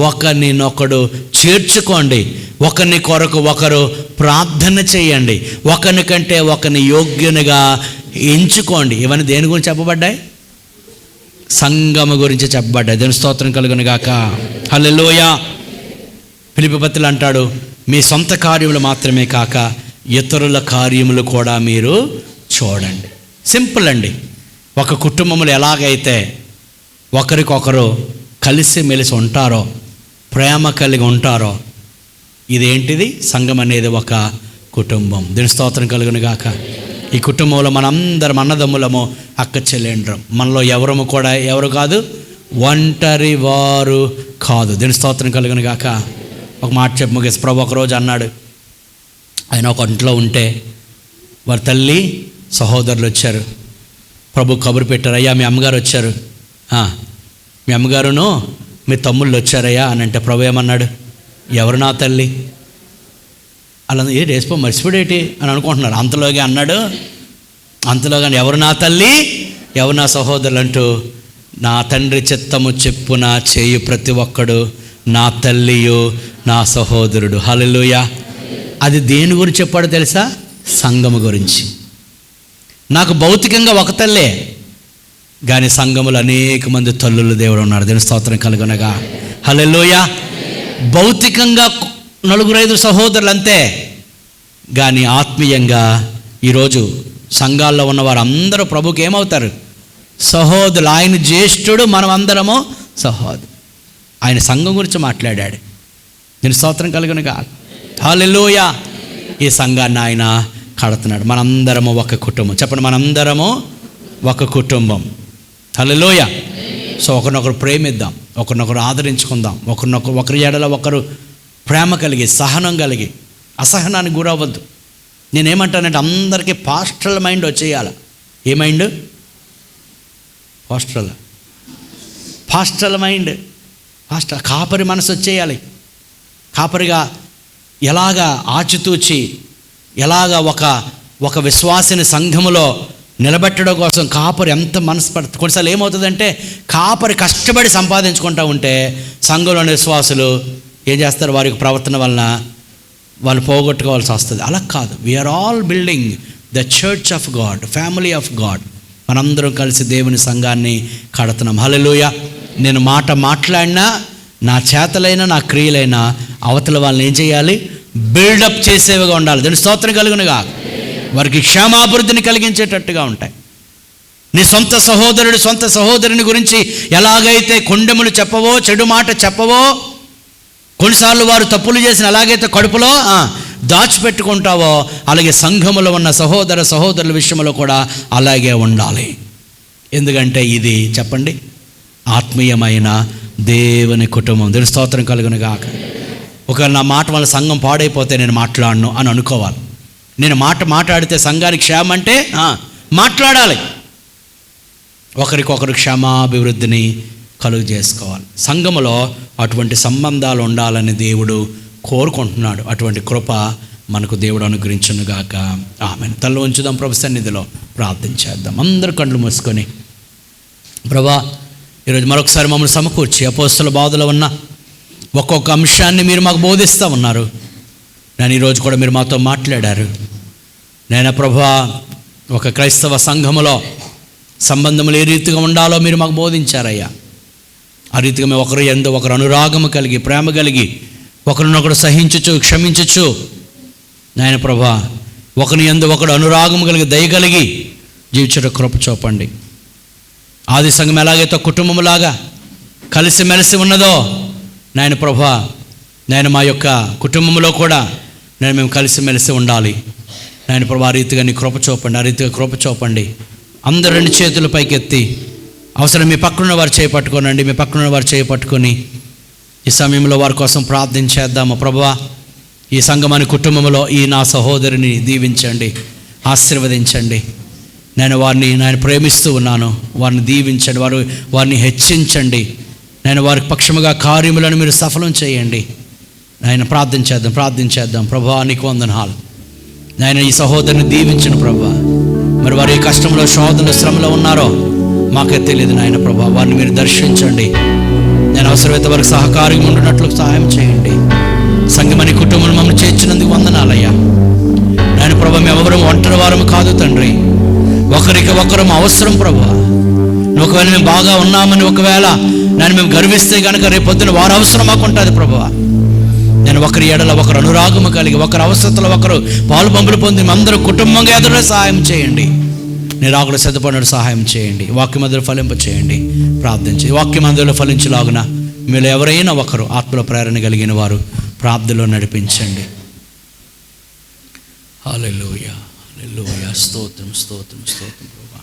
ఒకరినొకడు చేర్చుకోండి, ఒకరిని కొరకు ఒకరు ప్రార్థన చేయండి, ఒకరికంటే ఒకరిని యోగ్యునిగా ఎంచుకోండి. ఇవన్నీ దేని గురించి చెప్పబడ్డాయి? సంఘము గురించి చెప్పబడ్డాయి. దేవుని స్తోత్రం కలుగును గాక. హల్లెలూయా. ఫిలిప్పీ పత్రికలో అంటాడు, మీ సొంత కార్యములు మాత్రమే కాక ఇతరుల కార్యములు కూడా మీరు చూడండి. సింపుల్ అండి. ఒక కుటుంబంలో ఎలాగైతే ఒకరికొకరు కలిసిమెలిసి ఉంటారో, ప్రేమ కలిగి ఉంటారో, ఇదేంటిది? సంఘం అనేది ఒక కుటుంబం. దేవుని స్తోత్రం కలుగును గాక. ఈ కుటుంబంలో మనందరం అన్నదమ్ములము, అక్క చెల్లెండ్రం. మనలో ఎవరు కాదు, ఒంటరి వారు కాదు. దేవుని స్తోత్రం కలుగును గాక. ఒక మాట చెప్పు ముగేసి. ప్రభు ఒకరోజు అన్నాడు, ఆయన ఒక ఇంట్లో ఉంటే వారి తల్లి సహోదరులు వచ్చారు. ప్రభు కబురు పెట్టారు, అయ్యా మీ అమ్మగారు వచ్చారు, మీ అమ్మగారును మీ తమ్ముళ్ళు వచ్చారయ్యా అని అంటే ప్రభు ఏమన్నాడు? ఎవరు నా తల్లి? అలా రేసిపో మర్చిపోడేటి అని అనుకుంటున్నారు. అంతలోగా అన్నాడు, అంతలోగా ఎవరు నా తల్లి, ఎవరు నా సహోదరులు అంటూ, నా తండ్రి చిత్తము చెప్పున చేయు ప్రతి ఒక్కడు నా తల్లియు నా సహోదరుడు. హల్లెలూయా. అది దేని గురించి చెప్పాడో తెలుసా? సంఘము గురించి. నాకు భౌతికంగా ఒక తల్లే, కానీ సంఘములు అనేక మంది తల్లులు దేవుడు ఉన్నారు. దేవుని స్తోత్రం కలుగునగా. హల్లెలూయా. భౌతికంగా 4-5 సహోదరులు అంతే, కానీ ఆత్మీయంగా ఈరోజు సంఘాల్లో ఉన్న వారందరూ ప్రభుకి ఏమవుతారు? సహోదరులు. ఆయన జ్యేష్ఠుడు, మనం అందరము సహోదరు. ఆయన సంఘం గురించి మాట్లాడాడు. నేను స్తోత్రం కలుగునుగా. హల్లెలూయా. ఈ సంఘాన్ని ఆయన కడుతున్నాడు. మనందరము ఒక కుటుంబం. చెప్పండి, మనందరము ఒక కుటుంబం. హల్లెలూయా. సో ఒకరినొకరు ప్రేమిద్దాం, ఒకరినొకరు ఆదరించుకుందాం, ఒకరి ఎడల ఒకరు ప్రేమ కలిగి, సహనం కలిగి, అసహనానికి గురవ్వద్దు. నేనేమంటానంటే అందరికీ పాస్టరల్ మైండ్ వచ్చేయాలి. ఏ మైండ్? Pastoral mind. కాపరి మనసు వచ్చేయాలి. కాపరిగా ఎలాగా ఆచితూచి, ఎలాగా ఒక విశ్వాసిని సంఘములో నిలబెట్టడం కోసం కాపరి ఎంత మనసు పడుతుంది. కొన్నిసార్లు ఏమవుతుందంటే, కాపరి కష్టపడి సంపాదించుకుంటూ ఉంటే సంఘంలోని విశ్వాసులు ఏం చేస్తారు? వారి ప్రవర్తన వలన వాళ్ళు పోగొట్టుకోవాల్సి వస్తుంది. అలా కాదు. We're all building the church of God, family of God. మనందరం కలిసి దేవుని సంఘాన్ని కడుతున్నాం. హల్లెలూయా. నేను మాట్లాడినా, నా చేతలైనా, నా క్రియలైనా అవతల వాళ్ళని ఏం చేయాలి? బిల్డప్ చేసేవిగా ఉండాలి. దాని స్తోత్రం కలుగునుగా. వారికి క్షేమాభివృద్ధిని కలిగించేటట్టుగా ఉంటాయి. నీ సొంత సహోదరుడు, సొంత సహోదరుని గురించి ఎలాగైతే కొండెములు చెప్పవో, చెడు మాట చెప్పవో, కొన్నిసార్లు వారు తప్పులు చేసిన ఎలాగైతే కడుపులో దాచిపెట్టుకుంటావో, అలాగే సంఘములో ఉన్న సహోదరుల విషయంలో కూడా అలాగే ఉండాలి. ఎందుకంటే ఇది చెప్పండి, ఆత్మీయమైన దేవుని కుటుంబం. దేవుని స్తోత్రం కలుగునుగా. ఒకవేళ నా మాట వల్ల సంఘం పాడైపోతే నేను మాట్లాడను అని అనుకోవాలి. నేను మాట్లాడితే సంఘానికి క్షేమం అంటే మాట్లాడాలి. ఒకరికొకరు క్షేమాభివృద్ధిని కలుగు చేసుకోవాలి. సంఘములో అటువంటి సంబంధాలు ఉండాలని దేవుడు కోరుకుంటున్నాడు. అటువంటి కృప మనకు దేవుడు అనుగ్రహించునుగాక. ఆమేన్. తల ఉంచుదాం, ప్రభు సన్నిధిలో ప్రార్థించేద్దాం. అందరూ కళ్ళు మూసుకొని, ప్రభా ఈరోజు మరొకసారి మమ్మల్ని సమకూర్చి అపోస్తల బాధలో ఉన్న ఒక్కొక్క అంశాన్ని మీరు మాకు బోధిస్తూ ఉన్నారు. నేను ఈరోజు కూడా మీరు మాతో మాట్లాడారు. నేను ప్రభువా, ఒక క్రైస్తవ సంఘములో సంబంధములు ఏ రీతిగా ఉండాలో మీరు మాకు బోధించారయ్యా. ఆ రీతిగా మేము ఒకరు ఎందు ఒకరు అనురాగము కలిగి, ప్రేమ కలిగి, ఒకరినొకరు సహించుచు, క్షమించుచు, నాయన ప్రభువా, ఒకరి యందు ఒకడు అనురాగము కలిగి, దయ కలిగి, జీవించుట కృప చూపండి. ఆది సంఘం ఎలాగైతే కుటుంబంలాగా కలిసిమెలిసి ఉన్నదో నాయన ప్రభువా, నేను మా యొక్క కుటుంబంలో కూడా మేము కలిసిమెలిసి ఉండాలి నాయన ప్రభువా. ఆ రీతిగా నీ కృప చూపండి, ఆ రీతిగా కృప చూపండి. అందరూ 2 చేతులు పైకెత్తి, అవసరం మీ పక్కన వారు చేపట్టుకోనండి, మీ పక్కన వారు చేపట్టుకొని ఈ సమయంలో వారి కోసం ప్రార్థన చేద్దాము. ప్రభువా, ఈ సంఘమని కుటుంబంలో ఈ నా సహోదరిని దీవించండి, ఆశీర్వదించండి. నేను వారిని ప్రేమిస్తూ ఉన్నాను, వారిని దీవించండి, వారిని హెచ్చించండి. నేను వారి పక్షముగా కార్యములను మీరు సఫలం చేయండి. నాయన ప్రార్థన చేద్దాం. ప్రభువా, నీకు వందనాలు. నాయన ఈ సహోదరిని దీవించను ప్రభువా. మరి వారు ఏ కష్టంలో, శోధనలో, శ్రమలో ఉన్నారో మాకే తెలియదు నాయన ప్రభువా. వారిని మీరు దర్శించండి. నేను అవసరమైతే వారికి సహకారం ఉండినట్లు సహాయం చేయండి. సంఘమని కుటుంబం మమ్మల్ని చేర్చినందుకు వందనాలయ్యా. నాయన ప్రభువా, మేము ఎవరు ఒంటరి వారము కాదు తండ్రి, ఒకరికి ఒకరం అవసరం ప్రభువా. ఒకవేళ మేము బాగా ఉన్నామని ఒకవేళ మేము గర్విస్తే కనుక రేపొద్దున వారు అవసరం మాకు ఉంటుంది ప్రభువా. నేను ఒకరి ఎడల ఒకరు అనురాగము కలిగి, ఒకరి అవసరతలో ఒకరు పాలు పంపులు పొంది అందరూ కుటుంబంగా ఎదురు సహాయం చేయండి. నేను రాకుడు సిద్ధపడినట్టు సహాయం చేయండి. వాక్యం మధ్యలో ఫలింప చేయండి. ప్రార్థించి వాక్యం మధ్యలో ఫలించలాగున మీరు ఎవరైనా ఒకరు ఆత్మలో ప్రేరణ కలిగిన వారు ప్రార్థనలో నడిపించండి. హల్లెలూయా, హల్లెలూయా. స్తోత్రం, స్తోత్రం, స్తోత్రం ప్రభువా.